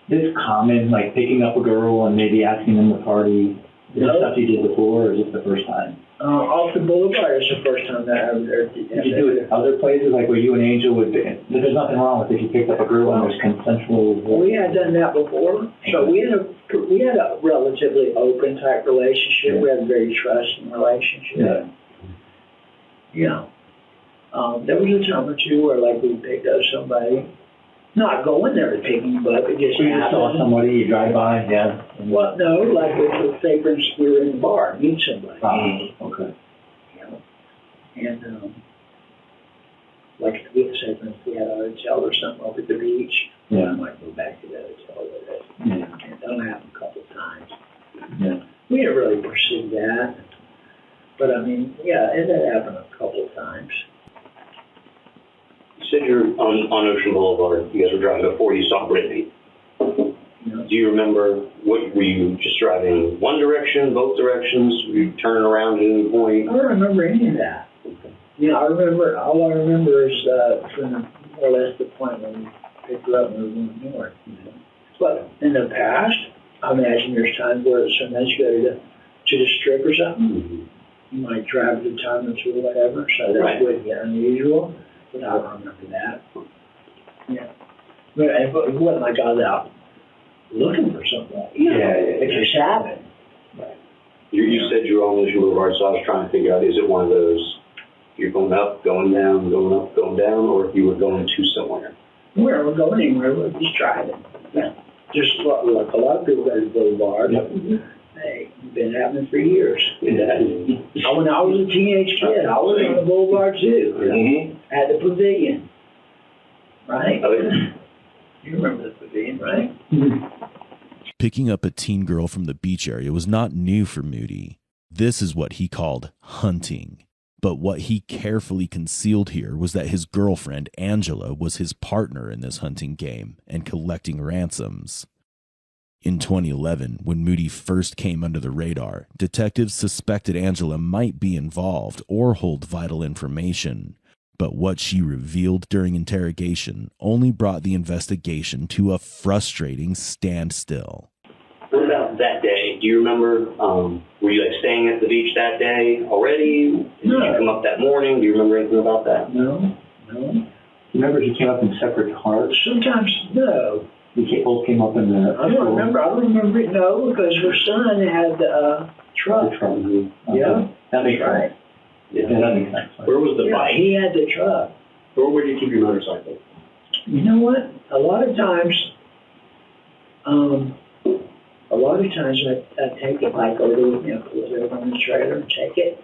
this common, like picking up a girl and maybe asking them to party Is this stuff you did before, or is this the first time? Off the boulevard is the first time that I ever did. Did you do it other places, like where you and Angel would be? There's nothing wrong with if you picked up a girl and there's consensual. We had done that before, so we had a relatively open type relationship. We had a very trusting relationship. Yeah. There was a time or two where like we picked up somebody, not going there to pick them up, it just You happened. saw somebody, you drive by, yeah. Well, no, like if say for instance we were in the bar, meet somebody. Okay. And like we say for instance we had a hotel or something over at the beach. Yeah. I might go back to that hotel with it. Yeah. And that'll happen a couple of times. Yeah. We didn't really pursue that. But I mean, yeah, it did happen a couple of times. You said you're on Ocean Boulevard. You guys were driving before you saw Brittany. Do you remember, were you just driving one direction, both directions? Were you turning around at any point? I don't remember any of that. Yeah, all I remember is from more or less the point when we picked her up and we were going north. But in the past, I imagine there's times where sometimes you go to the strip or something. You might drive to the time or two or whatever, so that would be unusual. But I don't remember that. Yeah. But it wasn't like I was out looking for something. It just happened. You said you were on Ocean Boulevard, so I was trying to figure out, is it one of those, you're going up, going down, going up, going down, or if you were going to somewhere? Where we're going anywhere, we're just driving. Yeah. Just like a lot of people go to the boulevard. Hey, it's been happening for years. When I was a teenage kid, I was on the boulevard too. At the pavilion. Right? You remember the pavilion, right? Picking up a teen girl from the beach area was not new for Moody. This is what he called hunting. But what he carefully concealed here was that his girlfriend, Angela, was his partner in this hunting game and collecting ransoms. In 2011, when Moody first came under the radar, detectives suspected Angela might be involved or hold vital information. But what she revealed during interrogation only brought the investigation to a frustrating standstill. What about that day? Do you remember, were you like staying at the beach that day already? Did you come up that morning? Do you remember anything about that? No. Remember he came up in separate cars? Sometimes, no. We both came up in the... I don't remember it, no, because her son had the truck. The truck. Yeah. That makes right. Yeah, that makes sense. Where was the bike? He had the truck. Where did you keep your motorcycle? You know what? A lot of times I take it like over, pull it over on the trailer and take it.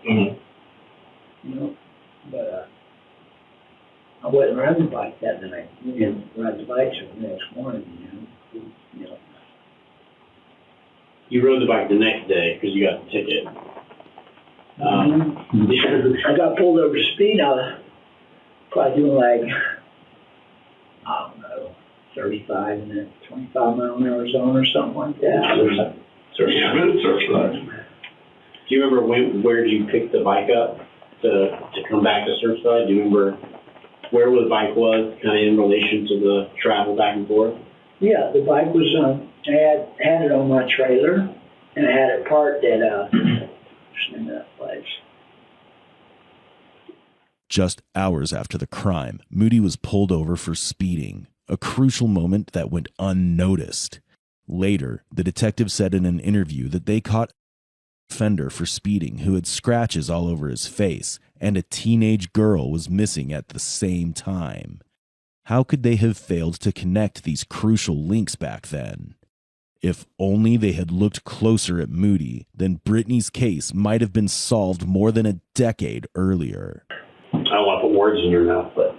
But I wasn't riding the bike that night. We didn't ride the bike till the next morning, You rode the bike the next day because you got the ticket. I got pulled over to speed. I was probably doing like, I don't know, 35 in a 25 mile an hour zone or something like that. Do you remember where did you pick the bike up to come back to Surfside? Do you remember where the bike was kind of in relation to the travel back and forth? Yeah, the bike was I had it on my trailer, and I had it parked at in that place. Just hours after the crime, Moody was pulled over for speeding, a crucial moment that went unnoticed. Later, the detective said in an interview that they caught an offender for speeding who had scratches all over his face, and a teenage girl was missing at the same time. How could they have failed to connect these crucial links back then? If only they had looked closer at Moody, then Brittany's case might have been solved more than a decade earlier. I don't want to put words in your mouth, but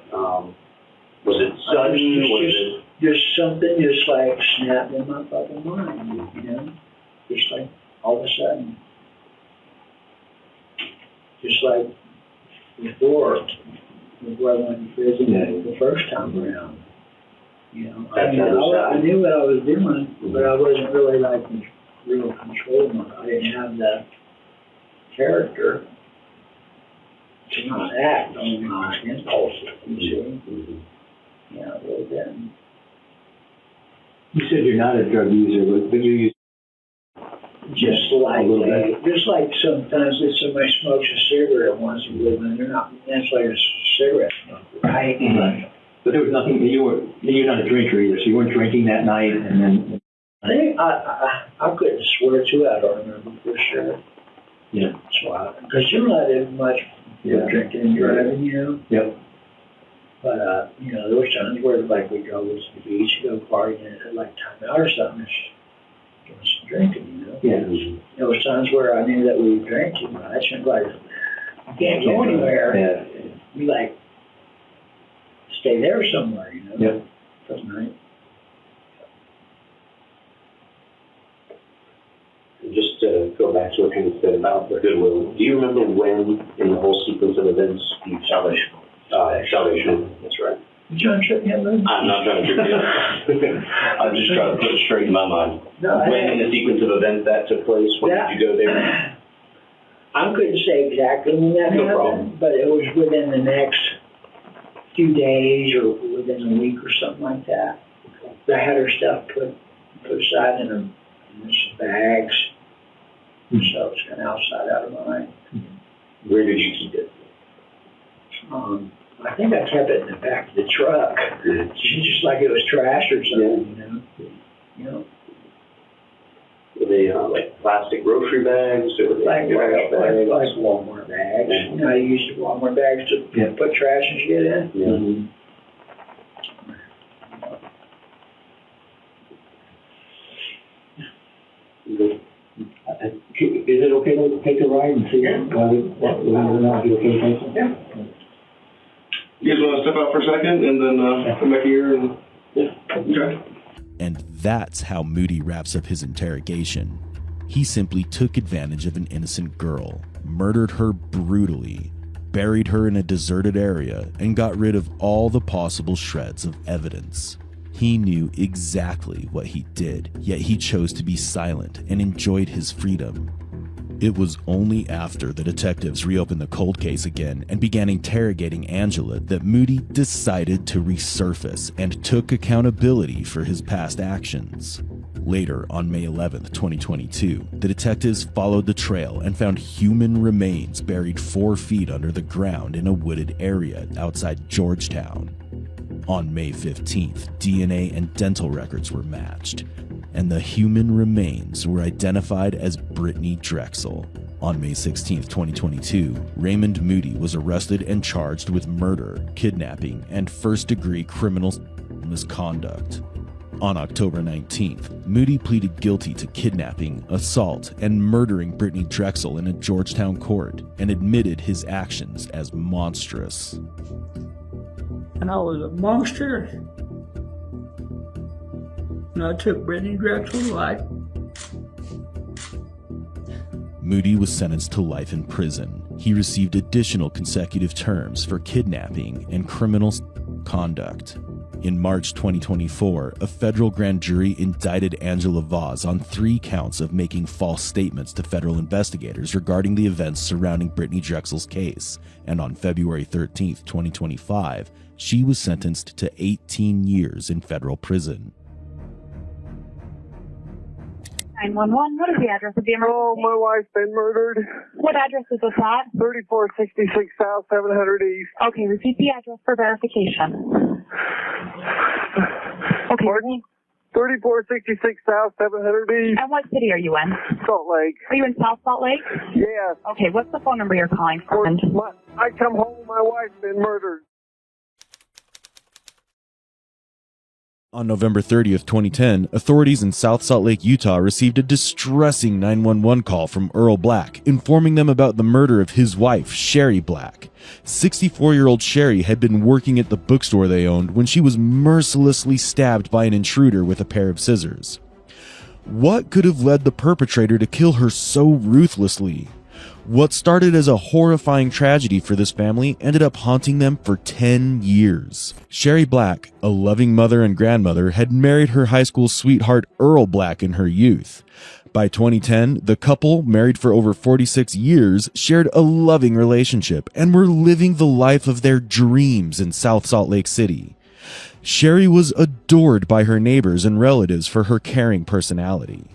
was it sudden? Just something just like snapped in my fucking mind, Just like all of a sudden. Just like before I went to prison the first time around. I knew what I was doing, but I wasn't really like in real control of it. I didn't have the character to not act on my impulses, you see. Really didn't. You said you're not a drug user, but you use... Just like sometimes if somebody smokes a cigarette once in a blue moon, they're not necessarily a cigarette smoker, right? Mm-hmm. But there was nothing. You're not a drinker either, so you weren't drinking that night, and then. I think I couldn't swear to it. I don't remember for sure. Yeah. So because generally I didn't much drinking and driving, you know. Yep. But there was times where like we go to the beach, go partying at like time out or something, just doing some drinking, you know. Yeah. There was times where I knew that we drank too much and like you can't go anywhere. Yeah. We like stay there somewhere, you know. Yep. For the night. Just to go back to what you said about the goodwill, do you remember when, in the whole sequence of events, you salvation? That's right. You trying to trip me up, man? I'm not trying to trip you up. I'm just trying to put it straight in my mind. No, when in the sequence of events that took place, when did you go there? I couldn't say exactly when that happened, problem. but it was within the next few days or within a week or something like that. I had her stuff put aside in some bags, so it was kind of outside out of mind. Where did you keep it? I think I kept it in the back of the truck, just like it was trash or something, you know. Were they like plastic grocery bags? Or were they Like bags? Walmart bags. You know, I used Walmart bags to put trash and shit in. Yeah. Mm-hmm. Is it okay to take a ride and see what we're not okay? Yeah. You guys want to step out for a second and then come back here and okay. And that's how Moody wraps up his interrogation. He simply took advantage of an innocent girl, murdered her brutally, buried her in a deserted area, and got rid of all the possible shreds of evidence. He knew exactly what he did, yet he chose to be silent and enjoyed his freedom. It was only after the detectives reopened the cold case again and began interrogating Angela that Moody decided to resurface and took accountability for his past actions. Later, on May 11, 2022, the detectives followed the trail and found human remains buried 4 feet under the ground in a wooded area outside Georgetown. On May 15th, DNA and dental records were matched, and the human remains were identified as Brittany Drexel. On May 16th, 2022, Raymond Moody was arrested and charged with murder, kidnapping, and first-degree criminal misconduct. On October 19th, Moody pleaded guilty to kidnapping, assault, and murdering Brittany Drexel in a Georgetown court and admitted his actions as monstrous. And I was a monster. And I took Brittany Drexel's life. Moody was sentenced to life in prison. He received additional consecutive terms for kidnapping and criminal conduct. In March 2024, a federal grand jury indicted Angela Vaz on 3 counts of making false statements to federal investigators regarding the events surrounding Brittany Drexel's case, and on February 13, 2025, she was sentenced to 18 years in federal prison. 911, what is the address of the emergency? Oh, my wife's been murdered. What address is this at? 3466 South 700 East. Okay, repeat the address for verification. Okay. Pardon? 3466 South 700 East. And what city are you in? Salt Lake. Are you in South Salt Lake? Yes. Okay, what's the phone number you're calling from? I come home, my wife's been murdered. On November 30th, 2010, authorities in South Salt Lake, Utah received a distressing 911 call from Earl Black, informing them about the murder of his wife, Sherry Black. 64-year-old Sherry had been working at the bookstore they owned when she was mercilessly stabbed by an intruder with a pair of scissors. What could have led the perpetrator to kill her so ruthlessly? What started as a horrifying tragedy for this family ended up haunting them for 10 years. Sherry Black, a loving mother and grandmother, had married her high school sweetheart Earl Black in her youth. By 2010, the couple, married for over 46 years, shared a loving relationship and were living the life of their dreams in South Salt Lake City. Sherry was adored by her neighbors and relatives for her caring personality.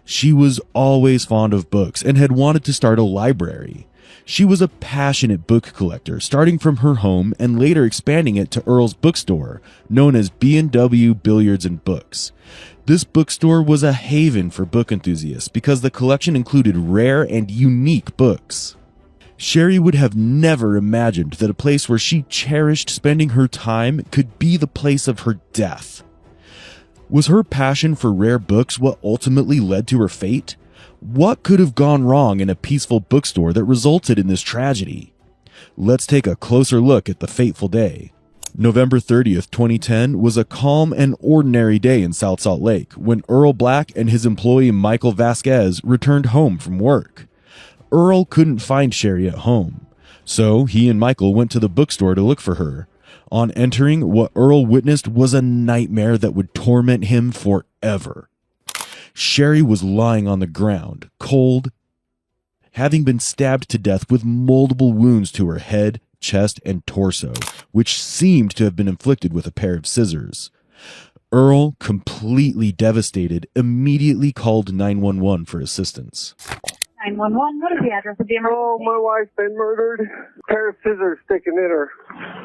She was always fond of books and had wanted to start a library. She was a passionate book collector, starting from her home and later expanding it to Earl's bookstore, known as B&W Billiards and Books. This bookstore was a haven for book enthusiasts because the collection included rare and unique books. Sherry would have never imagined that a place where she cherished spending her time could be the place of her death. Was her passion for rare books what ultimately led to her fate? What could have gone wrong in a peaceful bookstore that resulted in this tragedy? Let's take a closer look at the fateful day. November 30th, 2010 was a calm and ordinary day in South Salt Lake when Earl Black and his employee Michael Vasquez returned home from work. Earl couldn't find Sherry at home, so he and Michael went to the bookstore to look for her. On entering, what Earl witnessed was a nightmare that would torment him forever. Sherry was lying on the ground, cold, having been stabbed to death with multiple wounds to her head, chest, and torso, which seemed to have been inflicted with a pair of scissors. Earl, completely devastated, immediately called 911 for assistance. 911, what is the address of the emergency? Oh, my wife's been murdered. A pair of scissors sticking in her.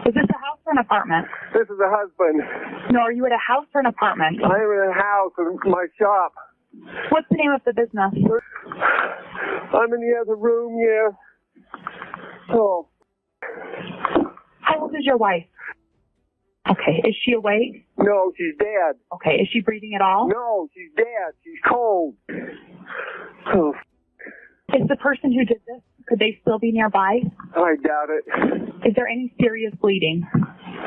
Is this a house or an apartment? This is a husband. No, are you at a house or an apartment? I'm in a house in my shop. What's the name of the business? I'm in the other room, yes. Oh. How old is your wife? Okay, is she awake? No, she's dead. Okay, is she breathing at all? No, she's dead. She's cold. Oh. Is the person who did this, could they still be nearby? I doubt it. Is there any serious bleeding?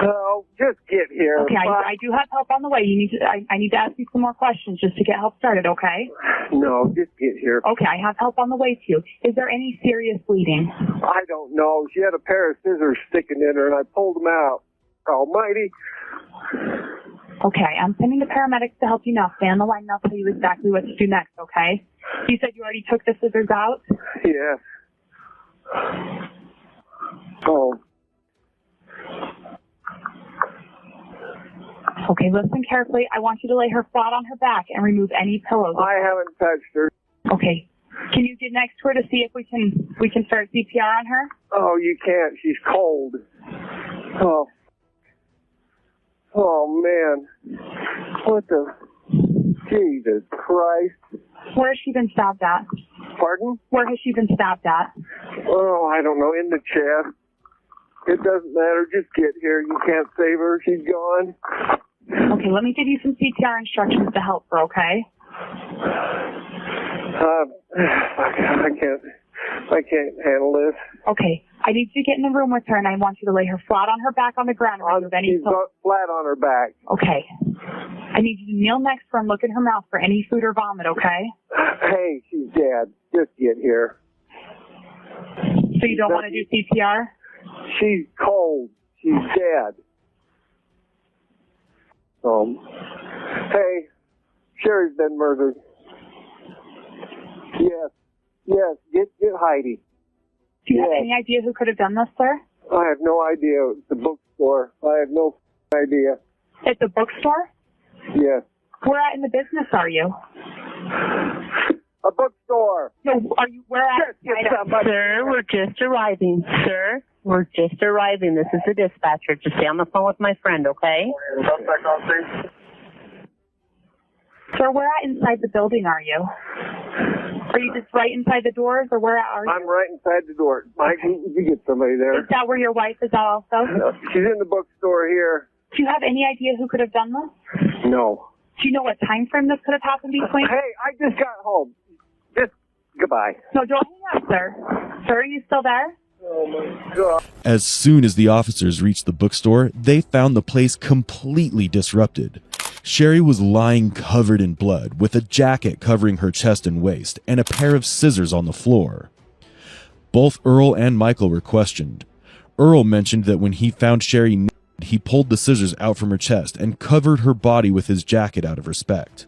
Oh, just get here. Okay, I do have help on the way. I need to ask you some more questions just to get help started, okay? No, just get here. Okay, I have help on the way to you. Is there any serious bleeding? I don't know. She had a pair of scissors sticking in her, and I pulled them out. Almighty. Okay, I'm sending the paramedics to help you now. Stay on the line and I'll tell you exactly what to do next, okay? You said you already took the scissors out? Yes. Oh. Okay, listen carefully. I want you to lay her flat on her back and remove any pillows. I haven't touched her. Okay. Can you get next to her to see if we can start CPR on her? Oh, you can't. She's cold. Oh. Oh, man. What the... Jesus Christ. Where has she been stabbed at? Pardon? Where has she been stabbed at? Oh, I don't know. In the chest. It doesn't matter. Just get here. You can't save her. She's gone. Okay, let me give you some CPR instructions to help her, okay? I can't handle this. Okay, I need you to get in the room with her, and I want you to lay her flat on her back on the ground. She's flat on her back. Okay. I need you to kneel next to her and look in her mouth for any food or vomit, okay? Hey, she's dead. Just get here. So you don't want to do CPR? She's cold. She's dead. Hey, Sherry's been murdered. Yes, get Heidi. Do you have any idea who could have done this, sir? I have no idea. It's the bookstore. I have no idea. At the bookstore? Yes. Where at in the business are you? A bookstore. No, are you, where at? Sir, we're just arriving. Sir, we're just arriving. This is the dispatcher. Just stay on the phone with my friend, okay? Sir, where at inside the building are you? Are you just right inside the doors, or where are you? I'm right inside the door. Mike, you get somebody there. Is that where your wife is at also? She's in the bookstore here. Do you have any idea who could have done this? No. Do you know what time frame this could have happened between? Hey, I just got home. Just goodbye. No, don't hang up, sir. Sir, are you still there? Oh my God. As soon as the officers reached the bookstore, they found the place completely disrupted. Sherry was lying covered in blood, with a jacket covering her chest and waist, and a pair of scissors on the floor. Both Earl and Michael were questioned. Earl mentioned that when he found Sherry naked, he pulled the scissors out from her chest and covered her body with his jacket out of respect.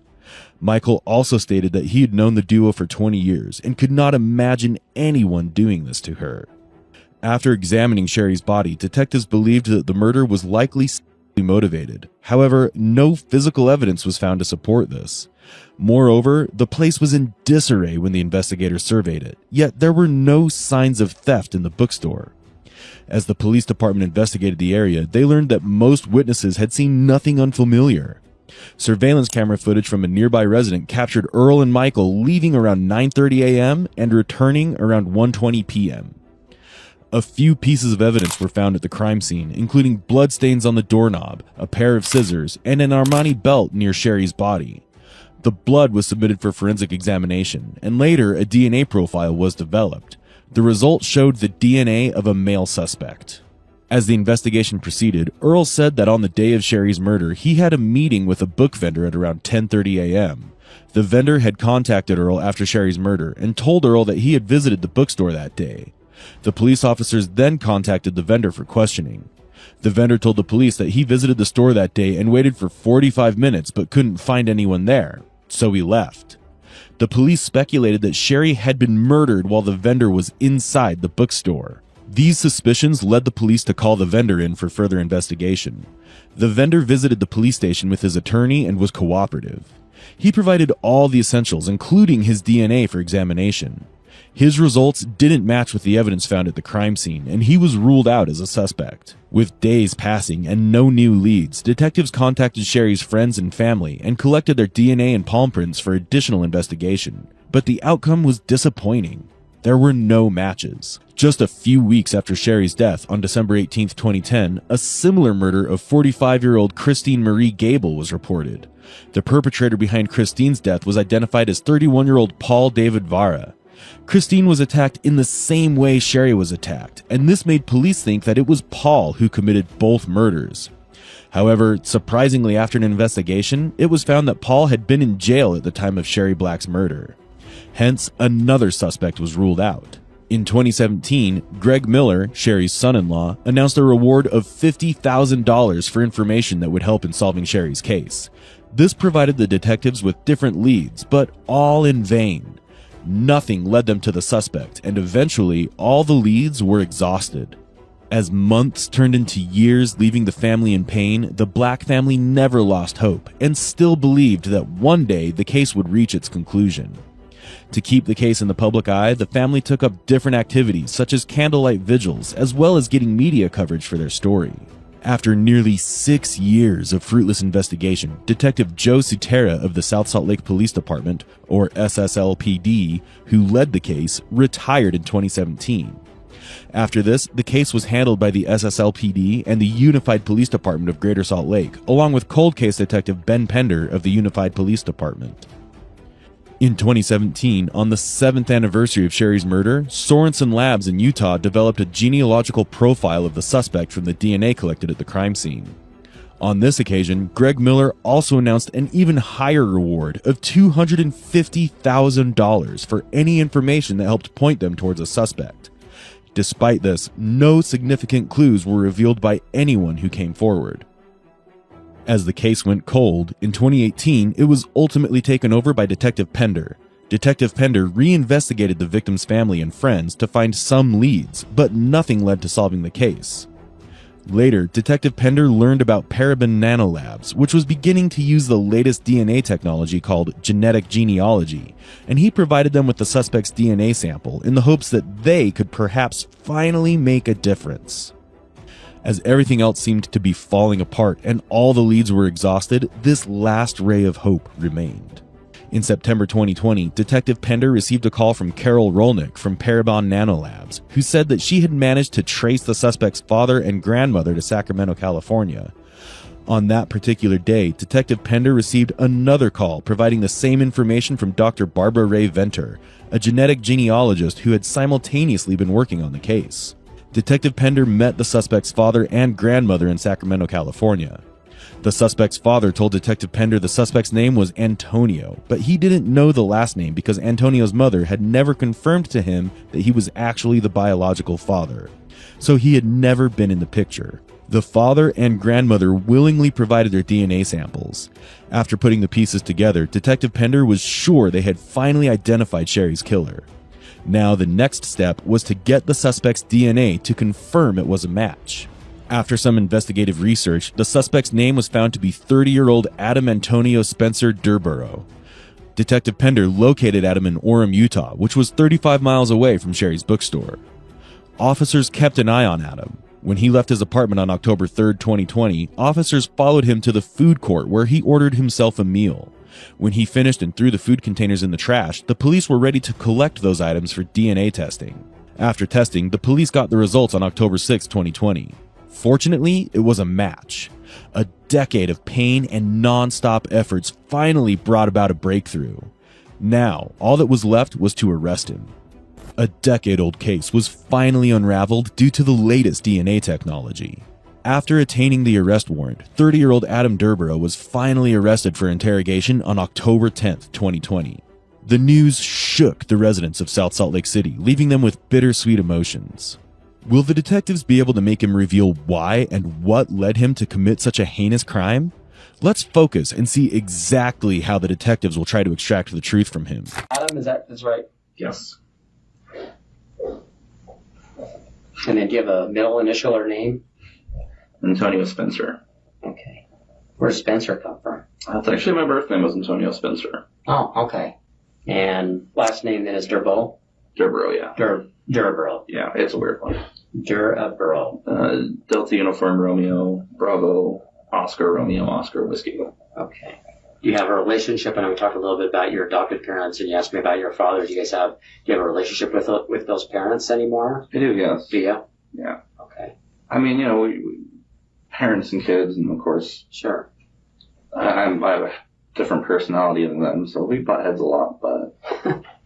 Michael also stated that he had known the duo for 20 years and could not imagine anyone doing this to her. After examining Sherry's body, detectives believed that the murder was likely motivated. However, no physical evidence was found to support this. Moreover, the place was in disarray when the investigators surveyed it, yet there were no signs of theft in the bookstore. As the police department investigated the area, they learned that most witnesses had seen nothing unfamiliar. Surveillance camera footage from a nearby resident captured Earl and Michael leaving around 9:30 a.m. and returning around 1:20 p.m. A few pieces of evidence were found at the crime scene, including bloodstains on the doorknob, a pair of scissors, and an Armani belt near Sherry's body. The blood was submitted for forensic examination, and later a DNA profile was developed. The results showed the DNA of a male suspect. As the investigation proceeded, Earl said that on the day of Sherry's murder, he had a meeting with a book vendor at around 10:30 a.m. The vendor had contacted Earl after Sherry's murder and told Earl that he had visited the bookstore that day. The police officers then contacted the vendor for questioning. The vendor told the police that he visited the store that day and waited for 45 minutes but couldn't find anyone there, so he left. The police speculated that Sherry had been murdered while the vendor was inside the bookstore. These suspicions led the police to call the vendor in for further investigation. The vendor visited the police station with his attorney and was cooperative. He provided all the essentials, including his DNA, for examination. His results didn't match with the evidence found at the crime scene, and he was ruled out as a suspect. With days passing and no new leads, detectives contacted Sherry's friends and family and collected their DNA and palm prints for additional investigation. But the outcome was disappointing. There were no matches. Just a few weeks after Sherry's death, on December 18, 2010, a similar murder of 45-year-old Christine Marie Gable was reported. The perpetrator behind Christine's death was identified as 31-year-old Paul David Vara. Christine was attacked in the same way Sherry was attacked, and this made police think that it was Paul who committed both murders. However, surprisingly, after an investigation, it was found that Paul had been in jail at the time of Sherry Black's murder. Hence, another suspect was ruled out. In 2017, Greg Miller, Sherry's son-in-law, announced a reward of $50,000 for information that would help in solving Sherry's case. This provided the detectives with different leads, but all in vain. Nothing led them to the suspect, and eventually, all the leads were exhausted. As months turned into years, leaving the family in pain, the Black family never lost hope, and still believed that one day the case would reach its conclusion. To keep the case in the public eye, the family took up different activities, such as candlelight vigils, as well as getting media coverage for their story. After nearly 6 years of fruitless investigation, Detective Joe Sutera of the South Salt Lake Police Department, or SSLPD, who led the case, retired in 2017. After this, the case was handled by the SSLPD and the Unified Police Department of Greater Salt Lake, along with cold case detective Ben Pender of the Unified Police Department. In 2017, on the 7th anniversary of Sherry's murder, Sorensen Labs in Utah developed a genealogical profile of the suspect from the DNA collected at the crime scene. On this occasion, Greg Miller also announced an even higher reward of $250,000 for any information that helped point them towards a suspect. Despite this, no significant clues were revealed by anyone who came forward. As the case went cold, in 2018, it was ultimately taken over by Detective Pender. Detective Pender reinvestigated the victim's family and friends to find some leads, but nothing led to solving the case. Later, Detective Pender learned about Paraben Nanolabs, which was beginning to use the latest DNA technology called genealogy, and he provided them with the suspect's DNA sample in the hopes that they could perhaps finally make a difference. As everything else seemed to be falling apart and all the leads were exhausted, this last ray of hope remained. In September 2020, Detective Pender received a call from Carol Rolnick from Parabon Nanolabs, who said that she had managed to trace the suspect's father and grandmother to Sacramento, California. On that particular day, Detective Pender received another call providing the same information from Dr. Barbara Ray Venter, a genetic genealogist who had simultaneously been working on the case. Detective Pender met the suspect's father and grandmother in Sacramento, California. The suspect's father told Detective Pender the suspect's name was Antonio, but he didn't know the last name because Antonio's mother had never confirmed to him that he was actually the biological father. So he had never been in the picture. The father and grandmother willingly provided their DNA samples. After putting the pieces together, Detective Pender was sure they had finally identified Sherry's killer. Now the next step was to get the suspect's DNA to confirm it was a match. After some investigative research, the suspect's name was found to be 30-year-old Adam Antonio Spencer Durborough. Detective Pender located Adam in Orem, Utah, which was 35 miles away from Sherry's bookstore. Officers kept an eye on Adam. When he left his apartment on October 3, 2020, officers followed him to the food court where he ordered himself a meal. When he finished and threw the food containers in the trash, the police were ready to collect those items for DNA testing. After testing, the police got the results on October 6, 2020. Fortunately, it was a match. A decade of pain and non-stop efforts finally brought about a breakthrough. Now, all that was left was to arrest him. A decade-old case was finally unraveled due to the latest DNA technology. After attaining the arrest warrant, 30-year-old Adam Durborough was finally arrested for interrogation on October 10, 2020. The news shook the residents of South Salt Lake City, leaving them with bittersweet emotions. Will the detectives be able to make him reveal why and what led him to commit such a heinous crime? Let's focus and see exactly how the detectives will try to extract the truth from him. Adam, that's right? Yes. And then do you have a middle initial or name? Antonio Spencer. Okay. Where does Spencer come from? That's actually my birth name was Antonio Spencer. Oh, okay. And last name then is Durborough? Durborough, yeah. Durborough. Yeah, it's a weird one. Durborough. Delta Uniform Romeo, Bravo, Oscar, Romeo, Oscar, Whiskey. Okay. Do you have a relationship? And we talked a little bit about your adopted parents, and you asked me about your father. Do you have a relationship with those parents anymore? I do, yes. Do you? Yeah. Okay. I mean, we parents and kids, and of course, sure. I have a different personality than them, so we butt heads a lot, but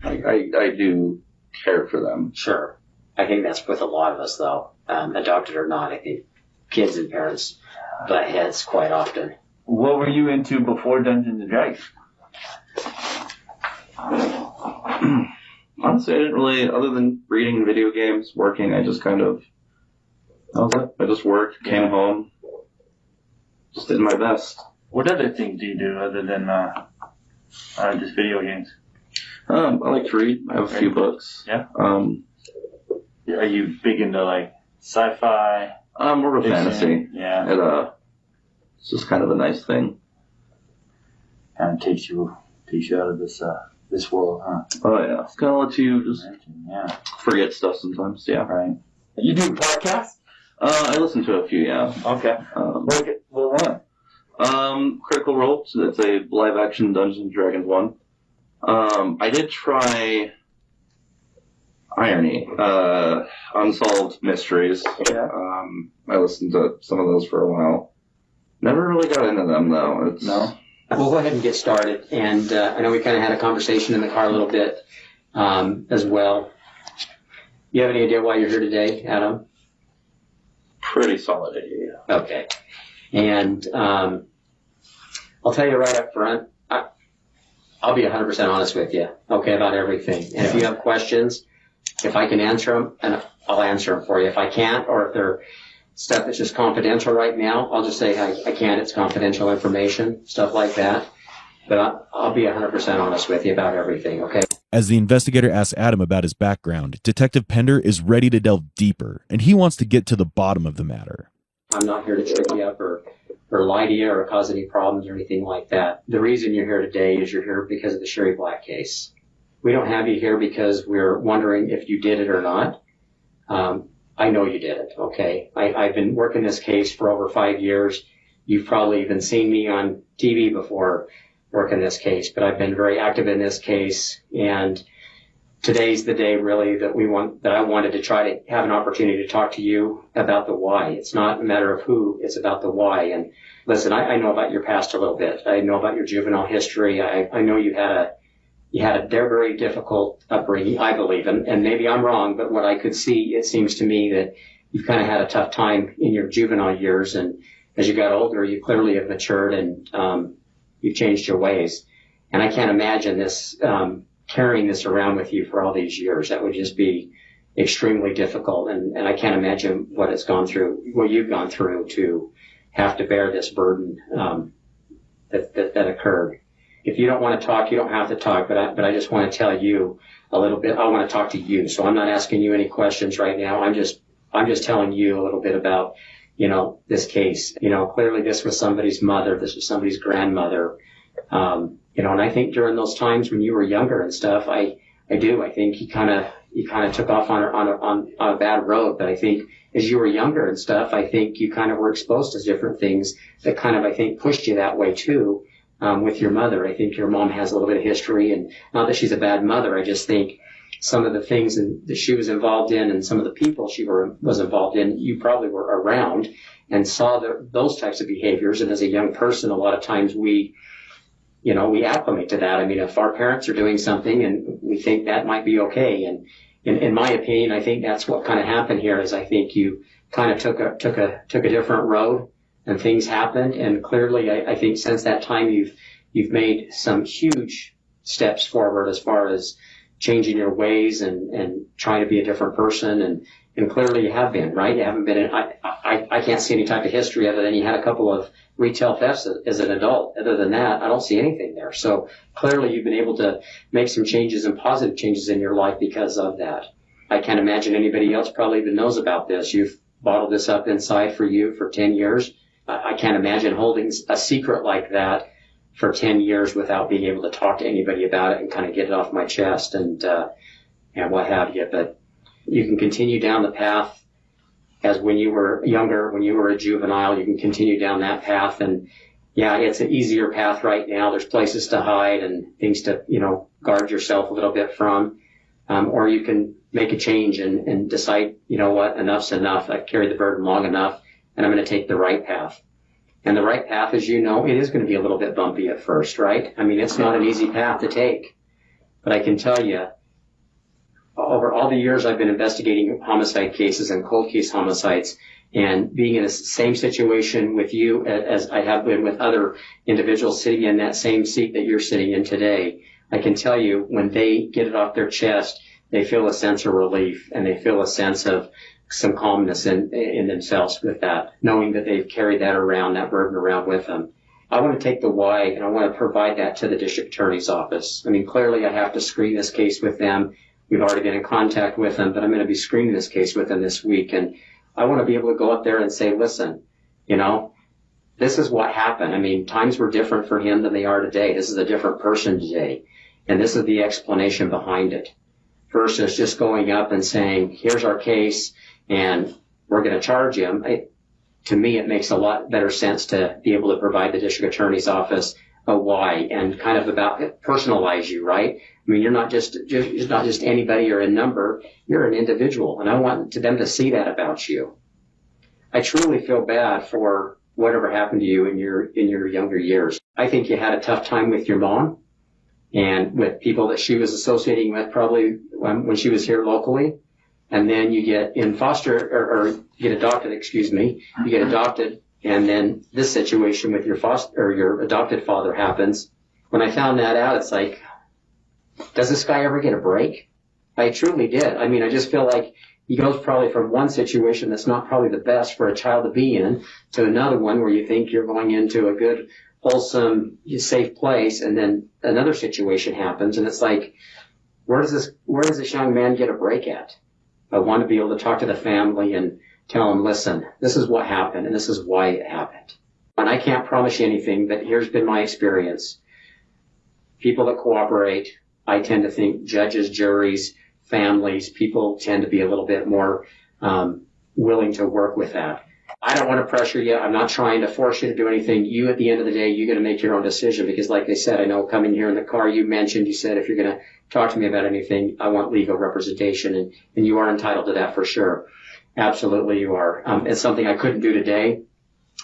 I do care for them. Sure. I think that's with a lot of us, though. Adopted or not, I think kids and parents butt heads quite often. What were you into before Dungeons and Dragons? Honestly, I didn't really, other than reading video games, working, I just I just worked, came home, just did my best. What other things do you do other than just video games? I like to read. I have a few books. Yeah. Are you big into like sci-fi? More of a fantasy. Yeah. It's just kind of a nice thing. Kind of takes you out of this world, huh? Oh yeah. It's kind of lets you just forget stuff sometimes. Yeah. Right. You do podcasts? I listen to a few. Yeah. Okay. What one? Critical Role. So it's a live action Dungeons and Dragons one. I did try Irony, Unsolved Mysteries. Yeah. I listened to some of those for a while. Never really got into them though. No. We'll go ahead and get started. And I know we kind of had a conversation in the car a little bit as well. You have any idea why you're here today, Adam? Pretty solid idea. Okay. And I'll tell you right up front, I'll be 100% honest with you, okay, about everything. And if you have questions, if I can answer them, and I'll answer them for you. If I can't, or if they're stuff that's just confidential right now, I'll just say I can't. It's confidential information, stuff like that. But I'll be 100% honest with you about everything, okay? As the investigator asks Adam about his background, Detective Pender is ready to delve deeper, and he wants to get to the bottom of the matter. I'm not here to trick you up or lie to you or cause any problems or anything like that. The reason you're here today is you're here because of the Sherry Black case. We don't have you here because we're wondering if you did it or not. I know you did it, okay? I've been working this case for over 5 years. You've probably even seen me on TV before working this case, but I've been very active in this case, and today's the day really that I wanted to try to have an opportunity to talk to you about the why. It's not a matter of who, it's about the why. And listen, I know about your past a little bit. I know about your juvenile history. I know you had a very difficult upbringing, I believe, and maybe I'm wrong, but what I could see, it seems to me that you've kind of had a tough time in your juvenile years, and as you got older, you clearly have matured and you've changed your ways. And I can't imagine this, carrying this around with you for all these years. That would just be extremely difficult, and I can't imagine what you've gone through to have to bear this burden that occurred. If you don't want to talk, you don't have to talk, but I just want to tell you a little bit. I want to talk to you, so I'm not asking you any questions right now. I'm just telling you a little bit about this case. Clearly this was somebody's mother, this was somebody's grandmother. And I think during those times when you were younger and stuff, I think you kind of took off on a bad road. But I think as you were younger and stuff, I think you kind of were exposed to different things that kind of, I think, pushed you that way too. With your mother, I think your mom has a little bit of history, and not that she's a bad mother. I just think some of the things that she was involved in and some of the people she was involved in, you probably were around and saw those types of behaviors. And as a young person, a lot of times we acclimate to that. I mean, if our parents are doing something and we think that might be okay, and in my opinion, I think that's what kind of happened here. Is I think you kind of took a different road, and things happened. And clearly, I think since that time, you've made some huge steps forward as far as changing your ways and trying to be a different person. And clearly you have been, right? You haven't been I can't see any type of history other than you had a couple of retail thefts as an adult. Other than that, I don't see anything there. So clearly you've been able to make some changes and positive changes in your life because of that. I can't imagine anybody else probably even knows about this. You've bottled this up inside for you for 10 years. I can't imagine holding a secret like that for 10 years without being able to talk to anybody about it and kind of get it off my chest and what have you. But you can continue down the path as when you were younger, when you were a juvenile, you can continue down that path. And yeah, it's an easier path right now. There's places to hide and things to, guard yourself a little bit from. Or you can make a change and decide, what, enough's enough. I've carried the burden long enough and I'm going to take the right path. And the right path, as you know, it is going to be a little bit bumpy at first, right? I mean, it's not an easy path to take. But I can tell you, over all the years I've been investigating homicide cases and cold case homicides and being in the same situation with you as I have been with other individuals sitting in that same seat that you're sitting in today, I can tell you when they get it off their chest, they feel a sense of relief and they feel a sense of some calmness in themselves with that, knowing that they've carried that burden around with them. I want to take the why and I want to provide that to the district attorney's office. I mean, clearly I have to screen this case with them. We've already been in contact with them, but I'm going to be screening this case with them this week. And I want to be able to go up there and say, listen, this is what happened. I mean, times were different for him than they are today. This is a different person today. And this is the explanation behind it. Versus just going up and saying, here's our case and we're going to charge him. To me, it makes a lot better sense to be able to provide the district attorney's office a why and kind of personalize you, right? I mean, you're not just anybody or a number. You're an individual, and I want them to see that about you. I truly feel bad for whatever happened to you in your younger years. I think you had a tough time with your mom and with people that she was associating with probably when she was here locally. And then you get in foster or you get adopted, you get adopted. And then this situation with your adopted father happens. When I found that out, it's like, does this guy ever get a break? I truly did. I mean, I just feel like he goes probably from one situation that's not probably the best for a child to be in to another one where you think you're going into a good, wholesome, safe place. And then another situation happens. And it's like, where does this young man get a break at? I want to be able to talk to the family and tell them, listen, this is what happened and this is why it happened. And I can't promise you anything, but here's been my experience. People that cooperate, I tend to think judges, juries, families, people tend to be a little bit more willing to work with that. I don't want to pressure you. I'm not trying to force you to do anything. You, at the end of the day, you're going to make your own decision because like I said, I know coming here in the car, you said if you're going to talk to me about anything, I want legal representation and you are entitled to that for sure. Absolutely you are. It's something I couldn't do today.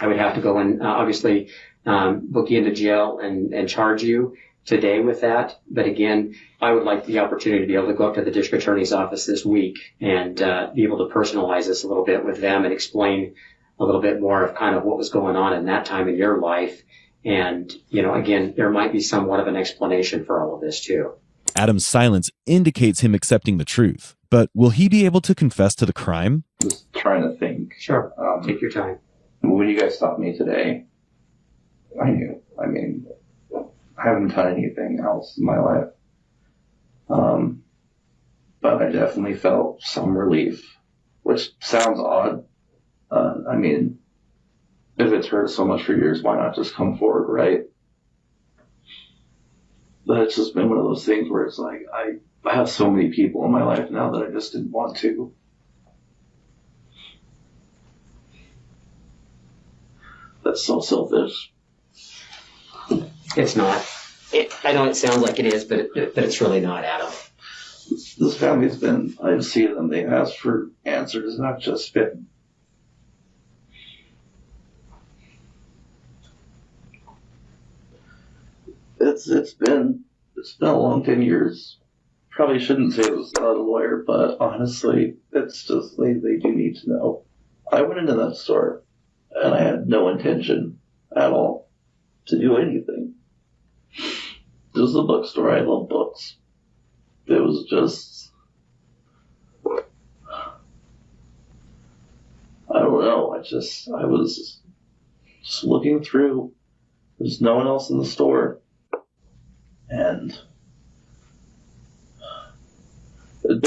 I would have to go and obviously book you into jail and charge you today with that. But again, I would like the opportunity to be able to go up to the district attorney's office this week and be able to personalize this a little bit with them and explain a little bit more of kind of what was going on in that time in your life. And, again, there might be somewhat of an explanation for all of this too. Adam's silence indicates him accepting the truth, but will he be able to confess to the crime? Just trying to think. Sure. Take your time. When you guys stopped me today, I knew. I mean, I haven't done anything else in my life. But I definitely felt some relief, which sounds odd, I mean, if it's hurt so much for years, why not just come forward, right? But it's just been one of those things where it's like, I have so many people in my life now that I just didn't want to. That's so selfish. It's not. I know it sounds like it is, but it's really not, Adam. This family's been, I see them, they ask for answers, not just been. It's been a long 10 years. Probably shouldn't say it was not a lawyer, but honestly, it's just, they do need to know. I went into that store, and I had no intention at all to do anything. This is a bookstore. I love books. It was just, I don't know. I was just looking through. There's no one else in the store. And it'd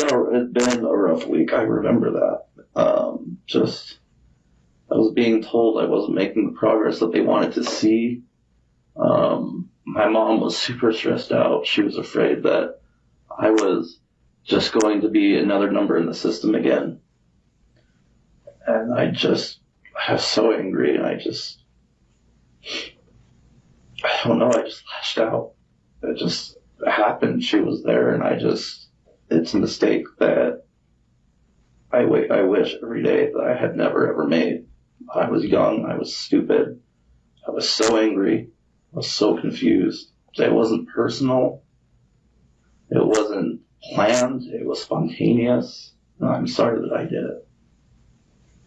been a rough week. I remember that. I was being told I wasn't making the progress that they wanted to see. My mom was super stressed out. She was afraid that I was just going to be another number in the system again. And I was so angry, and I don't know, I just lashed out. It just happened. She was there, and it's a mistake that I wish every day that I had never ever made. I was young. I was stupid. I was so angry. I was so confused. It wasn't personal. It wasn't planned. It was spontaneous. And I'm sorry that I did it.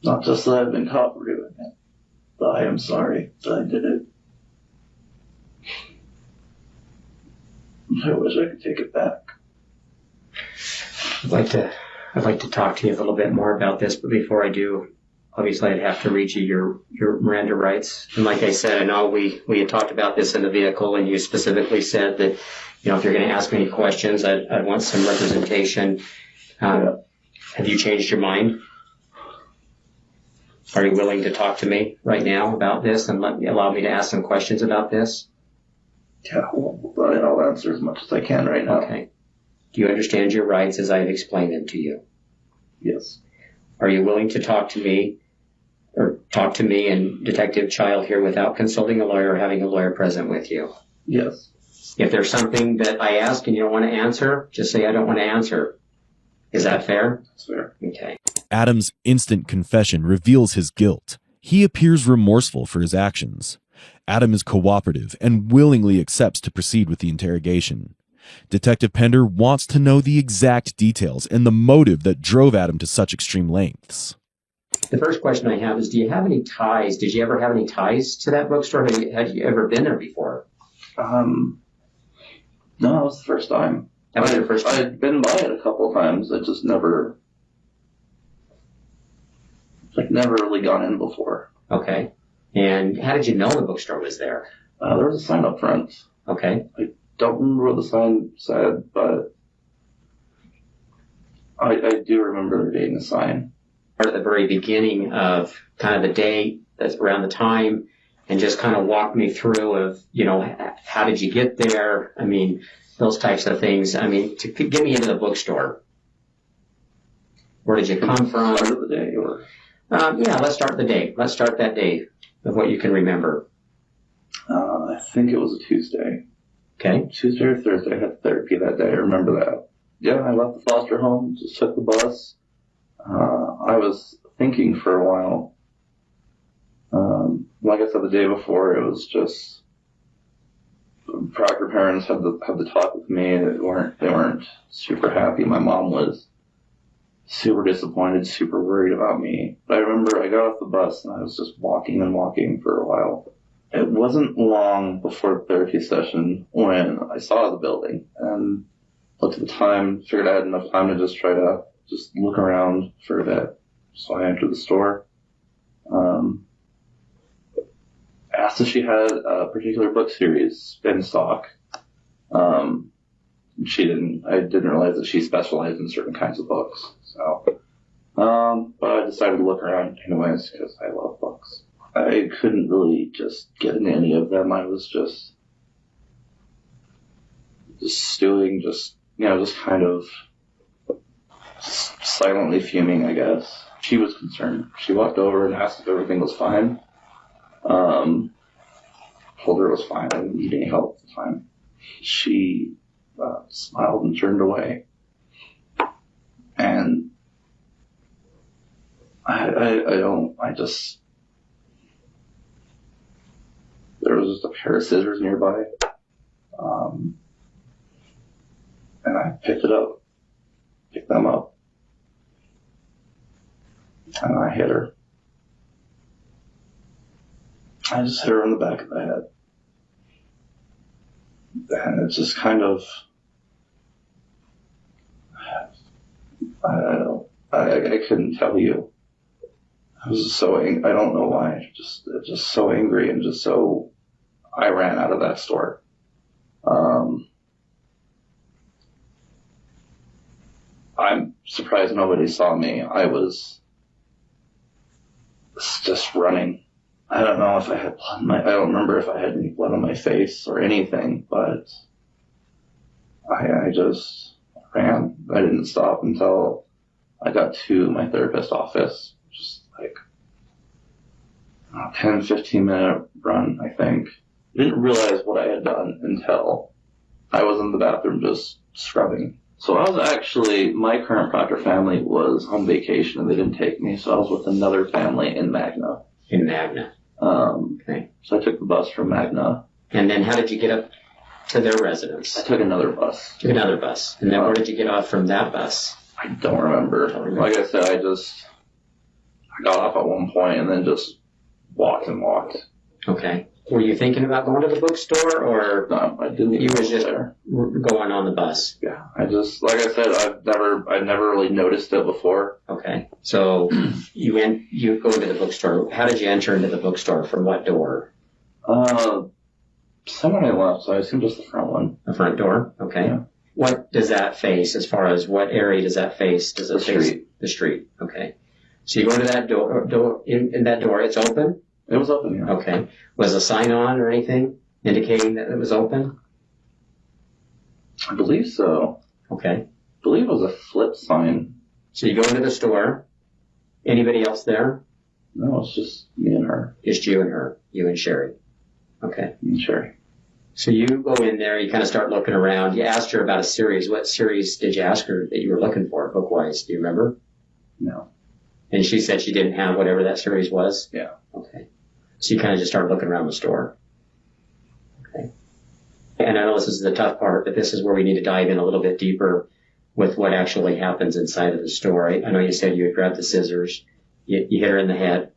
Not just that I've been caught for doing it, but I am sorry that I did it. I wish I could take it back. I'd like to talk to you a little bit more about this, but before I do, obviously I'd have to read you your Miranda rights. And like I said, I know we had talked about this in the vehicle, and you specifically said that, if you're going to ask me any questions, I'd want some representation. Have you changed your mind? Are you willing to talk to me right now about this and allow me to ask some questions about this? Yeah, I'll answer as much as I can right now. Okay. Do you understand your rights as I've explained them to you? Yes. Are you willing to talk to me and Detective Child here without consulting a lawyer or having a lawyer present with you? Yes. If there's something that I ask and you don't want to answer, just say I don't want to answer. Is that fair? That's fair. Okay. Adam's instant confession reveals his guilt. He appears remorseful for his actions. Adam is cooperative and willingly accepts to proceed with the interrogation. Detective Pender wants to know the exact details and the motive that drove Adam to such extreme lengths. The first question I have is, do you have any ties? Did you ever have any ties to that bookstore? Had you ever been there before? No, that was the first time. That was your first time? I had been by it a couple of times. I just never really gone in before. Okay. And how did you know the bookstore was there? There was a sign up front. Okay. I don't remember what the sign said, but I do remember there being a sign. At the very beginning of kind of the day, that's around the time, and just kind of walk me through of, how did you get there? I mean, those types of things. To get me into the bookstore. Where did you come from? Start of the day, or? Let's start the day. Let's start that day of what you can remember. I think it was a Tuesday. Okay. Tuesday or Thursday, I had therapy that day. I remember that. Yeah, I left the foster home, just took the bus. I was thinking for a while. Like I said, the day before, it was just Proctor parents had the talk with me. They weren't super happy. My mom was super disappointed, super worried about me. But I remember I got off the bus and I was just walking and walking for a while. It wasn't long before the therapy session when I saw the building and looked at the time, figured I had enough time to just try to look around for a bit. So I entered the store. Asked if she had a particular book series in stock. She didn't. I didn't realize that she specialized in certain kinds of books. So, but I I decided to look around anyways because I love books. I couldn't really just get into any of them. I was just stewing, just kind of silently fuming, I guess. She was concerned. She walked over and asked if everything was fine. Told her it was fine. I didn't need any help at the time. She smiled and turned away. And there was just a pair of scissors nearby. And I picked them up. And I hit her. I just hit her in the back of the head. And it's just kind of, I couldn't tell you. I was just so angry. I don't know why. Just so angry and just so, I ran out of that store. I'm surprised nobody saw me. I was just running. I don't know if I had blood I don't remember if I had any blood on my face or anything, but I just ran. I didn't stop until I got to my therapist's office. Just like a 10, 15 minute run, I think. I didn't realize what I had done until I was in the bathroom just scrubbing. So I was actually, my current Proctor family was on vacation and they didn't take me, so I was with another family in Magna. In Magna. Okay. So I took the bus from Magna. And then how did you get up to their residence? I took another bus. And then where did you get off from that bus? I don't remember. Like I said, I got off at one point and then just walked and walked. Okay. Were you thinking about going to the bookstore, or no? I didn't. You was just going on the bus. Yeah. I just, like I said, I've never really noticed it before. Okay. So you go into the bookstore. How did you enter into the bookstore? From what door? Someone I left, so I assume just the front one. The front door. Okay. Yeah. What does that face? As far as what area does that face? Does it face street? The street. Okay. So you go into that door. In that door, it's open. It was open, yeah. Okay. Was a sign on or anything indicating that it was open? I believe so. Okay. I believe it was a flip sign. So you go into the store. Anybody else there? No, it's just me and her. Just you and her. You and Sherry. Okay. Me and Sherry. So you go in there, you kind of start looking around. You asked her about a series. What series did you ask her that you were looking for, book-wise? Do you remember? No. And she said she didn't have whatever that series was? Yeah. Okay. So you kind of just started looking around the store. Okay. And I know this is the tough part, but this is where we need to dive in a little bit deeper with what actually happens inside of the store. I know you said you had grabbed the scissors. You hit her in the head.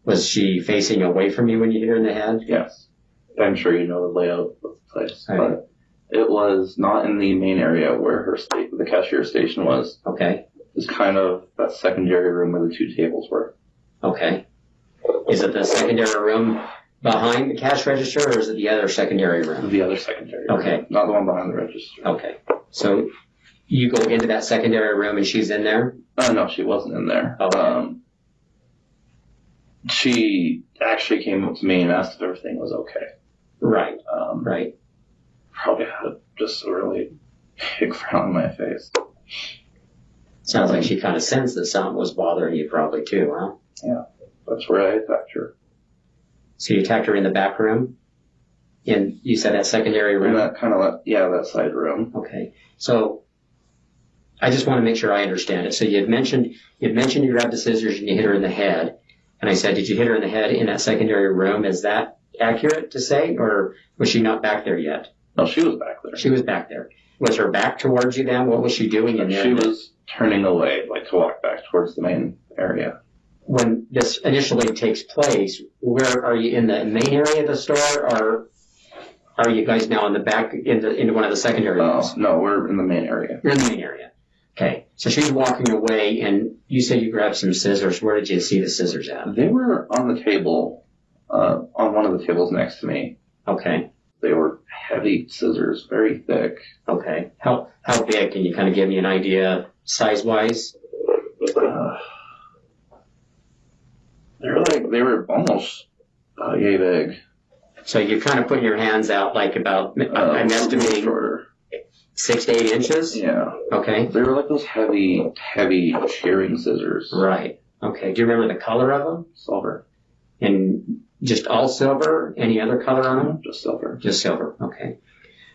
Was she facing away from you when you hit her in the head? Yes. I'm sure you know the layout of the place. Right. But it was not in the main area where the cashier station was. Okay. It was kind of that secondary room where the two tables were. Okay. Is it the secondary room behind the cash register, or is it the other secondary room? The other secondary room. Okay. Not the one behind the register. Okay. So you go into that secondary room and she's in there? No, she wasn't in there. Okay. She actually came up to me and asked if everything was okay. Right. Right. Probably had just a really big frown on my face. Sounds like she kind of sensed that something was bothering you probably too, huh? Yeah. That's where I attacked her. So you attacked her in the back room? In, you said that secondary room? In that kind of, that side room. Okay. So I just want to make sure I understand it. So you mentioned you grabbed the scissors and you hit her in the head. And I said, did you hit her in the head in that secondary room? Is that accurate to say? Or was she not back there yet? No, she was back there. She was back there. Was her back towards you then? What was she doing in there? She was turning away, like to walk back towards the main area. When this initially takes place, where are you, in the main area of the store, or are you guys now in the back into one of the secondary rooms? No, we're in the main area. You're in the main area. Okay. So she's walking away, and you said you grabbed some scissors. Where did you see the scissors at? They were on the table, on one of the tables next to me. Okay. They were heavy scissors, very thick. Okay. How big? Can you kind of give me an idea size-wise? they were almost yay big. So you're kind of putting your hands out like about, I'm estimating, shorter. 6 to 8 inches? Yeah. Okay. They were like those heavy shearing scissors. Right. Okay. Do you remember the color of them? Silver. And just all silver? Any other color on them? Just silver. Just silver. Okay.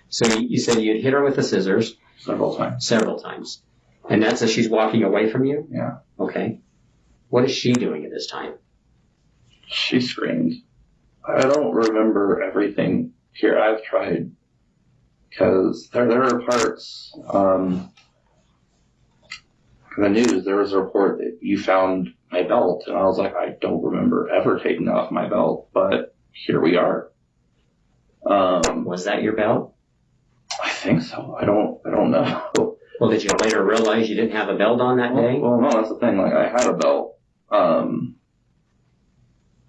So you said you'd hit her with the scissors? Several times. Several times. And that's as she's walking away from you? Yeah. Okay. What is she doing at this time? She screamed. I don't remember everything here. I've tried. Because there are parts, in the news, there was a report that you found my belt, and I was like, I don't remember ever taking off my belt, but here we are. Was that your belt? I think so. I don't know. Well, did you later realize you didn't have a belt on that day? Well, no, that's the thing. Like, I had a belt,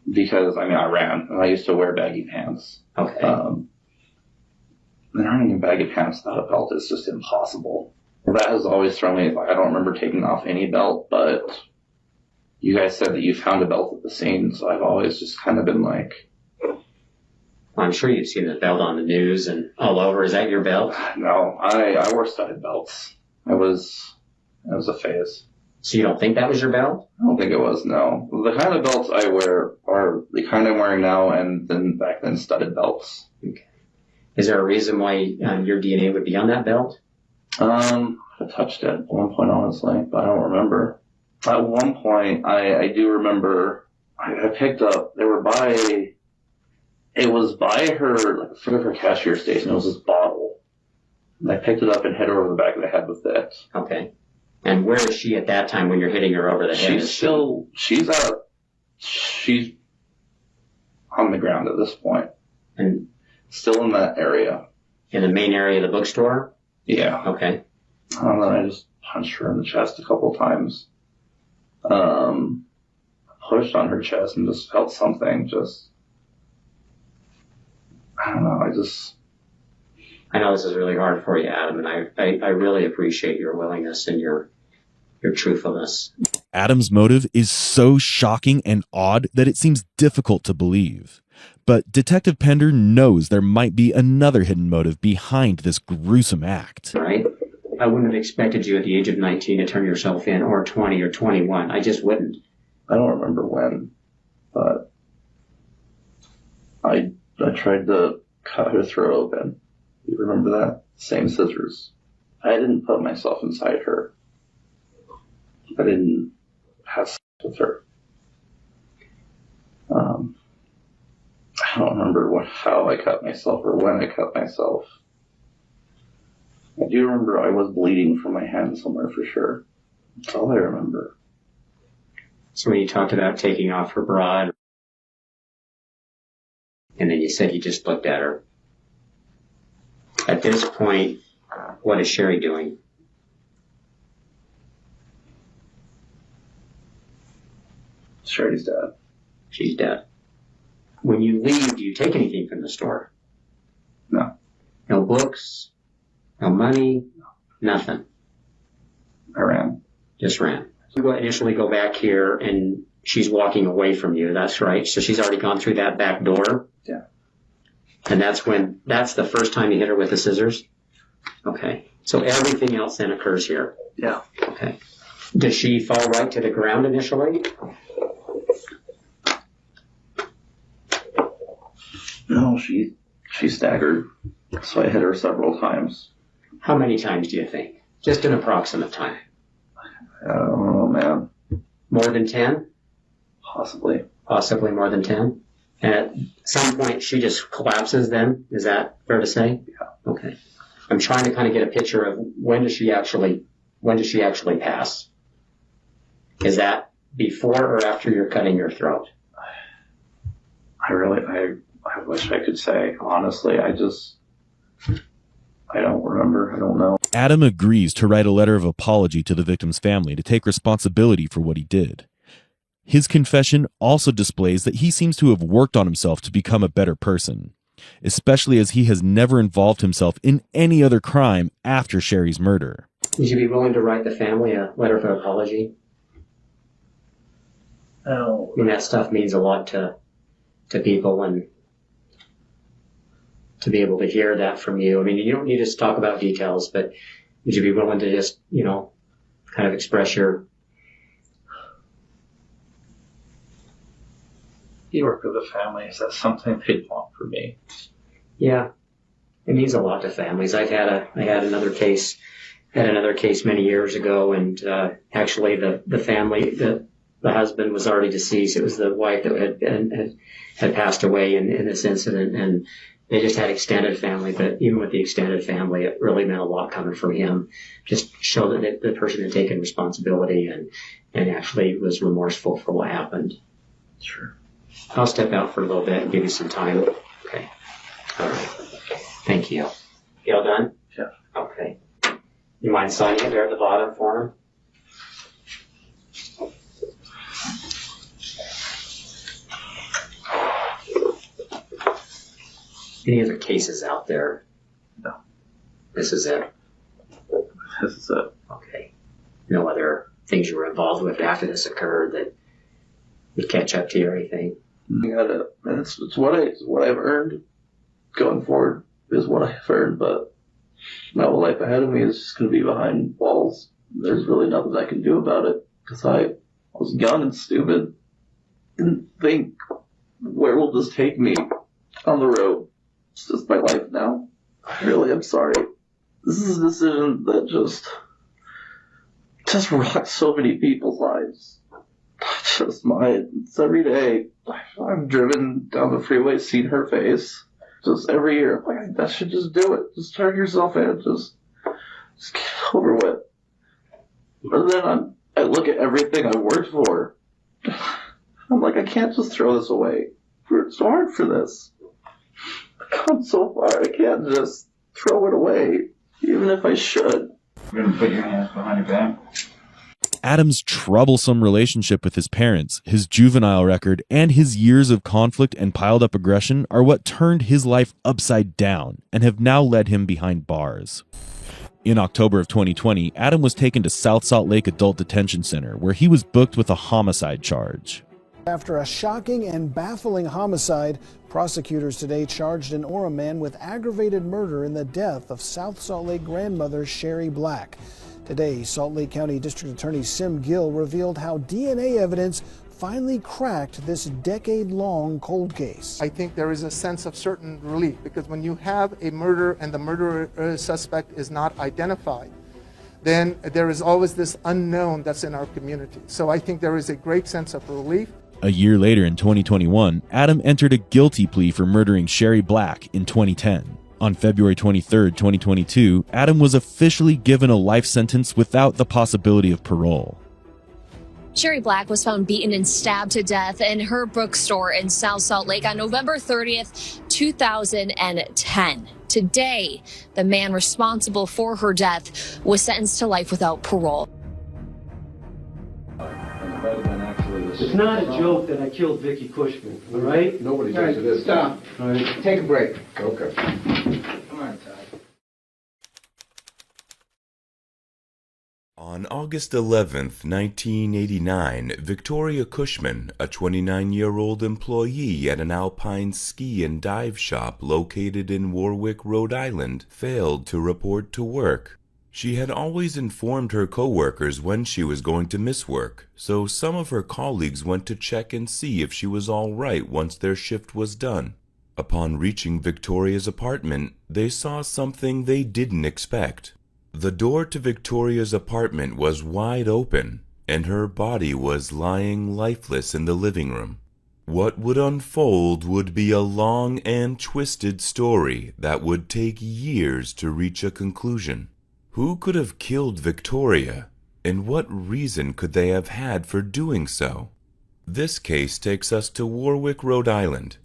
because, I ran, and I used to wear baggy pants. Okay. Running in baggy pants without a belt is just impossible. That has always thrown me. Like, I don't remember taking off any belt, but you guys said that you found a belt at the scene, so I've always just kind of been like... Well, I'm sure you've seen the belt on the news and all over. Is that your belt? No, I wore studded belts. It was a phase. So you don't think that was your belt? I don't think it was, no. The kind of belts I wear are the kind I'm wearing now, and then back then studded belts. Okay. Is there a reason why your DNA would be on that belt? I touched it at one point, honestly, but I don't remember. At one point, I do remember I picked up, it was by her, like, I forget her cashier station, it was this bottle. And I picked it up and hit her over the back of the head with it. Okay. And where is she at that time when you're hitting her over the head? She's on the ground at this point. And still in that area. In the main area of the bookstore? Yeah. Okay. And then I just punched her in the chest a couple of times. Pushed on her chest and just felt something I don't know, I know this is really hard for you, Adam, and I really appreciate your willingness and your truthfulness. Adam's motive is so shocking and odd that it seems difficult to believe. But Detective Pender knows there might be another hidden motive behind this gruesome act. Right? I wouldn't have expected you at the age of 19 to turn yourself in, or 20 or 21. I just wouldn't. I don't remember when, but I tried to cut her throat open. You remember that? Same scissors. I didn't put myself inside her. I didn't have sex with her. I don't remember how I cut myself or when I cut myself. I do remember I was bleeding from my hand somewhere for sure. That's all I remember. So when you talked about taking off her bra, and then you said you just looked at her. At this point, what is Sherry doing? Sherry's dead. She's dead. When you leave, do you take anything from the store? No. No books? No money? Nothing? I ran. Just ran. You initially go back here and she's walking away from you, that's right. So she's already gone through that back door? Yeah. And that's the first time you hit her with the scissors? Okay. So everything else then occurs here? Yeah. Okay. Does she fall right to the ground initially? No, she staggered. So I hit her several times. How many times do you think? Just an approximate time. I don't know, man. More than 10? Possibly. Possibly more than 10? And at some point she just collapses then? Is that fair to say? Yeah. Okay. I'm trying to kind of get a picture of when does she actually pass? Is that before or after you're cutting your throat? I wish I could say. Honestly, I don't remember. I don't know. Adam agrees to write a letter of apology to the victim's family to take responsibility for what he did. His confession also displays that he seems to have worked on himself to become a better person, especially as he has never involved himself in any other crime after Sherry's murder. Would you be willing to write the family a letter of apology? Oh. I mean, that stuff means a lot to people, and to be able to hear that from you. I mean, you don't need to talk about details, but would you be willing to just, kind of express your... You work with the family. Is that something they'd want for me? Yeah, it means a lot to families. I had another case many years ago, and actually the family, the husband was already deceased. It was the wife that had passed away in this incident, and they just had extended family. But even with the extended family, it really meant a lot coming from him. Just show that the person had taken responsibility and actually was remorseful for what happened. Sure. I'll step out for a little bit and give you some time. Okay. All right. Thank you. You all done? Yeah. Okay. You mind signing it there at the bottom for him? Any other cases out there? No. This is it? This is it. Okay. No other things you were involved with after this occurred that would catch up to you or anything? It's what I've earned. Going forward is what I've earned, but my whole life ahead of me is just going to be behind walls. There's really nothing I can do about it because I was young and stupid. Didn't think where will this take me on the road. It's just my life now. I really am sorry. This is a decision that just rocks so many people's lives. Just mine. It's every day. I've driven down the freeway, seen her face. Just every year. I'm like, I should just do it. Just turn yourself in. Just get it over with. But then I look at everything I worked for. I'm like, I can't just throw this away. It's hard for this. I've come so far. I can't just throw it away, even if I should. You're going to put your hands behind your back? Adam's troublesome relationship with his parents, his juvenile record, and his years of conflict and piled up aggression are what turned his life upside down and have now led him behind bars. In October of 2020, Adam was taken to South Salt Lake Adult Detention Center, where he was booked with a homicide charge. After a shocking and baffling homicide, prosecutors today charged an Orem man with aggravated murder in the death of South Salt Lake grandmother Sherry Black. Today, Salt Lake County District Attorney Sim Gill revealed how DNA evidence finally cracked this decade-long cold case. I think there is a sense of certain relief because when you have a murder and the murderer suspect is not identified, then there is always this unknown that's in our community. So I think there is a great sense of relief. A year later in 2021, Adam entered a guilty plea for murdering Sherry Black in 2010. On February 23, 2022, Adam was officially given a life sentence without the possibility of parole. Sherry Black was found beaten and stabbed to death in her bookstore in South Salt Lake on November 30th, 2010. Today, the man responsible for her death was sentenced to life without parole. It's not a joke that I killed Vicky Kushman, all right? Nobody thinks it is. Stop. All right. Take a break. Okay. Come on, Todd. On August 11th, 1989, Victoria Kushman, a 29-year-old employee at an alpine ski and dive shop located in Warwick, Rhode Island, failed to report to work. She had always informed her coworkers when she was going to miss work, so some of her colleagues went to check and see if she was all right once their shift was done. Upon reaching Victoria's apartment, they saw something they didn't expect. The door to Victoria's apartment was wide open, and her body was lying lifeless in the living room. What would unfold would be a long and twisted story that would take years to reach a conclusion. Who could have killed Victoria, and what reason could they have had for doing so? This case takes us to Warwick, Rhode Island.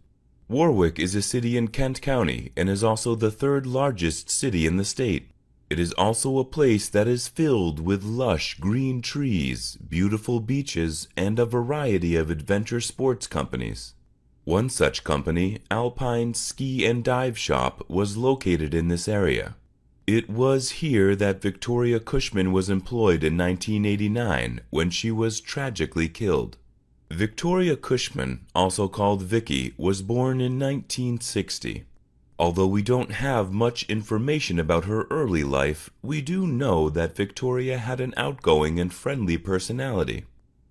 Warwick is a city in Kent County and is also the third largest city in the state. It is also a place that is filled with lush green trees, beautiful beaches, and a variety of adventure sports companies. One such company, Alpine Ski and Dive Shop, was located in this area. It was here that Victoria Kushman was employed in 1989 when she was tragically killed. Victoria Kushman, also called Vicky, was born in 1960. Although we don't have much information about her early life, we do know that Victoria had an outgoing and friendly personality.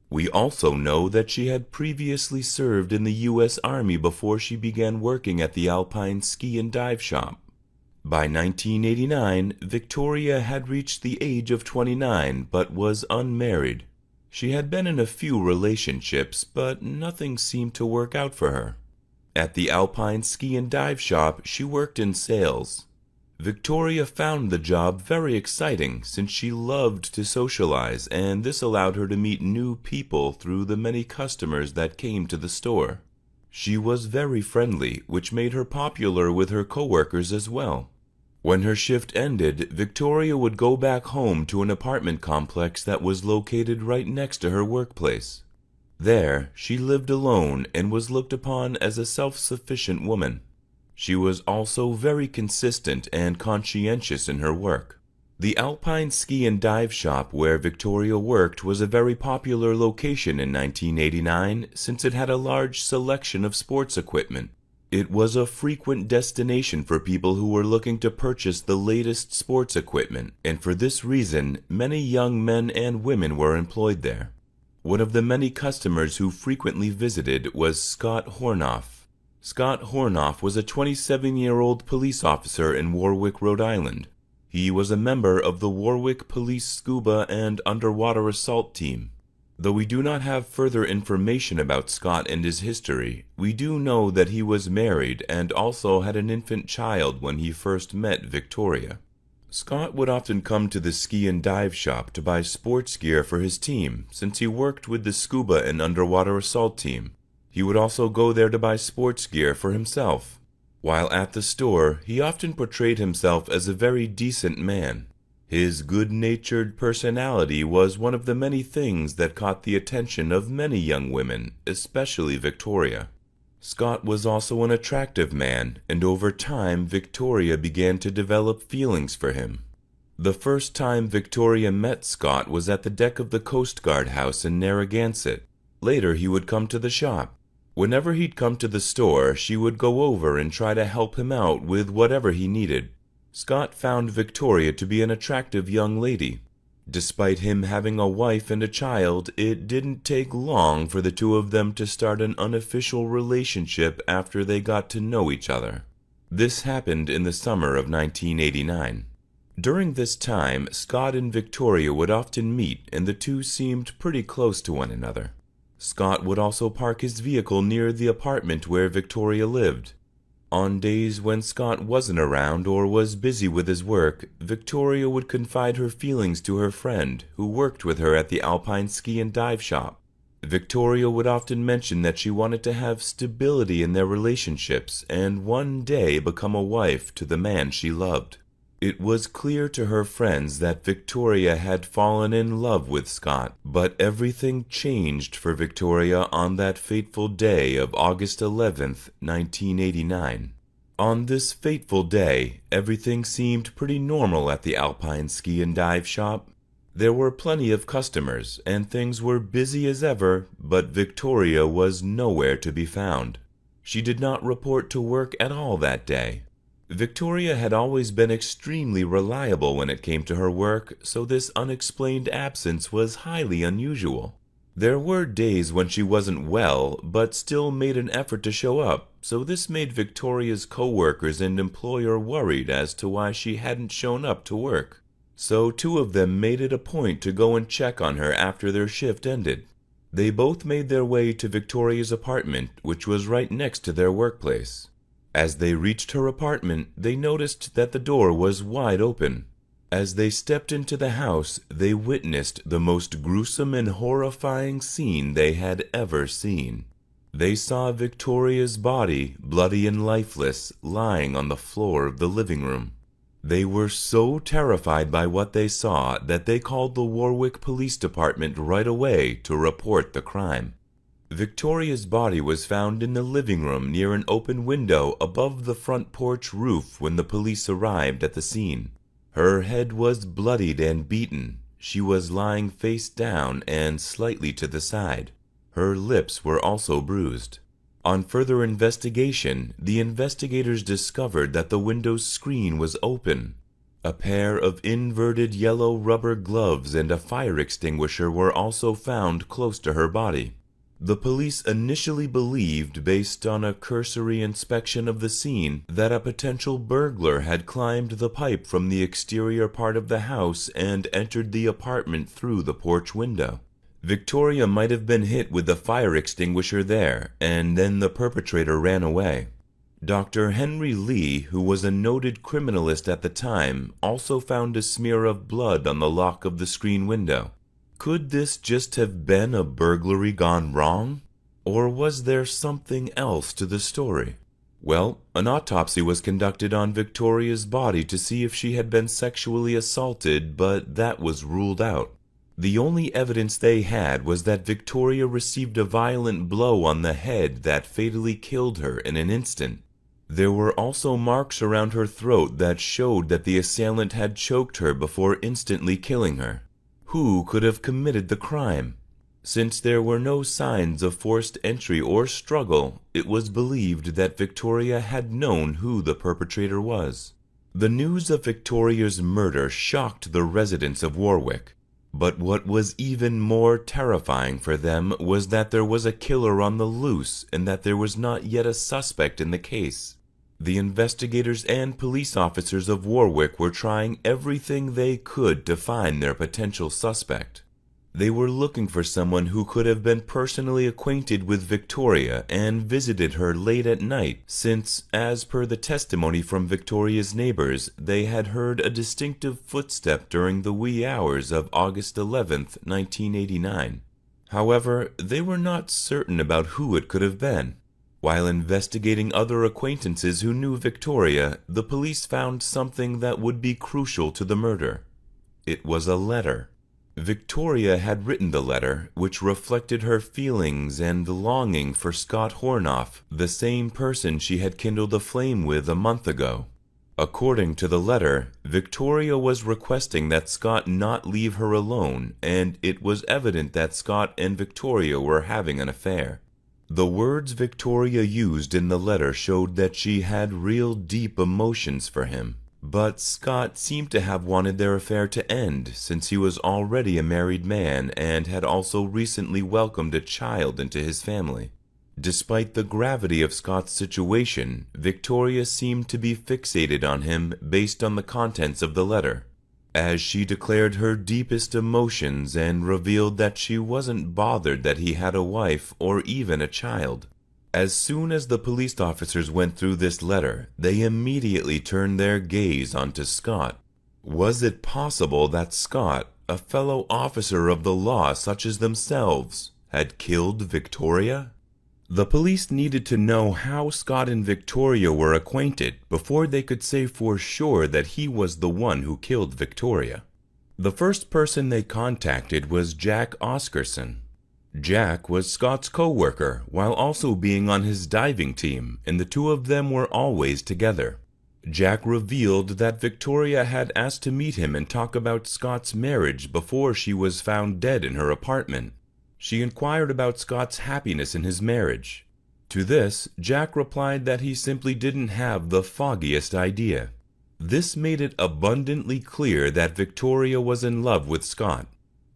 We also know that she had previously served in the U.S. Army before she began working at the Alpine Ski and Dive Shop. By 1989, Victoria had reached the age of 29 but was unmarried. She had been in a few relationships, but nothing seemed to work out for her. At the Alpine Ski and Dive Shop, she worked in sales. Victoria found the job very exciting since she loved to socialize, and this allowed her to meet new people through the many customers that came to the store. She was very friendly, which made her popular with her coworkers as well. When her shift ended, Victoria would go back home to an apartment complex that was located right next to her workplace. There, she lived alone and was looked upon as a self-sufficient woman. She was also very consistent and conscientious in her work. The Alpine Ski and Dive Shop where Victoria worked was a very popular location in 1989 since it had a large selection of sports equipment. It was a frequent destination for people who were looking to purchase the latest sports equipment, and for this reason, many young men and women were employed there. One of the many customers who frequently visited was Scott Hornoff. Scott Hornoff was a 27-year-old police officer in Warwick, Rhode Island. He was a member of the Warwick Police Scuba and Underwater Assault Team. Though we do not have further information about Scott and his history, we do know that he was married and also had an infant child when he first met Victoria. Scott would often come to the ski and dive shop to buy sports gear for his team, since he worked with the Scuba and Underwater Assault Team. He would also go there to buy sports gear for himself. While at the store, he often portrayed himself as a very decent man. His good-natured personality was one of the many things that caught the attention of many young women, especially Victoria. Scott was also an attractive man, and over time Victoria began to develop feelings for him. The first time Victoria met Scott was at the deck of the Coast Guard house in Narragansett. Later he would come to the shop. Whenever he'd come to the store, she would go over and try to help him out with whatever he needed. Scott found Victoria to be an attractive young lady. Despite him having a wife and a child, it didn't take long for the two of them to start an unofficial relationship after they got to know each other. This happened in the summer of 1989. During this time, Scott and Victoria would often meet, and the two seemed pretty close to one another. Scott would also park his vehicle near the apartment where Victoria lived. On days when Scott wasn't around or was busy with his work, Victoria would confide her feelings to her friend, who worked with her at the Alpine Ski and Dive Shop. Victoria would often mention that she wanted to have stability in their relationships and one day become a wife to the man she loved. It was clear to her friends that Victoria had fallen in love with Scott, but everything changed for Victoria on that fateful day of August 11th, 1989. On this fateful day, everything seemed pretty normal at the Alpine Ski and Dive Shop. There were plenty of customers, and things were busy as ever, but Victoria was nowhere to be found. She did not report to work at all that day. Victoria had always been extremely reliable when it came to her work, so this unexplained absence was highly unusual. There were days when she wasn't well, but still made an effort to show up, so this made Victoria's co-workers and employer worried as to why she hadn't shown up to work. So two of them made it a point to go and check on her after their shift ended. They both made their way to Victoria's apartment, which was right next to their workplace. As they reached her apartment, they noticed that the door was wide open. As they stepped into the house, they witnessed the most gruesome and horrifying scene they had ever seen. They saw Victoria's body, bloody and lifeless, lying on the floor of the living room. They were so terrified by what they saw that they called the Warwick Police Department right away to report the crime. Victoria's body was found in the living room near an open window above the front porch roof when the police arrived at the scene. Her head was bloodied and beaten. She was lying face down and slightly to the side. Her lips were also bruised. On further investigation, the investigators discovered that the window's screen was open. A pair of inverted yellow rubber gloves and a fire extinguisher were also found close to her body. The police initially believed, based on a cursory inspection of the scene, that a potential burglar had climbed the pipe from the exterior part of the house and entered the apartment through the porch window. Victoria might have been hit with the fire extinguisher there, and then the perpetrator ran away. Dr. Henry Lee, who was a noted criminalist at the time, also found a smear of blood on the lock of the screen window. Could this just have been a burglary gone wrong? Or was there something else to the story? Well, an autopsy was conducted on Victoria's body to see if she had been sexually assaulted, but that was ruled out. The only evidence they had was that Victoria received a violent blow on the head that fatally killed her in an instant. There were also marks around her throat that showed that the assailant had choked her before instantly killing her. Who could have committed the crime? Since there were no signs of forced entry or struggle, it was believed that Victoria had known who the perpetrator was. The news of Victoria's murder shocked the residents of Warwick. But what was even more terrifying for them was that there was a killer on the loose and that there was not yet a suspect in the case. The investigators and police officers of Warwick were trying everything they could to find their potential suspect. They were looking for someone who could have been personally acquainted with Victoria and visited her late at night, since, as per the testimony from Victoria's neighbors, they had heard a distinctive footstep during the wee hours of August 11th, 1989. However, they were not certain about who it could have been. While investigating other acquaintances who knew Victoria, the police found something that would be crucial to the murder. It was a letter. Victoria had written the letter, which reflected her feelings and longing for Scott Hornoff, the same person she had kindled a flame with a month ago. According to the letter, Victoria was requesting that Scott not leave her alone, and it was evident that Scott and Victoria were having an affair. The words Victoria used in the letter showed that she had real deep emotions for him. But Scott seemed to have wanted their affair to end, since he was already a married man and had also recently welcomed a child into his family. Despite the gravity of Scott's situation, Victoria seemed to be fixated on him based on the contents of the letter, as she declared her deepest emotions and revealed that she wasn't bothered that he had a wife or even a child. As soon as the police officers went through this letter, they immediately turned their gaze onto Scott. Was it possible that Scott, a fellow officer of the law such as themselves, had killed Victoria? The police needed to know how Scott and Victoria were acquainted before they could say for sure that he was the one who killed Victoria. The first person they contacted was Jack Oscarson. Jack was Scott's co-worker while also being on his diving team, and the two of them were always together. Jack revealed that Victoria had asked to meet him and talk about Scott's marriage before she was found dead in her apartment. She inquired about Scott's happiness in his marriage. To this, Jack replied that he simply didn't have the foggiest idea. This made it abundantly clear that Victoria was in love with Scott.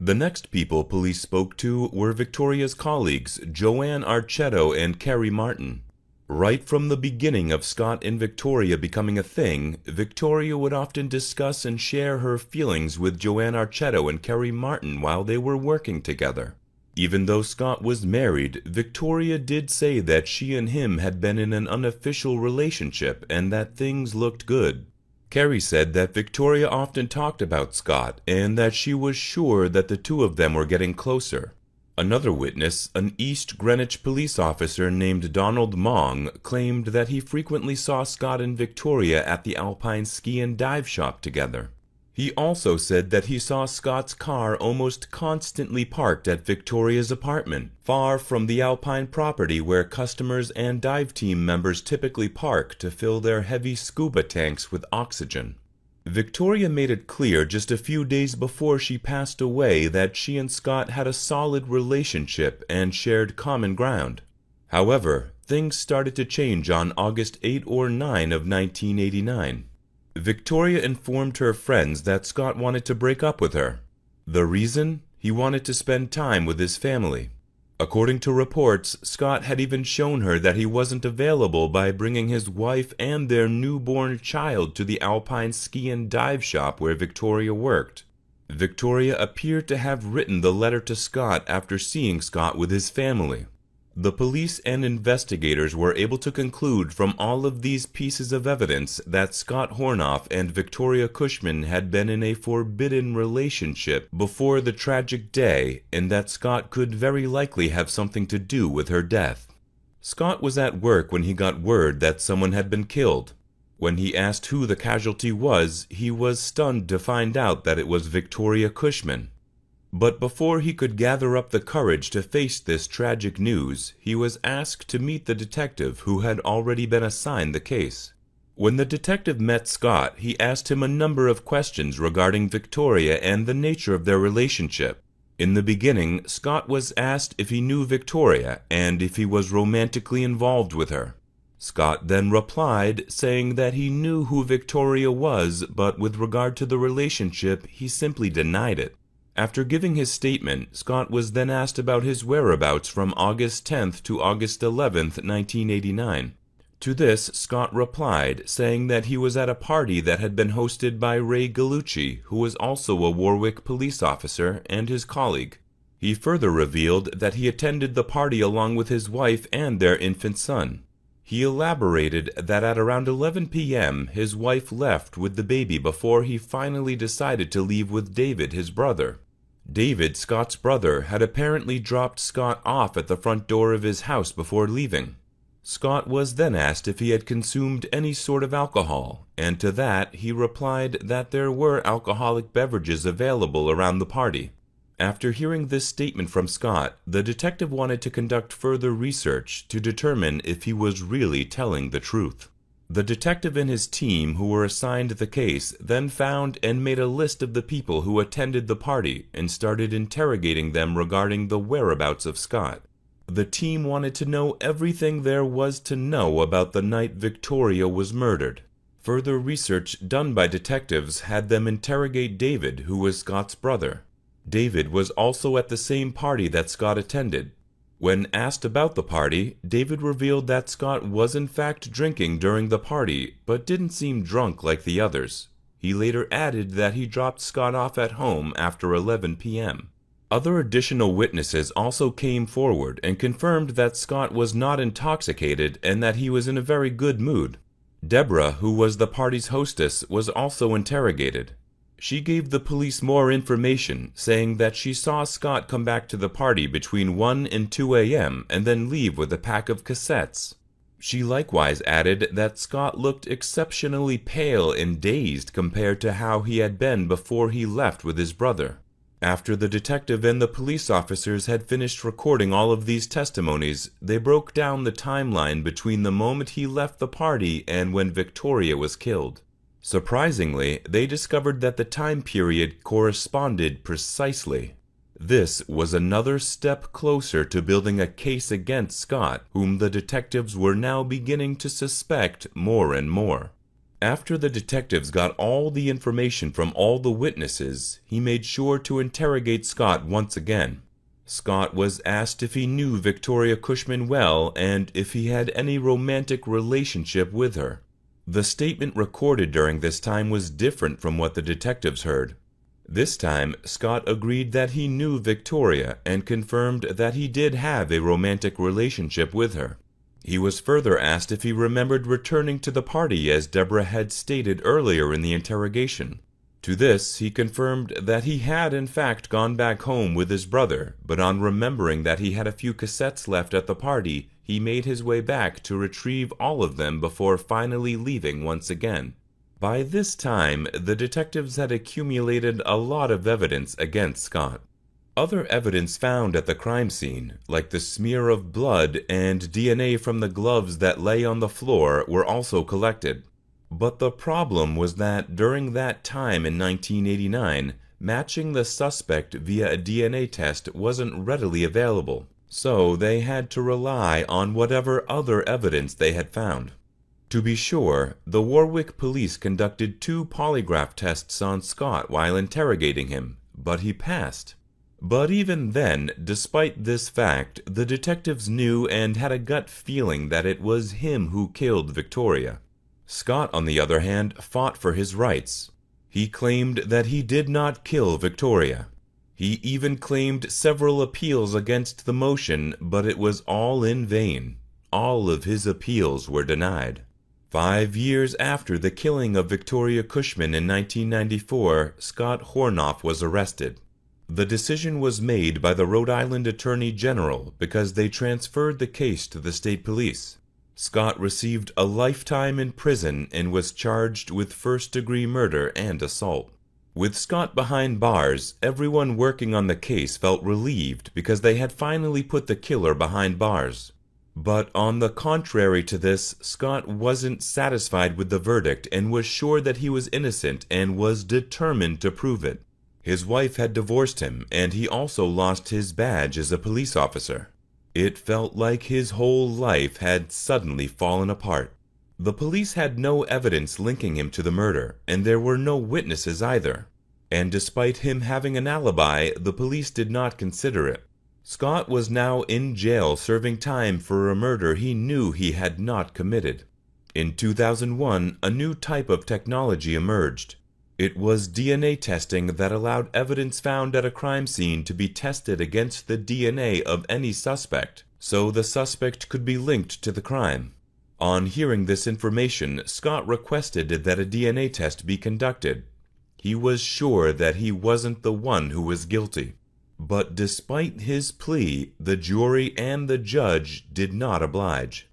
The next people police spoke to were Victoria's colleagues, Joanne Archetto and Keri Martin. Right from the beginning of Scott and Victoria becoming a thing, Victoria would often discuss and share her feelings with Joanne Archetto and Keri Martin while they were working together. Even though Scott was married, Victoria did say that she and him had been in an unofficial relationship and that things looked good. Keri said that Victoria often talked about Scott and that she was sure that the two of them were getting closer. Another witness, an East Greenwich police officer named Donald Mong, claimed that he frequently saw Scott and Victoria at the Alpine Ski and Dive Shop together. He also said that he saw Scott's car almost constantly parked at Victoria's apartment, far from the Alpine property where customers and dive team members typically park to fill their heavy scuba tanks with oxygen. Victoria made it clear just a few days before she passed away that she and Scott had a solid relationship and shared common ground. However, things started to change on August 8 or 9 of 1989. Victoria informed her friends that Scott wanted to break up with her. The reason? He wanted to spend time with his family. According to reports, Scott had even shown her that he wasn't available by bringing his wife and their newborn child to the Alpine Ski and Dive shop where Victoria worked. Victoria appeared to have written the letter to Scott after seeing Scott with his family. The police and investigators were able to conclude from all of these pieces of evidence that Scott Hornoff and Victoria Kushman had been in a forbidden relationship before the tragic day, and that Scott could very likely have something to do with her death. Scott was at work when he got word that someone had been killed. When he asked who the casualty was, he was stunned to find out that it was Victoria Kushman. But before he could gather up the courage to face this tragic news, he was asked to meet the detective who had already been assigned the case. When the detective met Scott, he asked him a number of questions regarding Victoria and the nature of their relationship. In the beginning, Scott was asked if he knew Victoria and if he was romantically involved with her. Scott then replied, saying that he knew who Victoria was, but with regard to the relationship, he simply denied it. After giving his statement, Scott was then asked about his whereabouts from August 10th to August 11th, 1989. To this, Scott replied, saying that he was at a party that had been hosted by Ray Galucci, who was also a Warwick police officer, and his colleague. He further revealed that he attended the party along with his wife and their infant son. He elaborated that at around 11 p.m., his wife left with the baby before he finally decided to leave with David, his brother. David, Scott's brother, had apparently dropped Scott off at the front door of his house before leaving. Scott was then asked if he had consumed any sort of alcohol, and to that he replied that there were alcoholic beverages available around the party. After hearing this statement from Scott, the detective wanted to conduct further research to determine if he was really telling the truth. The detective and his team who were assigned the case then found and made a list of the people who attended the party and started interrogating them regarding the whereabouts of Scott. The team wanted to know everything there was to know about the night Victoria was murdered. Further research done by detectives had them interrogate David, who was Scott's brother. David was also at the same party that Scott attended. When asked about the party, David revealed that Scott was in fact drinking during the party, but didn't seem drunk like the others. He later added that he dropped Scott off at home after 11 p.m. Other additional witnesses also came forward and confirmed that Scott was not intoxicated and that he was in a very good mood. Deborah, who was the party's hostess, was also interrogated. She gave the police more information, saying that she saw Scott come back to the party between 1 and 2 a.m. and then leave with a pack of cassettes. She likewise added that Scott looked exceptionally pale and dazed compared to how he had been before he left with his brother. After the detective and the police officers had finished recording all of these testimonies, they broke down the timeline between the moment he left the party and when Victoria was killed. Surprisingly, they discovered that the time period corresponded precisely. This was another step closer to building a case against Scott, whom the detectives were now beginning to suspect more and more. After the detectives got all the information from all the witnesses, he made sure to interrogate Scott once again. Scott was asked if he knew Victoria Kushman well and if he had any romantic relationship with her. The statement recorded during this time was different from what the detectives heard. This time, Scott agreed that he knew Victoria and confirmed that he did have a romantic relationship with her. He was further asked if he remembered returning to the party as Deborah had stated earlier in the interrogation. To this, he confirmed that he had in fact gone back home with his brother, but on remembering that he had a few cassettes left at the party, he made his way back to retrieve all of them before finally leaving once again. By this time, the detectives had accumulated a lot of evidence against Scott. Other evidence found at the crime scene, like the smear of blood and DNA from the gloves that lay on the floor, were also collected. But the problem was that during that time in 1989, matching the suspect via a DNA test wasn't readily available, so they had to rely on whatever other evidence they had found. To be sure, the Warwick police conducted 2 polygraph tests on Scott while interrogating him, but he passed. But even then, despite this fact, the detectives knew and had a gut feeling that it was him who killed Victoria. Scott, on the other hand, fought for his rights. He claimed that he did not kill Victoria. He even claimed several appeals against the motion, but it was all in vain. All of his appeals were denied. 5 years after the killing of Victoria Kushman in 1994, Scott Hornoff was arrested. The decision was made by the Rhode Island Attorney General because they transferred the case to the state police. Scott received a lifetime in prison and was charged with first-degree murder and assault. With Scott behind bars, everyone working on the case felt relieved because they had finally put the killer behind bars. But on the contrary to this, Scott wasn't satisfied with the verdict and was sure that he was innocent and was determined to prove it. His wife had divorced him, and he also lost his badge as a police officer. It felt like his whole life had suddenly fallen apart. The police had no evidence linking him to the murder, and there were no witnesses either. And despite him having an alibi, the police did not consider it. Scott was now in jail serving time for a murder he knew he had not committed. In 2001, a new type of technology emerged. It was DNA testing that allowed evidence found at a crime scene to be tested against the DNA of any suspect, so the suspect could be linked to the crime. On hearing this information, Scott requested that a DNA test be conducted. He was sure that he wasn't the one who was guilty. But despite his plea, the jury and the judge did not oblige.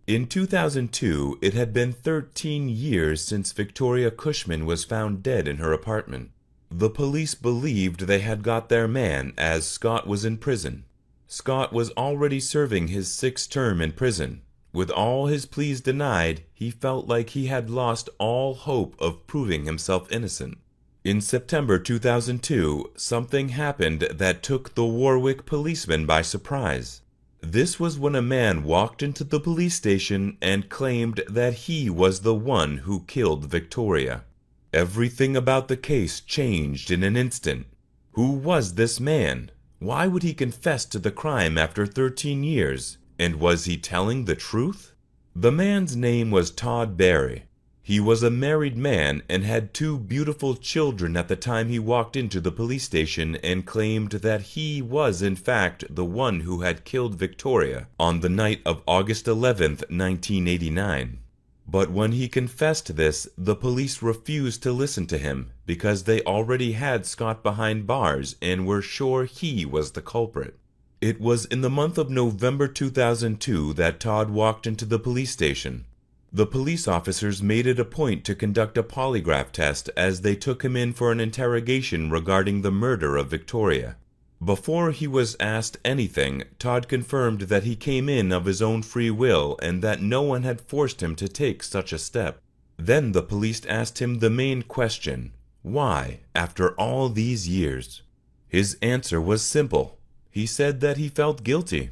In 2002, it had been 13 years since Victoria Kushman was found dead in her apartment. The police believed they had got their man as Scott was in prison. Scott was already serving his 6th term in prison. With all his pleas denied, he felt like he had lost all hope of proving himself innocent. In September 2002, something happened that took the Warwick policemen by surprise. This was when a man walked into the police station and claimed that he was the one who killed Victoria. Everything about the case changed in an instant. Who was this man? Why would he confess to the crime after 13 years? And was he telling the truth? The man's name was Todd Barry. He was a married man and had 2 beautiful children at the time he walked into the police station and claimed that he was in fact the one who had killed Victoria on the night of August 11th, 1989. But when he confessed this, the police refused to listen to him because they already had Scott behind bars and were sure he was the culprit. It was in the month of November 2002 that Todd walked into the police station. The police officers made it a point to conduct a polygraph test as they took him in for an interrogation regarding the murder of Victoria. Before he was asked anything, Todd confirmed that he came in of his own free will and that no one had forced him to take such a step. Then the police asked him the main question: why, after all these years? His answer was simple. He said that he felt guilty.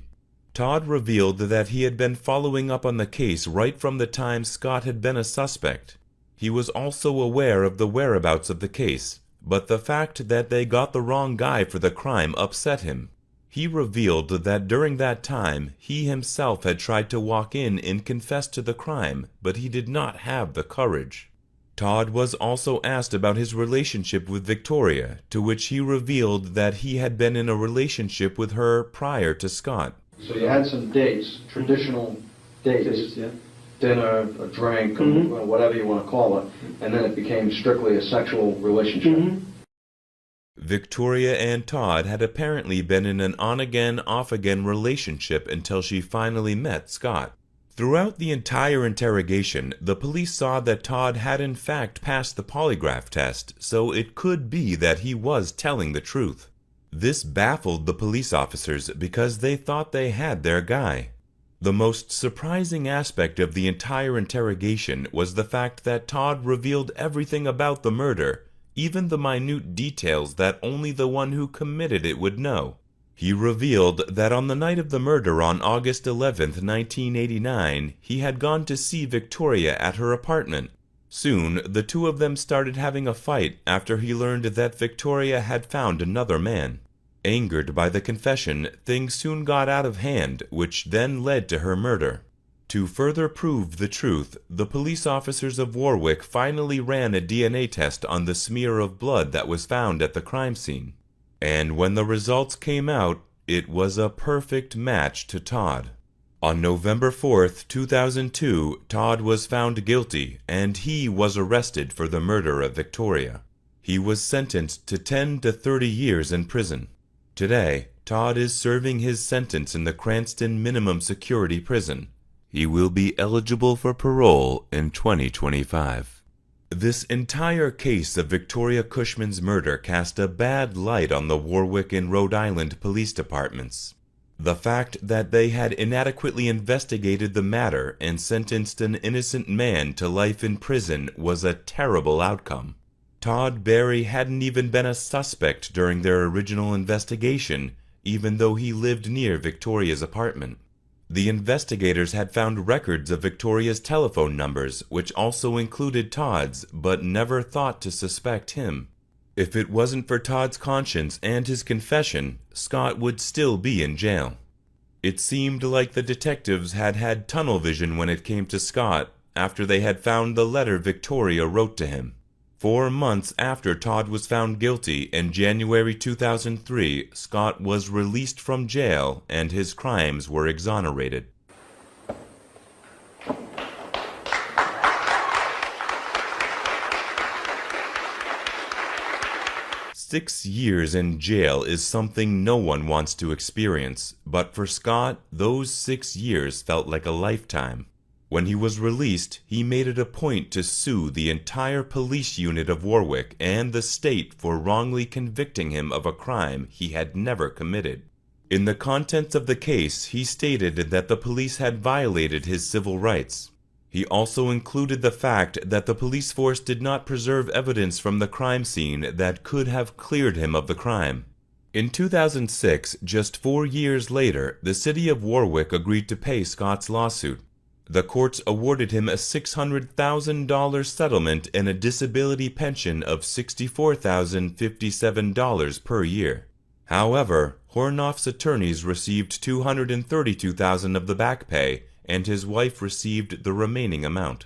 Todd revealed that he had been following up on the case right from the time Scott had been a suspect. He was also aware of the whereabouts of the case, but the fact that they got the wrong guy for the crime upset him. He revealed that during that time, he himself had tried to walk in and confess to the crime, but he did not have the courage. Todd was also asked about his relationship with Victoria, to which he revealed that he had been in a relationship with her prior to Scott. So you had some dates, traditional dates, yeah. dinner, a drink, or whatever you want to call it, and then it became strictly a sexual relationship. Victoria and Todd had apparently been in an on-again, off-again relationship until she finally met Scott. Throughout the entire interrogation, the police saw that Todd had in fact passed the polygraph test, so it could be that he was telling the truth. This baffled the police officers because they thought they had their guy. The most surprising aspect of the entire interrogation was the fact that Todd revealed everything about the murder, even the minute details that only the one who committed it would know. He revealed that on the night of the murder on August 11th, 1989, he had gone to see Victoria at her apartment. Soon, the two of them started having a fight after he learned that Victoria had found another man. Angered by the confession, things soon got out of hand, which then led to her murder. To further prove the truth, the police officers of Warwick finally ran a DNA test on the smear of blood that was found at the crime scene. And when the results came out, it was a perfect match to Todd. On November 4th, 2002, Todd was found guilty, and he was arrested for the murder of Victoria. He was sentenced to 10 to 30 years in prison. Today, Todd is serving his sentence in the Cranston Minimum Security Prison. He will be eligible for parole in 2025. This entire case of Victoria Kushman's murder cast a bad light on the Warwick and Rhode Island police departments. The fact that they had inadequately investigated the matter and sentenced an innocent man to life in prison was a terrible outcome. Todd Barry hadn't even been a suspect during their original investigation, even though he lived near Victoria's apartment. The investigators had found records of Victoria's telephone numbers, which also included Todd's, but never thought to suspect him. If it wasn't for Todd's conscience and his confession, Scott would still be in jail. It seemed like the detectives had had tunnel vision when it came to Scott after they had found the letter Victoria wrote to him. 4 months after Todd was found guilty in January 2003, Scott was released from jail and his crimes were exonerated. "6 years in jail is something no one wants to experience, but for Scott, those 6 years felt like a lifetime. When he was released, he made it a point to sue the entire police unit of Warwick and the state for wrongly convicting him of a crime he had never committed. In the contents of the case, he stated that the police had violated his civil rights. He also included the fact that the police force did not preserve evidence from the crime scene that could have cleared him of the crime. In 2006, just 4 years later, the city of Warwick agreed to pay Scott's lawsuit. The courts awarded him a $600,000 settlement and a disability pension of $64,057 per year. However, Hornoff's attorneys received $232,000 of the back pay, and his wife received the remaining amount.